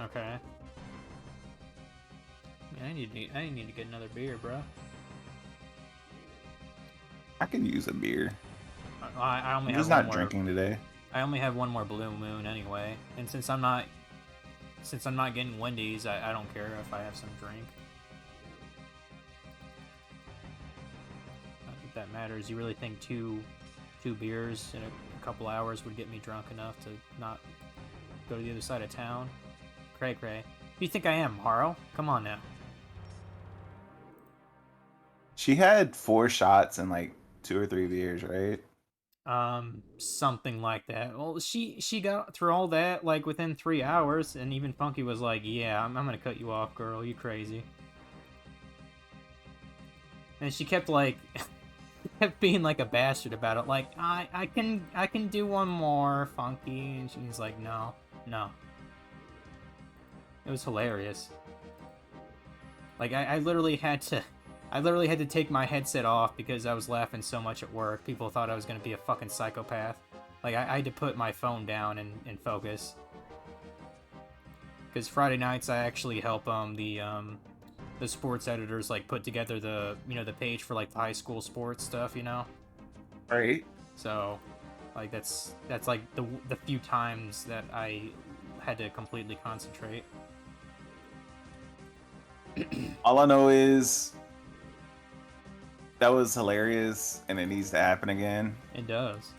Okay. Man, I need to get another beer, bro. I can use a beer. I only I'm have just one not more. drinking today. I only have one more Blue Moon anyway, and since I'm not getting Wendy's, I don't care if I have some drink. Not that that matters. You really think two beers in a couple hours would get me drunk enough to not go to the other side of town? Cray cray. Who you think I am, Haro? Come on now. She had 4 shots and like 2 or 3 beers, right? Something like that. Well, she got through all that like within 3 hours, and even Funky was like, "Yeah, I'm gonna cut you off, girl. You crazy." And she kept like, kept being like a bastard about it. Like, I can do one more, Funky, and she's like, no. It was hilarious. Like, I literally had to take my headset off because I was laughing so much at work. People thought I was going to be a fucking psychopath. Like, I had to put my phone down and focus. Because Friday nights I actually help the sports editors like put together the the page for like the high school sports stuff, Right. So, like that's like the few times that I had to completely concentrate. All I know is that was hilarious, and it needs to happen again. It does.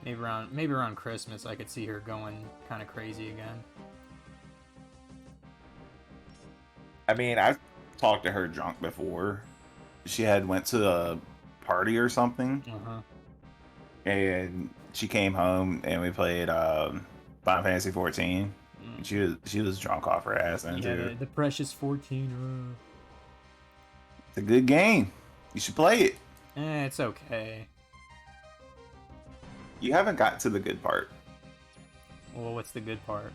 Maybe around Christmas, I could see her going kind of crazy again. I mean, I've talked to her drunk before. She had went to a party or something, and she came home and we played Final Fantasy 14. And she was drunk off her ass then too. The precious 14. It's a good game. You should play it. It's okay. You haven't got to the good part. Well, what's the good part?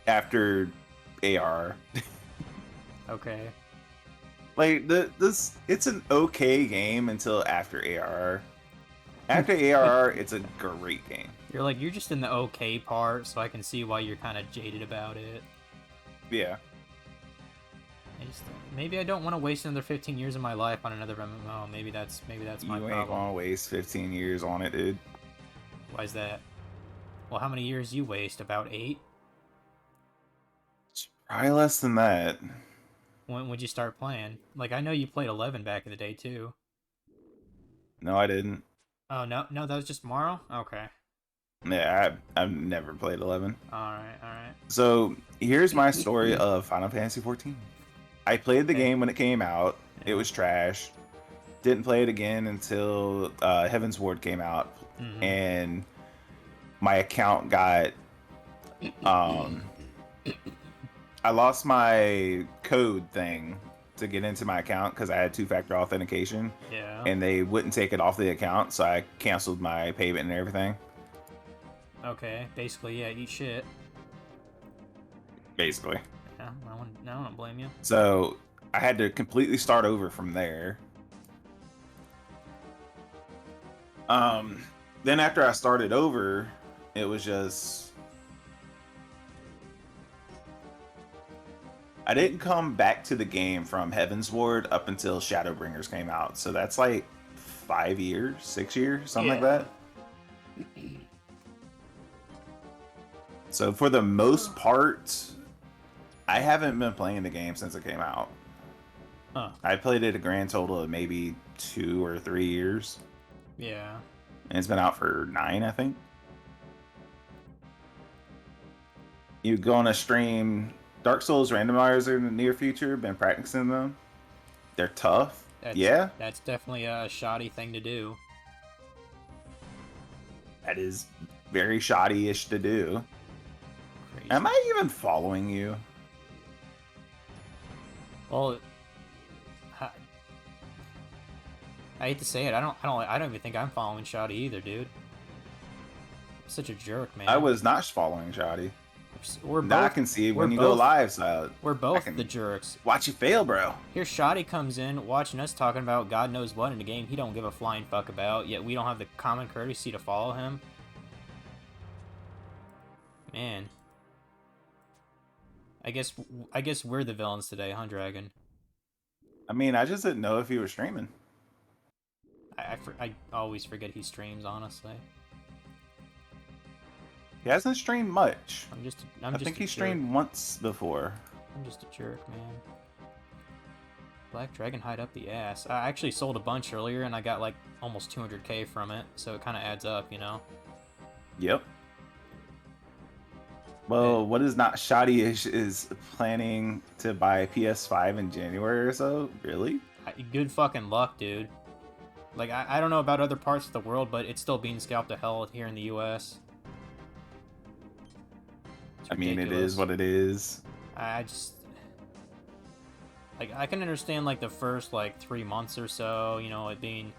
After AR. Okay. Like this, it's an okay game until after ARR. After ARR, it's a great game. You're like, you're just in the okay part, so I can see why you're kind of jaded about it. Yeah, I just maybe I don't want to waste another 15 years of my life on another MMO. Maybe that's my you ain't problem. gonna waste 15 years on it, dude. Why is that? Well, how many years you waste? About 8? Probably less than that. When would you start playing? Like, I know you played 11 back in the day too. No, I didn't. Oh no, no, that was just tomorrow. Okay. Yeah, I've never played 11. All right, all right. So here's my story of Final Fantasy 14. I played the Okay. game when it came out. It Yeah. was trash. Didn't play it again until Heaven's Ward came out, Mm-hmm. and my account got um I lost my code thing to get into my account because I had two-factor authentication, Yeah. and they wouldn't take it off the account, so I canceled my payment and everything. Okay. Basically, yeah. Eat shit. Basically. Yeah. I don't blame you. So I had to completely start over from there. Um, then after I started over, it was just I didn't come back to the game from Heaven's Ward up until Shadowbringers came out. So that's like 5 years, 6 years, something like Yeah. that. So for the most part, I haven't been playing the game since it came out. Huh. I played it a grand total of maybe 2 or 3 years, Yeah. and it's been out for 9, I think. You go on a stream Dark Souls randomizer in the near future. Been practicing them. They're tough. Yeah, That's definitely a shoddy thing to do. that is very shoddy-ish to do. Crazy. Am I even following you? Well, I hate to say it. I don't even think I'm following shoddy either, dude. Such a jerk, I man. was not following shoddy. We're Now I both. can see We're when you go both. live, so We're I both the can jerks. watch you fail, bro. Here, Shoddy comes in, watching us talking about God knows what in a game he don't give a flying fuck about. Yet we don't have the common courtesy to follow him. Man, I guess we're the villains today, huh, Dragon? I mean, I just didn't know if you were streaming. I always forget he streams. Honestly, He hasn't streamed much. I'm I just think a he jerk. streamed once before. I'm just a jerk, man. Black Dragon hide up the ass. I actually sold a bunch earlier and I got like almost 200k from it, so it kind of adds up, you know. Yep. Eh, Well, what is not shoddy-ish is planning to buy a PS5 in January or so. Really? Good fucking luck, dude. Like, I don't know about other parts of the world, but it's still being scalped to hell here in the US. It's I mean, it ridiculous. is what it is. I just... Like, I can understand, like, the first, like, 3 months or so, you know, it being,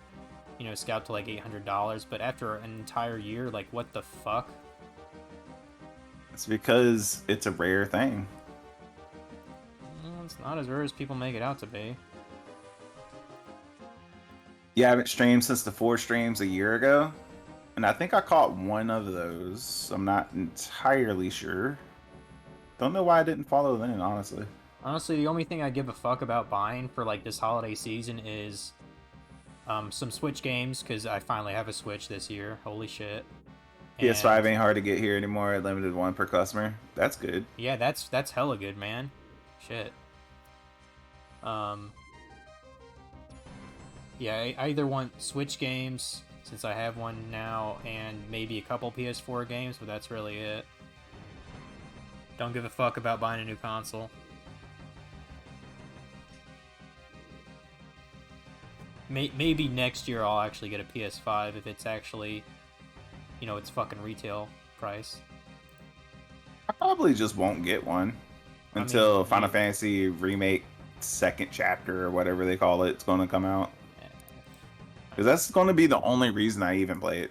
you know, scalped to, like, $800, but after an entire year, like, what the fuck? It's because it's a rare thing. Well, it's not as rare as people make it out to be. Yeah, I haven't streamed since the 4 streams a year ago. And I think I caught one of those. I'm not entirely sure. Don't know why I didn't follow then, honestly. Honestly, the only thing I give a fuck about buying for, like, this holiday season is some Switch games, because I finally have a Switch this year. Holy shit. PS5 ain't hard to get here anymore. Limited one per customer. That's good. Yeah, that's hella good, man. Shit. Um, yeah, I either want Switch games, since I have one now, and maybe a couple PS4 games, but that's really it. Don't give a fuck about buying a new console. Maybe next year I'll actually get a PS5 if it's actually, you know, its fucking retail price. I probably just won't get one I until mean, Final Fantasy Remake second chapter or whatever they call it's going to come out. Because that's going to be the only reason I even play it.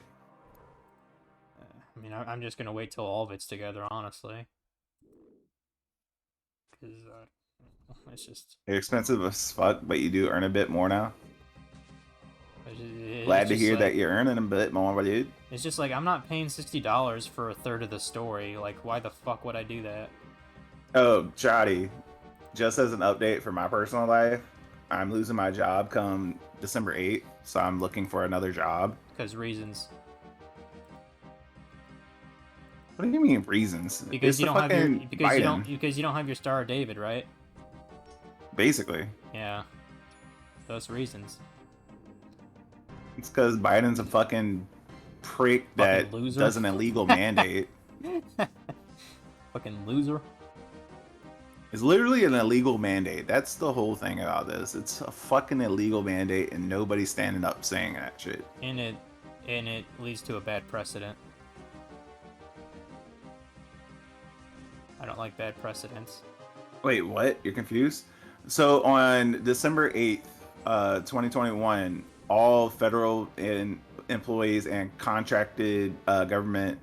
I mean, I'm just gonna wait till all of it's together, honestly. Because It's just, They're expensive as fuck, but you do earn a bit more now. it's Glad to just hear like, that you're earning a bit more, dude. it's just like I'm not paying $60 for a third of the story. Like, why the fuck would I do that? Oh, Jody, just as an update for my personal life, I'm losing my job come December 8th, so I'm looking for another job. Because reasons. What do you mean reasons? Because It's you the don't have your fucking Biden, because you don't have your Star of David, right? basically. Yeah, those reasons. It's because Biden's a fucking prick that Fucking loser. does an illegal mandate. Fucking loser. It's literally an illegal mandate. That's the whole thing about this. It's a fucking illegal mandate, and nobody's standing up saying that shit. And it leads to a bad precedent. I don't like bad precedents. Wait, what? You're confused? So on December 8th, 2021, all federal employees and contracted government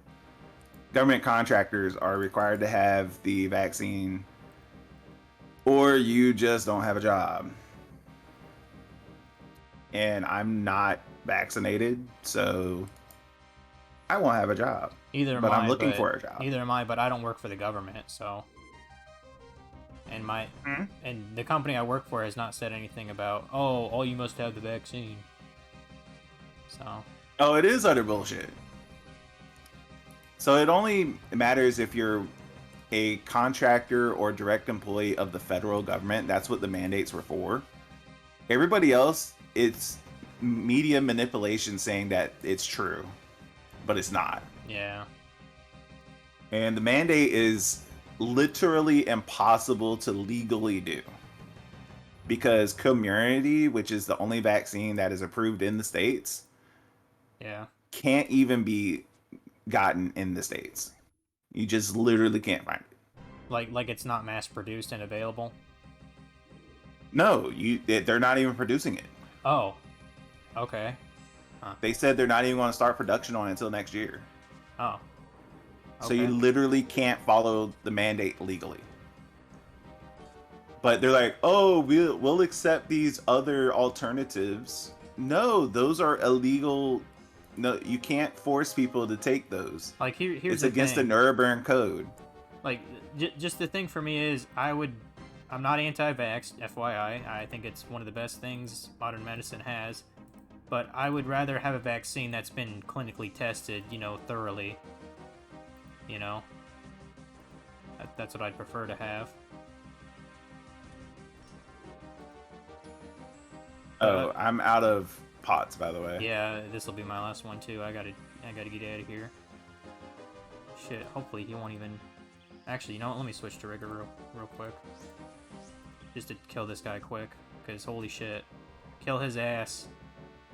contractors are required to have the vaccine, or you just don't have a job. And I'm not vaccinated, so I won't have a job. Neither am But I'm I, looking but for a job. neither am I, but I don't work for the government, so and my Hmm? and the company I work for has not said anything about, oh, you must have the vaccine. So, Oh, it is utter bullshit. So it only matters if you're a contractor or direct employee of the federal government. That's what the mandates were for. Everybody else, it's media manipulation saying that it's true, but it's not. yeah. And the mandate is literally impossible to legally do because Comirnaty, which is the only vaccine that is approved in the States, Yeah. can't even be gotten in the States. You just literally can't find it. Like it's not mass produced and available. No, they're not even producing it. Oh, okay. Huh. They said they're not even going to start production on it until next year. Oh, So you okay. literally can't follow the mandate legally. But they're like, "Oh, we'll accept these other alternatives." No, those are illegal. No, you can't force people to take those. Like here's It's the against the thing. Nuremberg Code. Like just the thing for me is I'm not anti-vax, FYI. I think it's one of the best things modern medicine has, but I would rather have a vaccine that's been clinically tested, thoroughly. You know, that's what I'd prefer to have. Oh, But I'm out of pots, by the way. yeah, this will be my last one too. I gotta get out of here. Shit. Hopefully he won't even. Actually, you know what? Let me switch to rigor real quick, just to kill this guy quick. Cause holy shit, kill his ass,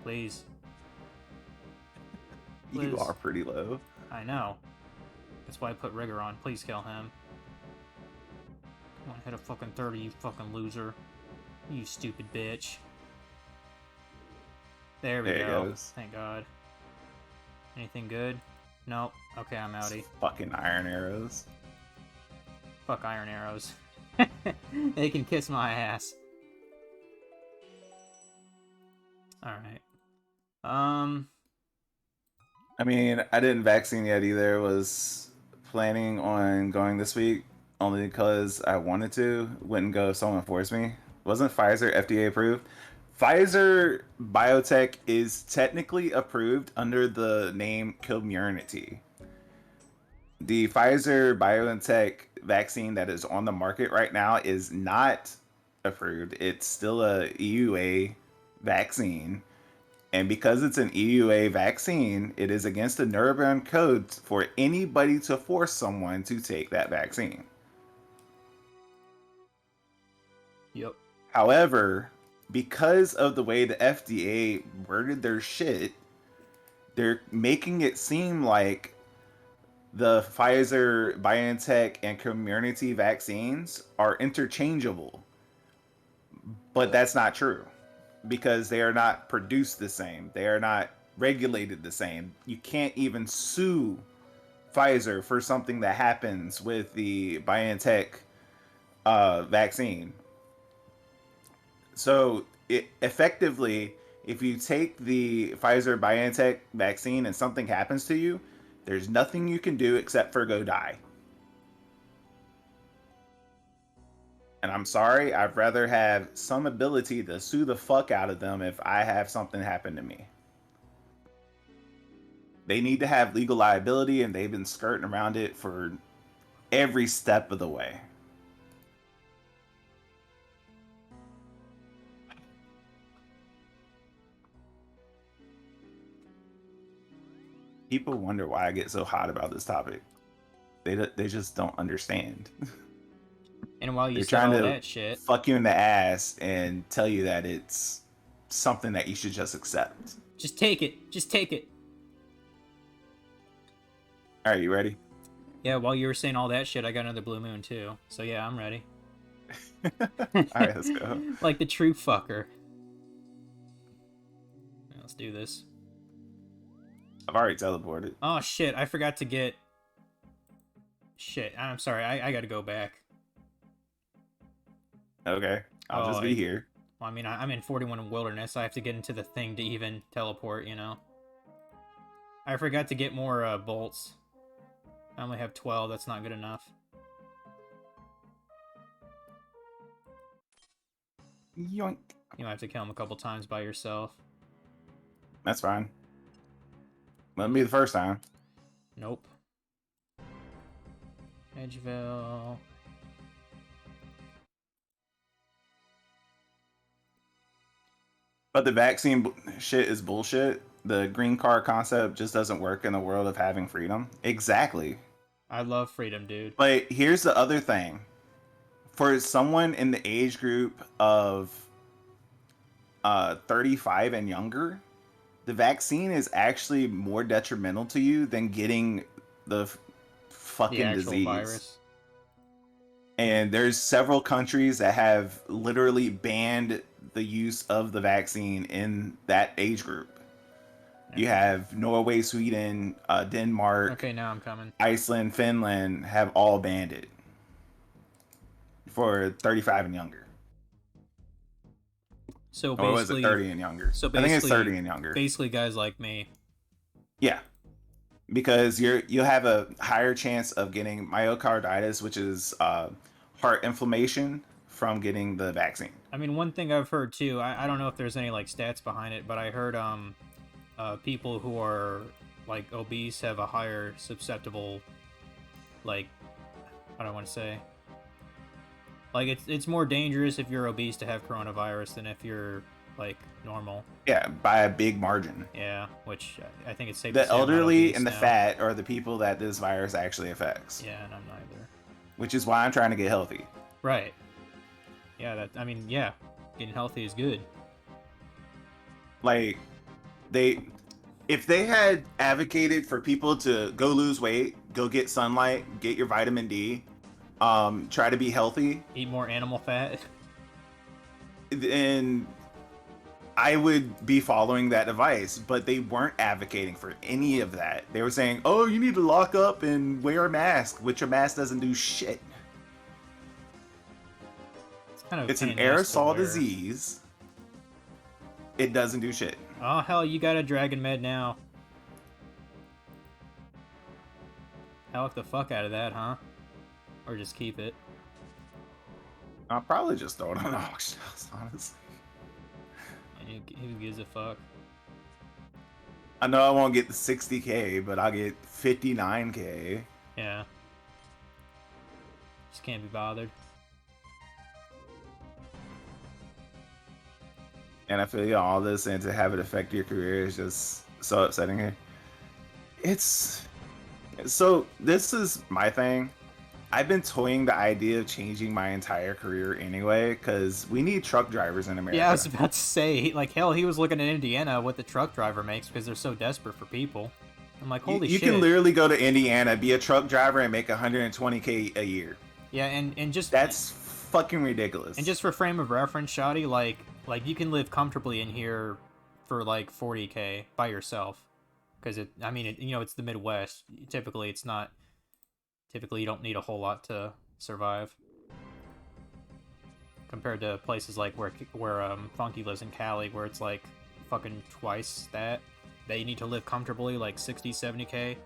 please. You Please. are pretty low. I know. That's why I put rigor on. Please kill him. Come on, hit a fucking 30, you fucking loser. You stupid bitch. There we There it go. goes. Thank God. Anything good? Nope. Okay, I'm outie. Fucking iron arrows. Fuck iron arrows. They can kiss my ass. Alright. I mean, I didn't vaccine yet either. Was planning on going this week only because I wanted to. Wouldn't go if someone forced me. Wasn't Pfizer FDA approved? Pfizer Biotech is technically approved under the name Comirnaty. The Pfizer BioNTech vaccine that is on the market right now is not approved. It's still a EUA vaccine. And because it's an EUA vaccine, it is against the Nuremberg Code for anybody to force someone to take that vaccine. Yep. However, because of the way the FDA worded their shit, they're making it seem like the Pfizer, BioNTech, and Comirnaty vaccines are interchangeable. But that's not true because they are not produced the same. They are not regulated the same. You can't even sue Pfizer for something that happens with the BioNTech vaccine So effectively, if you take the Pfizer BioNTech vaccine and something happens to you, there's nothing you can do except for go die. And I'm sorry, I'd rather have some ability to sue the fuck out of them if I have something happen to me. They need to have legal liability, and they've been skirting around it for every step of the way. People wonder why I get so hot about this topic. They just don't understand. And while you They're said trying all to that shit, fuck you in the ass and tell you that it's something that you should just accept. just take it. Just take it. All right, you ready? Yeah, while you were saying all that shit, I got another blue moon too. So yeah, I'm ready. All right, let's go. Like the true fucker. Let's do this. I've already teleported. Oh shit, I forgot to get... Shit, I'm sorry, I gotta go back. Okay, I'll just be here. Well, I mean, I'm in 41 Wilderness. I have to get into the thing to even teleport, you know? I forgot to get more bolts. I only have 12, that's not good enough. Yoink. You might have to kill him a couple times by yourself. That's fine. Let me be the first time. Nope. Edgeville. But the vaccine shit is bullshit. The green card concept just doesn't work in the world of having freedom. Exactly. I love freedom, dude. But here's the other thing. For someone in the age group of 35 and younger, the vaccine is actually more detrimental to you than getting the The fucking actual disease. virus. And there's several countries that have literally banned the use of the vaccine in that age group. You have Norway, Sweden, Denmark, Okay, now I'm coming. Iceland, Finland have all banned it for 35 and younger. So Or was it basically... 30 and younger? So I think it's basically... 30 and younger. Basically guys like me. Yeah. Because you'll have a higher chance of getting myocarditis, which is heart inflammation, from getting the vaccine. I mean, one thing I've heard too, I don't know if there's any like stats behind it, but I heard people who are like obese have a higher susceptible, like, I don't want to say, like it's more dangerous if you're obese to have coronavirus than if you're like normal. Yeah, by a big margin. Yeah, which I think it's safe to The say I'm not elderly obese and the now. fat are the people that this virus actually affects. Yeah, and I'm neither. Which is why I'm trying to get healthy. Right. Yeah, I mean, yeah, getting healthy is good. Like, if they had advocated for people to go lose weight, go get sunlight, get your vitamin D, try to be healthy, Eat more animal fat. then I would be following that advice. But they weren't advocating for any of that. They were saying, oh, you need to lock up and wear a mask, which a mask doesn't do shit. It's an aerosol disease. It doesn't do shit. Oh, hell, you got a dragon med now. Helic the fuck out of that, huh? Or just keep it. I'll probably just throw it on auctions, honestly. And who gives a fuck? I know I won't get the 60k, but I'll get 59k. Yeah. Just can't be bothered. And I feel all this, and to have it affect your career is just so upsetting here. It's so this is my thing. I've been toying the idea of changing my entire career anyway, because we need truck drivers in America. Yeah, I was about to say, like, hell, he was looking at Indiana what the truck driver makes because they're so desperate for people. I'm like, holy you shit. You can literally go to Indiana, be a truck driver, and make 120k a year. Yeah, and just... That's fucking ridiculous. And just for frame of reference, Shoddy, like you can live comfortably in here for, like, 40k by yourself. Because, I mean, it's the Midwest. Typically, it's not... Typically, you don't need a whole lot to survive. compared to places like where Funky lives in Cali, where it's like fucking twice that you need to live comfortably, like 60, 70K.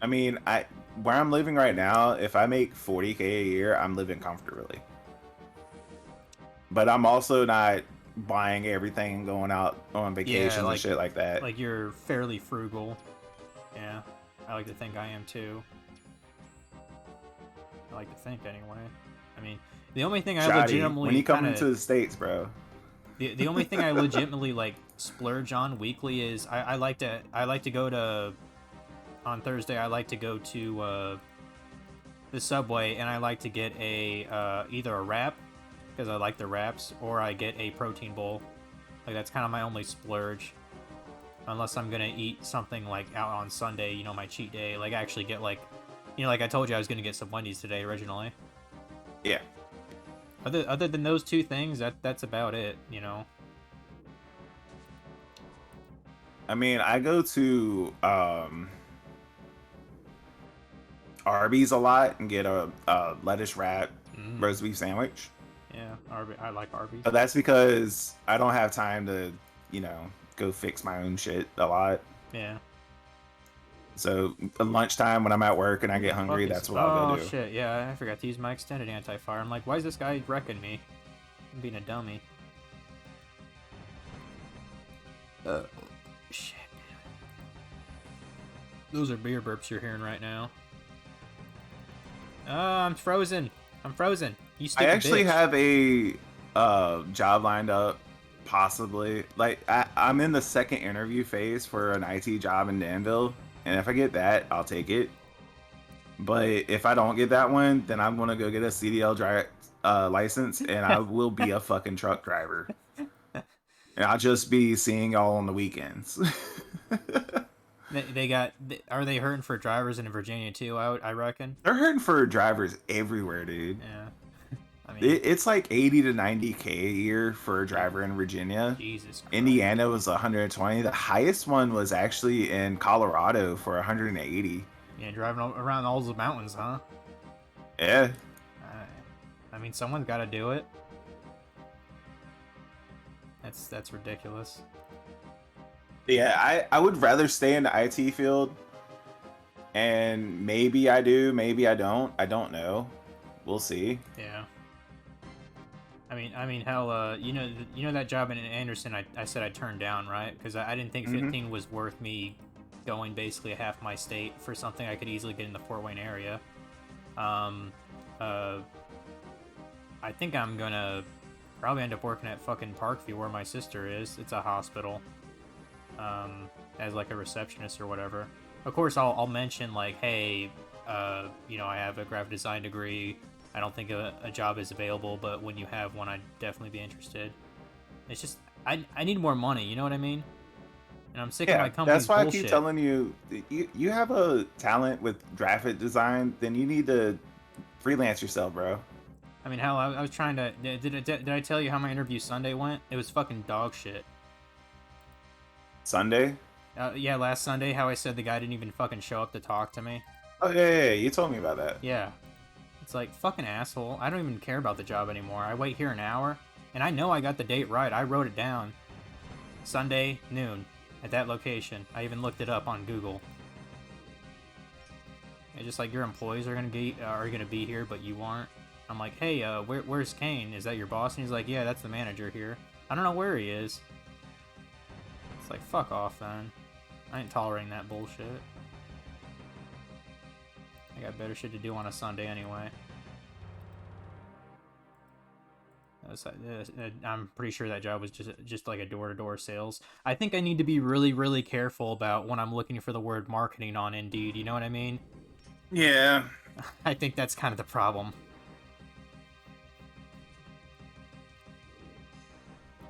I mean, I where I'm living right now, if I make 40K a year, I'm living comfortably. But I'm also not buying everything and going out on Yeah, vacations and shit like that. like you're fairly frugal. Yeah, I like to think I am too. I like to think anyway. I mean, the only thing I Shoddy, when legitimately you come kind into of the States, bro. the only thing I legitimately like splurge on weekly is I like to go to on Thursday. I like to go to the Subway, and I like to get a either a wrap because I like the wraps, or I get a protein bowl. Like that's kind of my only splurge, unless I'm gonna eat something like out on Sunday. You know, my cheat day. Like actually get like, you know, like I told you I was gonna get some Wendy's today originally. Yeah. Other than those two things, that's about it. You know. I mean, I go to Arby's a lot and get a lettuce wrap Mm, roast beef sandwich. yeah, I like Arby's. But that's because I don't have time to, go fix my own shit a lot. Yeah. So at lunchtime when I'm at work and I Who get the hungry, fuck is? that's what I'll go Oh do. shit! Yeah, I forgot to use my extended anti-fire. I'm like, why is this guy wrecking me? I'm being a dummy. Shit. Those are beer burps you're hearing right now. Oh, I'm frozen. I'm frozen. You I stupid actually bitch. have a job lined up, possibly. Like I'm in the second interview phase for an IT job in Danville, and if I get that, I'll take it. But if I don't get that one, then I'm gonna go get a CDL license, and I will be a fucking truck driver, and I'll just be seeing y'all on the weekends. They got. Are they hurting for drivers in Virginia too? I reckon. They're hurting for drivers everywhere, dude. Yeah. I mean, It's like 80 to 90K a year for a Je- driver in Virginia. Jesus Christ. Indiana was 120. The highest one was actually in Colorado for 180. Yeah, driving around all the mountains, huh? Yeah. I mean, someone's got to do it. That's ridiculous. Yeah, I would rather stay in the IT field, and maybe I do, maybe I don't. I don't know. We'll see. Yeah. Hell, you know that job in Anderson, I said I turned down, right? Because I didn't think Hmm. 15 was worth me going basically half my state for something I could easily get in the Fort Wayne area. Um, uh, I think I'm gonna probably end up working at fucking Parkview where my sister is. It's a hospital. As like a receptionist or whatever. Of course, I'll mention like, hey, I have a graphic design degree. I don't think a job is available, but when you have one, I'd definitely be interested. It's just I need more money. You know what I mean? And I'm sick of my Yeah, that's company's why I keep bullshit. telling you, you have a talent with graphic design, then you need to freelance yourself, bro. I mean, hell, I was trying to. Did I tell you how my interview Sunday went? It was fucking dog shit. Sunday? Yeah, last Sunday, how I said the guy didn't even fucking show up to talk to me. Oh yeah, you told me about that. Yeah, it's like, fucking asshole. I don't even care about the job anymore. I wait here an hour, and I know I got the date right. I wrote it down. Sunday, noon, at that location. I even looked it up on Google. It's just like, your employees are gonna be here, but you aren't. I'm like, hey, where's Kane? Is that your boss? And he's like, yeah, that's the manager here. I don't know where he is. It's like, fuck off, then. I ain't tolerating that bullshit. I got better shit to do on a Sunday anyway. I'm pretty sure that job was just like a door-to-door sales. I think I need to be really, really careful about when I'm looking for the word marketing on Indeed. You know what I mean? Yeah. I think that's kind of the problem.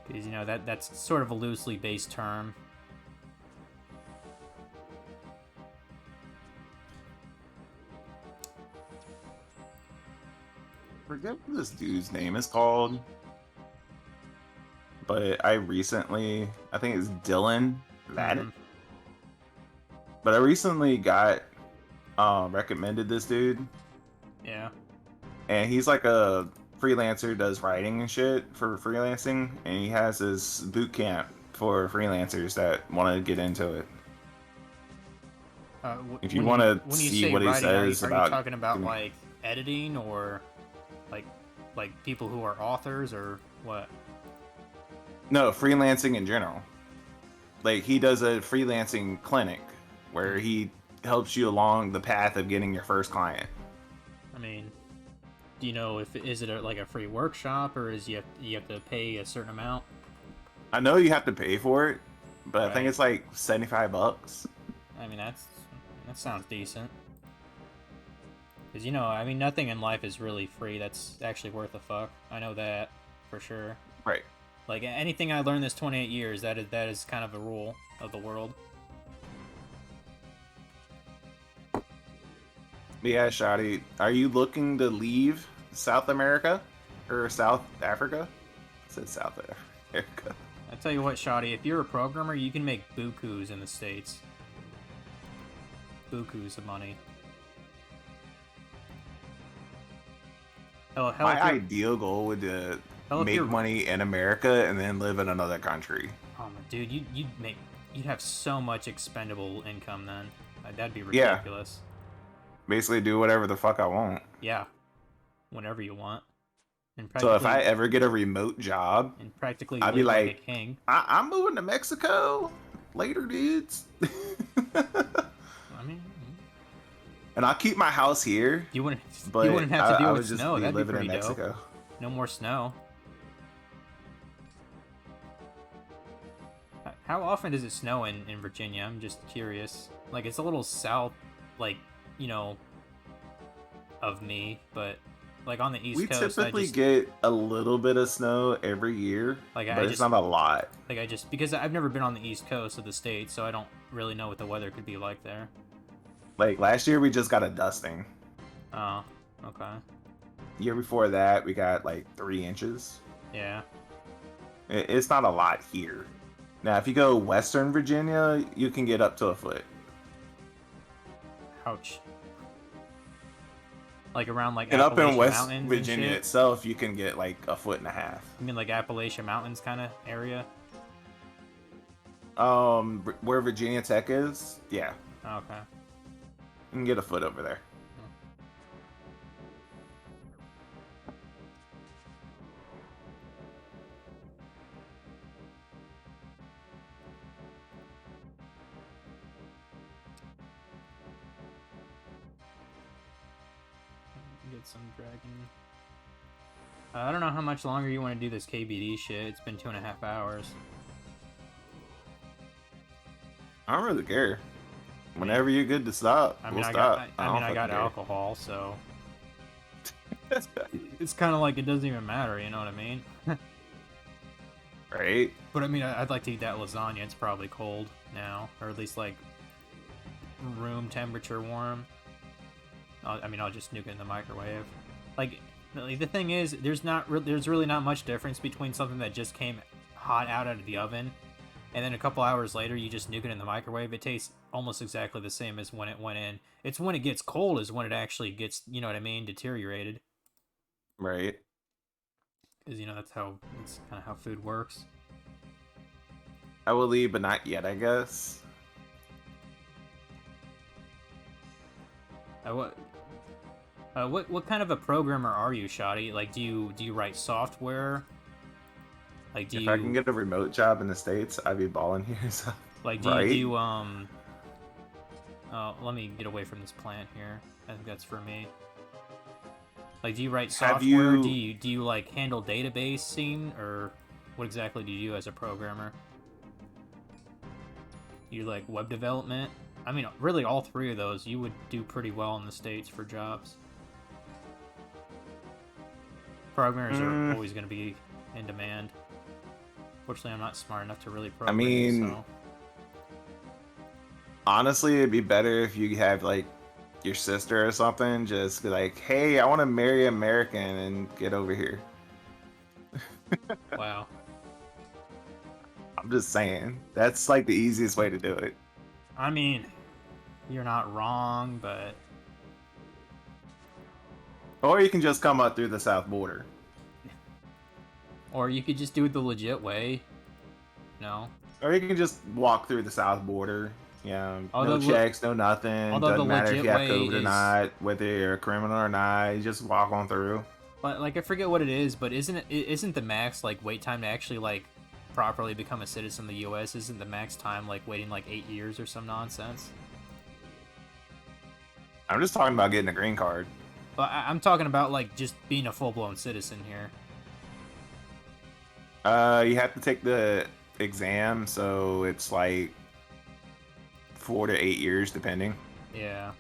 Because, that's sort of a loosely based term. Forget what this dude's name is called, but I think it's Dylan Madden. Hmm. But I recently got recommended this dude, Yeah. and he's like a freelancer does writing and shit for freelancing, and he has his boot camp for freelancers that want to get into it. If you want to When you see say what he writing, says are you about, talking about like editing or like people who are authors or what? no, freelancing in general. Like he does a freelancing clinic where he helps you along the path of getting your first client. I mean, do you know if is it like a free workshop or is you have to pay a certain amount? I know you have to pay for it, but I think Right. it's like $75. I mean, that sounds decent. Because, you know, I mean, nothing in life is really free that's actually worth a fuck. I know that for sure. Right. Like, anything I learned this 28 years, that is kind of a rule of the world. But yeah, Shadi, are you looking to leave South America or South Africa? I said South Africa. I tell you what, Shoddy, if you're a programmer, you can make bukus in the States. Bukus of money. Hell, My if you're... ideal goal would Hell, if make you're... money in America and then live in another country. Oh, my dude, you'd have so much expendable income then. That'd be Yeah, ridiculous. basically do whatever the fuck I want. Yeah, whenever you want. So if I ever get a remote job, And practically I'd be live like a like, king. I'm moving to Mexico later, dudes. I mean, And I'll keep my house here, you wouldn't but you wouldn't have to I deal would with just snow. be That'd be living in pretty dope. Mexico. No more snow. How often does it snow in Virginia? I'm just curious. Like, it's a little south, like, you know, of me, but like on the East We Coast, typically get a little bit of snow every year, like but it's not a lot. like I just because I've never been on the East Coast of the state, so I don't really know what the weather could be like there. Like last year, we just got a dusting. Oh, okay, Year before that, we got like 3 inches. yeah. It's not a lot here. Now, if you go Western Virginia, you can get up to a foot. Ouch. Like around like And up in Appalachian West Mountains Virginia and shit. itself, you can get like a foot and a half. You mean like Appalachian Mountains kind of area? Where Virginia Tech is, yeah, Okay. you can get a foot over there. Get some dragon. I don't know how much longer you want to do this KBD shit. It's been 2.5 hours. I don't really care. Whenever you're good to stop, I mean, we'll I stop. got, I don't I got fucking care. alcohol, so it's kind of like it doesn't even matter. You know what I mean? Right? But I mean, I'd like to eat that lasagna. It's probably cold now, or at least like room temperature warm. I mean, I'll just nuke it in the microwave. Like the thing is, there's really not much difference between something that just came hot out of the oven, and then a couple hours later you just nuke it in the microwave. It tastes almost exactly the same as when it went in. It's when it gets cold is when it actually gets, you know what I mean, deteriorated. Right. Because that's kind of how food works. I will leave, but not yet, I guess. What kind of a programmer are you, Shoddy? Like, do you write software? Like, If I can get a remote job in the States, I'd be balling here. So. like Right? Let me get away from this plant here. I think that's for me. Like, do you write Have software? you- Do you like handle database scene, or what exactly do you do as a programmer? You like web development? I mean, really, all three of those you would do pretty well in the States for jobs. Programmers are always going to be in demand. Fortunately, I'm not smart enough to really program. So. Honestly, it'd be better if you have like your sister or something. Just be like, hey, I want to marry an American and get over here. Wow. I'm just saying. That's like the easiest way to do it. I mean, you're not wrong, but Or you can just come up through the south border. Or you could just do it the legit way. No. Or you can just walk through the south border. Yeah, no Although, checks, no nothing. although the Doesn't matter if legit you have way COVID or is, not, whether you're a criminal or not. You just walk on through. like, I forget what it is, but isn't the max like wait time to actually like properly become a citizen of the U.S. Isn't the max time like waiting like 8 years or some nonsense? I'm just talking about getting a green card. But I'm talking about like just being a full blown citizen here. You have to take the exam, so it's like 4 to 8 years, depending. Yeah.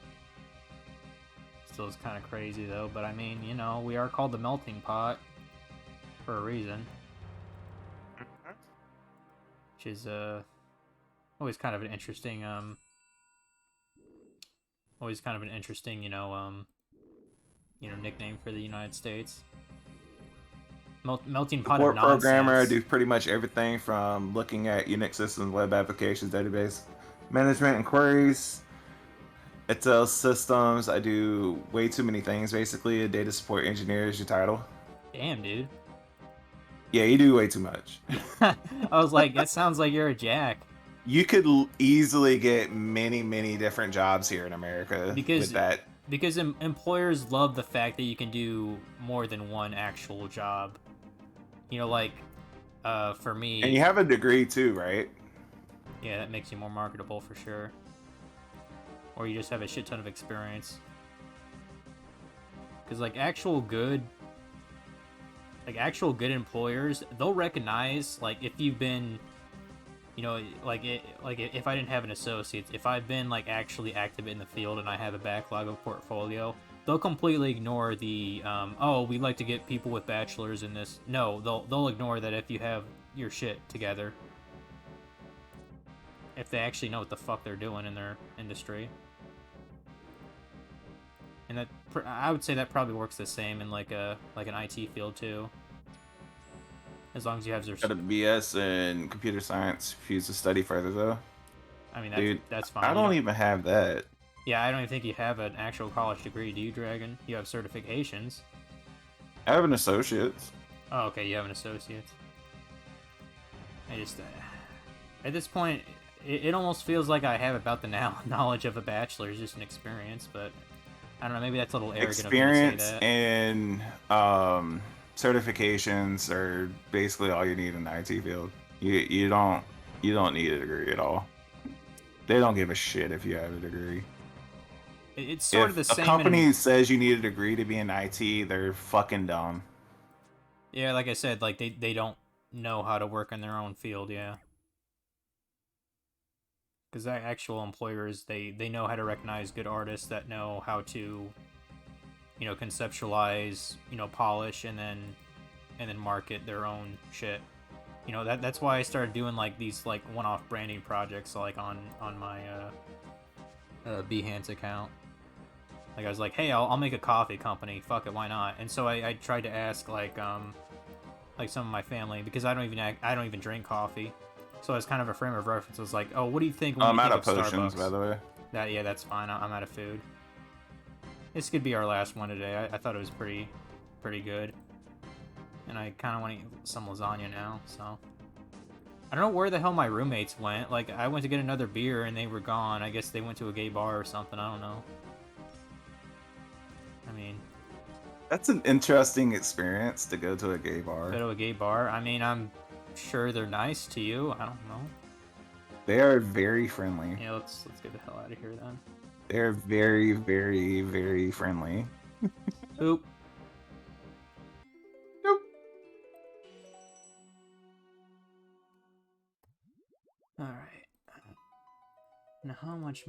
Still is kind of crazy though, but I mean, you know, we are called the melting pot for a reason, which is always kind of an interesting nickname for the United States. Melting pot of Support programmer, I nonsense. do pretty much everything from looking at Unix systems, web applications, database management, and queries. Excel systems, I do way too many things. Basically, a data support engineer is your title. Damn, dude. Yeah, you do way too much. I was like, that sounds like you're a jack. You could easily get many, many different jobs here in America Because with that. employers love the fact that you can do more than one actual job. You know, like, for me... And you have a degree too, right? Yeah, that makes you more marketable for sure. Or you just have a shit ton of experience. Because, like, actual good employers, they'll recognize, like, if you've been... You know, if I didn't have an associate, if I've been, like, actually active in the field and I have a backlog of portfolio, they'll completely ignore the, oh, we like to get people with bachelors in this. No, they'll ignore that if you have your shit together. If they actually know what the fuck they're doing in their industry. And that, I would say that probably works the same in, like, an IT field, too. As long as you have your... Got a BS in computer science. Refuse to study further though. I mean, Dude, that's fine. I don't even have that. Yeah, I don't even think you have an actual college degree, do you, Dragon? You have certifications. I have an associate's. Oh, okay, you have an associate. I just... at this point, it almost feels like I have about the knowledge of a bachelor's, just an experience, but... I don't know, maybe that's a little arrogant of me to say Experience that. and certifications are basically all you need in the IT field. You don't need a degree at all. They don't give a shit if you have a degree. It's sort of the If same. a company says you need a degree to be in IT, they're fucking dumb. Yeah, like I said, like they don't know how to work in their own field. Yeah, because actual employers, they know how to recognize good artists that know how to, you know, conceptualize, you know, polish, and then market their own shit. You know, that's why I started doing like these like one-off branding projects, like on my Behance account. Like I was like, hey, I'll make a coffee company. Fuck it, why not? And so I tried to ask like some of my family, because I don't even drink coffee. So as kind of a frame of reference, I was like, oh, what do you think when I'm you out think of of potions, Starbucks? by the way. Yeah, that's fine. I'm out of food. This could be our last one today. I thought it was pretty good. And I kind of want to eat some lasagna now, so... I don't know where the hell my roommates went. Like, I went to get another beer and they were gone. I guess they went to a gay bar or something. I don't know. I mean... That's an interesting experience to go to a gay bar. Go to a gay bar? I mean, I'm sure they're nice to you. I don't know. They are very friendly. Yeah, let's get the hell out of here then. They're very, very, very friendly. Oop. Nope. Alright. Now, how much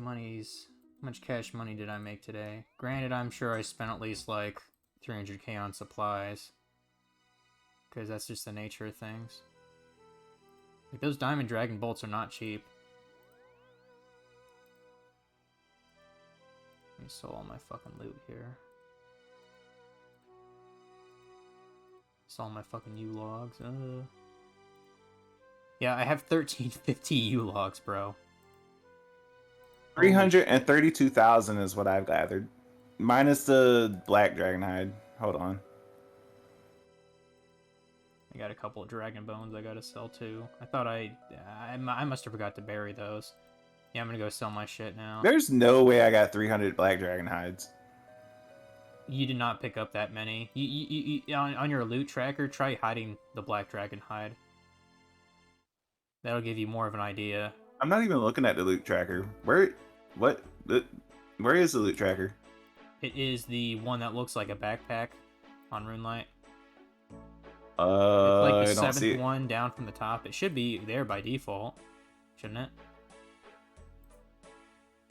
cash money did I make today? Granted, I'm sure I spent at least like 300k on supplies. Because that's just the nature of things. Like, those diamond dragon bolts are not cheap. Let me sell all my fucking loot here. Sell my fucking U-logs. Yeah, I have 1350 U-logs, bro. 332,000 is what I've gathered. Minus the black dragonhide. Hold on. I got a couple of dragon bones I gotta sell too. I must have forgot to bury those. Yeah, I'm gonna go sell my shit now. There's no way I got 300 black dragon hides. You did not pick up that many. On your loot tracker, try hiding the black dragon hide. That'll give you more of an idea. I'm not even looking at the loot tracker. What? Where is the loot tracker? It is the one that looks like a backpack on Runelight. It's like the I don't see seventh it. one down from the top. It should be there by default, shouldn't it?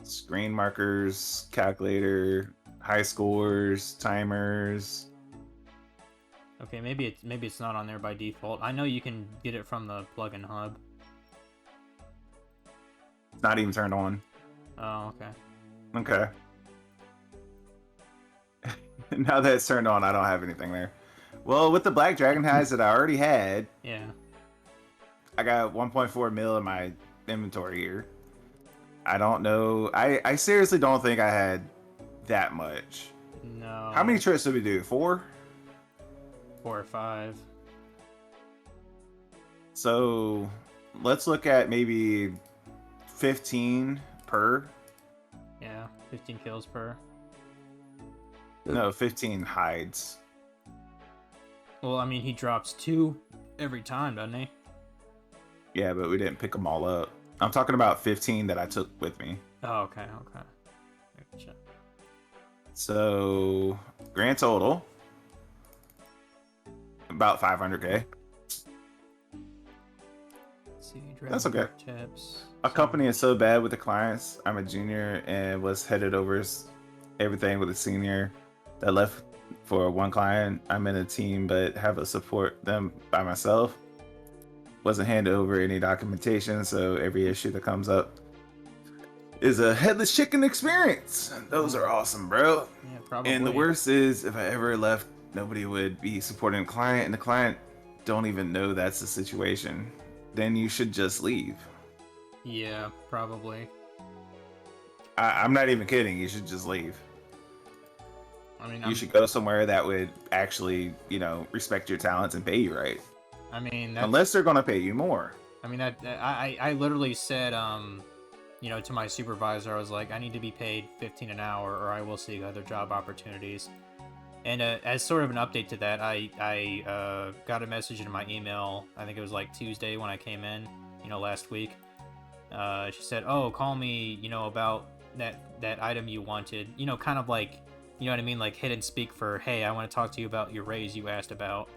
Screen markers, calculator, high scores, timers. Okay, maybe it's not on there by default. I know you can get it from the plugin hub. It's not even turned on. Oh, okay. Okay. Now that it's turned on, I don't have anything there. Well, with the black dragon hides that I already had, Yeah. I got 1.4 mil in my inventory here. I don't know. I seriously don't think I had that much. No. How many trips did we do? 4? 4 or 5. So let's look at maybe 15 per. Yeah, 15 kills per. No, 15 hides. Well, I mean, he drops 2 every time, doesn't he? Yeah, but we didn't pick them all up. I'm talking about 15 that I took with me. Oh, okay, okay. Gotcha. So grand total about 500k. Let's see, That's okay. Tips. A company is so bad with the clients. I'm a junior and was headed over everything with a senior that left for one client. I'm in a team but have to support them by myself. Wasn't handed over any documentation, so every issue that comes up is a headless chicken experience. Those are awesome, bro. Yeah, probably. And the worst is if I ever left, nobody would be supporting the client, and the client don't even know that's the situation. Then you should just leave. Yeah, probably. I'm not even kidding. You should just leave. I mean, You should go somewhere that would actually, respect your talents and pay you right. I mean, Unless they're gonna pay you more. I mean, I literally said, to my supervisor, I was like, I need to be paid 15 an hour, or I will seek other job opportunities. And as sort of an update to that, I got a message in my email. I think it was like Tuesday when I came in, last week. She said, "Oh, call me, about that item you wanted." Kind of like, you know what I mean, like hit and speak for, "Hey, I want to talk to you about your raise you asked about."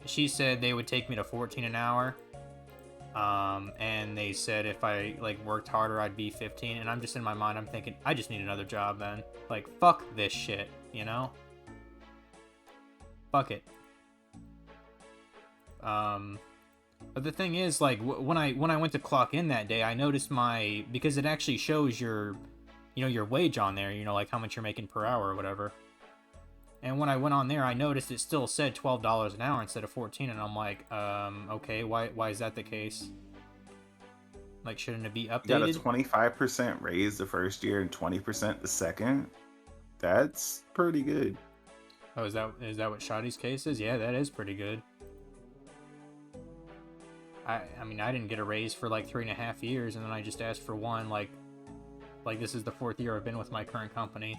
She said they would take me to 14 an hour. And they said if I worked harder, I'd be 15. And I'm just in my mind, I'm thinking, I just need another job then. Like, fuck this shit, Fuck it. But the thing is, when I went to clock in that day, I noticed because it actually shows your wage on there, like how much you're making per hour or whatever. And when I went on there, I noticed it still said $12 an hour instead of 14, and I'm like, okay, why is that the case? Like, shouldn't it be updated? You got a 25% raise the first year and 20% the second. That's pretty good. Oh, is that what Shoddy's case is? Yeah, that is pretty good. I mean, I didn't get a raise for like 3.5 years, and then I just asked for one. Like this is the 4th year I've been with my current company.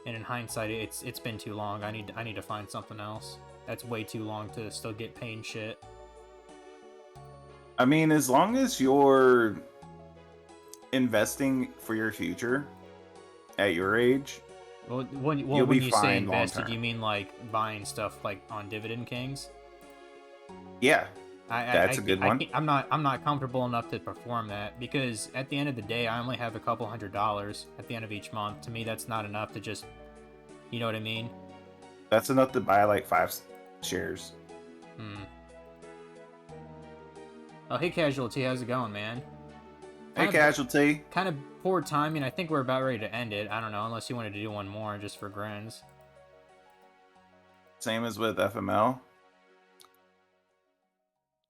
And in hindsight, it's been too long. I need to find something else. That's way too long to still get paid shit. I mean, as long as you're investing for your future at your age, when you'll be you say fine invested, long-term. you mean like buying stuff like on Dividend Kings? Yeah, that's a good one. I'm not comfortable enough to perform that because at the end of the day, I only have a couple $100 at the end of each month. To me, that's not enough to just, you know what I mean? That's enough to buy like 5 shares. Oh, hey Casualty, how's it going, man? Hey, Casualty. Kind of poor timing. I think we're about ready to end it. I don't know, unless you wanted to do one more just for grins. Same as with FML.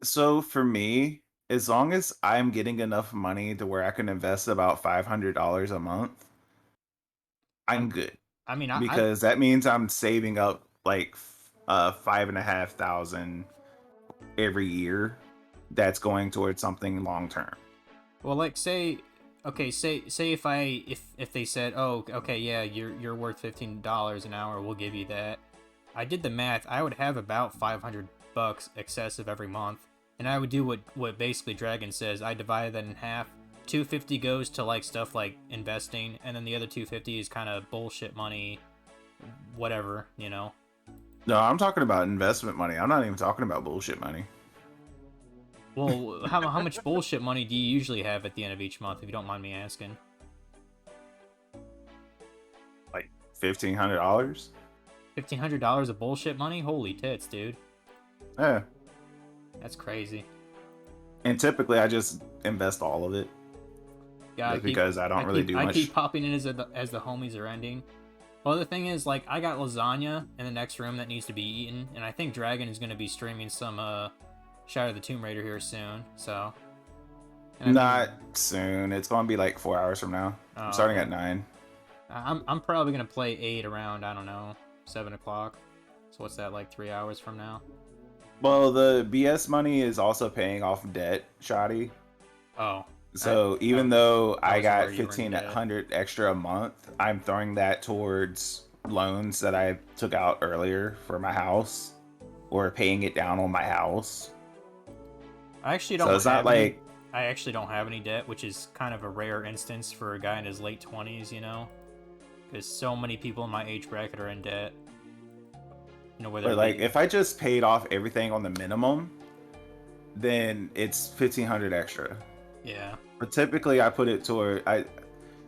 So for me, as long as I'm getting enough money to where I can invest about $500 a month, I'm good. I mean, Because that means I'm saving up like $5,500 every year that's going towards something long term. Well, like say, okay, say if they said, oh, okay, yeah, you're worth $15 an hour, we'll give you that. I did the math. I would have about $500 excessive every month, and I would do what basically Dragon says. I divide that in half. 250 goes to like stuff like investing, and then the other 250 is kind of bullshit money, whatever, you know. No, I'm talking about investment money. I'm not even talking about bullshit money. Well, how much bullshit money do you usually have at the end of each month, if you don't mind me asking? Like $1,500. $1,500 of bullshit money? Holy tits, dude. Yeah. That's crazy. And typically, I just invest all of it. Yeah, Just because I don't really do I much. keep popping in as the homies are ending. Well, the thing is, like, I got lasagna in the next room that needs to be eaten, and I think Dragon is going to be streaming some Shadow of the Tomb Raider here soon. So, and I mean, Not soon. It's going to be like 4 hours from now. I'm starting okay. at 9. I'm probably gonna play 8 around, I don't know, 7 o'clock. So what's that, like 3 hours from now? Well, the BS money is also paying off debt, shoddy. Oh, So that even though I I wasn't aware got you were in debt. 1,500 extra a month, I'm throwing that towards loans that I took out earlier for my house, or paying it down on my house. I actually So don't it's not have any. like, I actually don't have any debt, which is kind of a rare instance for a guy in his late 20s, you know, because so many people in my age bracket are in debt. You know, whether but it like be if I just paid off everything on the minimum, then it's 1,500 extra. yeah, But typically I put it toward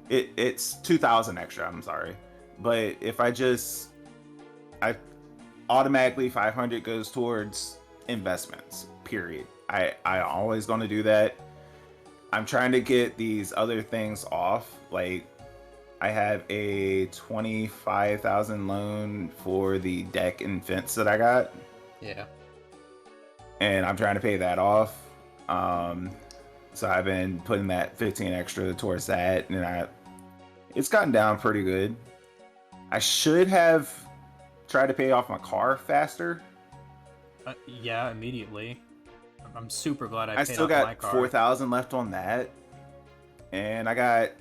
it's 2,000 extra. I'm sorry, but if I automatically 500 goes towards investments. Period. I always going to do that. I'm trying to get these other things off. Like I have a 25,000 loan for the deck and fence that I got, yeah. and I'm trying to pay that off. Um, so I've been putting that 15 extra towards that, and it's gotten down pretty good. I should have tried to pay off my car faster. Yeah, immediately. I'm super glad I I paid still off my got car. 4,000 left on that, and I got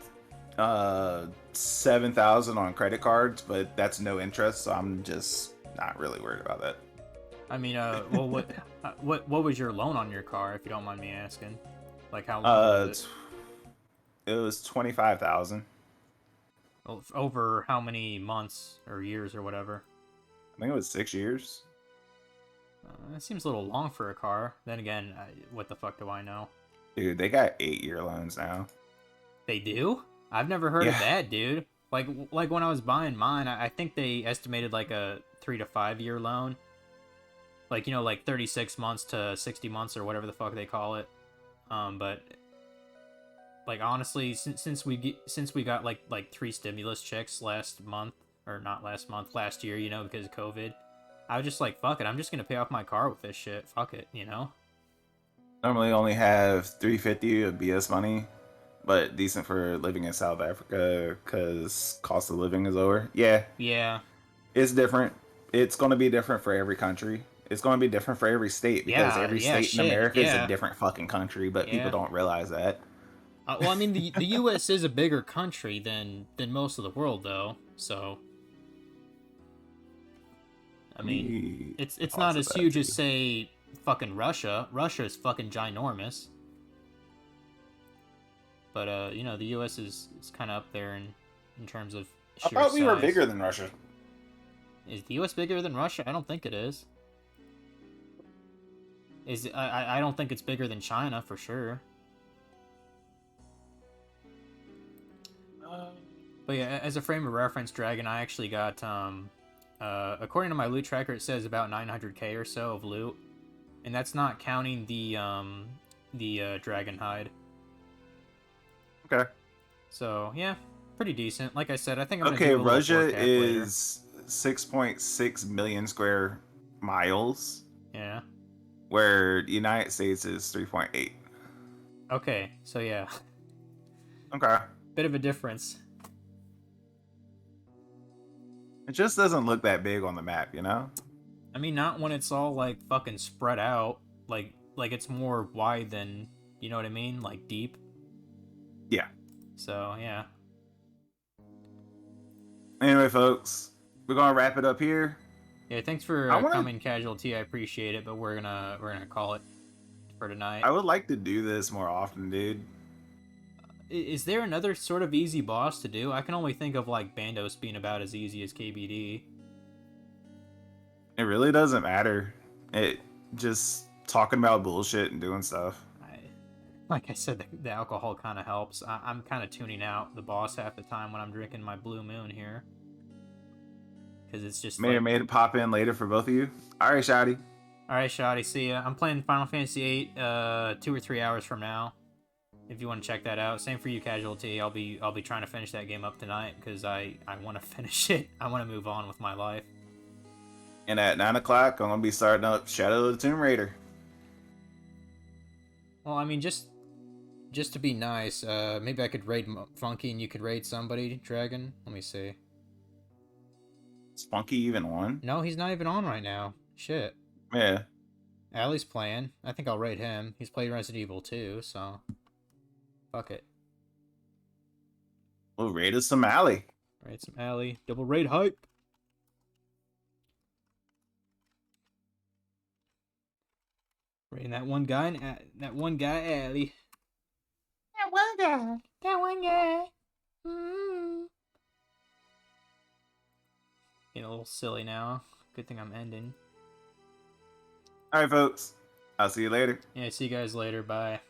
7,000 on credit cards, but that's no interest, so I'm just not really worried about that. I mean, well, what was your loan on your car, if you don't mind me asking? Like, how long was Uh, it? it was 25,000. Over how many months or years or whatever? I think it was 6 years. That seems a little long for a car. Then again, what the fuck do I know? Dude, they got 8-year loans now. They do? I've never heard of Yeah, that, dude. Like when I was buying mine, I think they estimated like a 3 to 5 year loan. Like, you know, like 36 months to 60 months or whatever the fuck they call it. But like honestly, since we got like 3 stimulus checks last month, or not last month, last year, you know, because of COVID, I was just like, fuck it, I'm just gonna pay off my car with this shit. Fuck it, you know? normally only have 350 of BS money, but decent for living in South Africa because cost of living is lower. Yeah, Yeah, it's different. It's going to be different for every country. It's going to be different for every state because yeah, every yeah, state in shit, America is a yeah, different fucking country, but people yeah. don't realize that. Well, I mean, the U.S. is a bigger country than most of the world, though. So, I Let mean, me it's not pause as that huge as too. say fucking Russia. Russia is fucking ginormous, but you know, the U.S. is kind of up there in terms of I sheer thought we were size. bigger than Russia. Is the U.S. bigger than Russia? I don't think it is. I don't think it's bigger than China for sure. Uh, But yeah, as a frame of reference, Dragon, I actually got according to my loot tracker, it says about 900k or so of loot, and that's not counting the dragon hide. okay. So yeah, pretty decent. Like I said, I think I'm gonna Okay, do a little Russia forecap later. is 6.6 million square miles, Yeah. where the United States is 3.8. Okay. So yeah, Okay. bit of a difference. It just doesn't look that big on the map, you know? I mean, not when it's all like fucking spread out, like it's more wide than, you know what I mean, like deep. Yeah. So yeah. Anyway, folks, we're gonna wrap it up here. Yeah, thanks for I want to. coming, Casualty. I appreciate it, but we're gonna call it for tonight. I would like to do this more often, dude. Is there another sort of easy boss to do? I can only think of like Bandos being about as easy as KBD. It really doesn't matter. It just talking about bullshit and doing stuff. Like I said, the alcohol kind of helps. I'm kind of tuning out the boss half the time when I'm drinking my Blue Moon here, because it's just May or like, may pop in later for both of you. All right, Shotty. all right, Shoddy, see ya. I'm playing Final Fantasy VIII 2 or 3 hours from now. If you want to check that out. Same for you, Casualty. I'll be trying to finish that game up tonight because I want to finish it. I want to move on with my life. And at 9 o'clock, I'm gonna be starting up Shadow of the Tomb Raider. Well, I mean, just to be nice, maybe I could raid Funky and you could raid somebody, Dragon. Let me see. Is Funky even on? No, he's not even on right now. Shit. Yeah. Allie's playing. I think I'll raid him. He's played Resident Evil 2, so fuck it. We'll raid us some Alley. Raid some Allie. Double raid hype. Raiding that one guy, Allie. That one guy. That one guy. Mm. Getting a little silly now. Good thing I'm ending. All right, folks. I'll see you later. Yeah, see you guys later. Bye.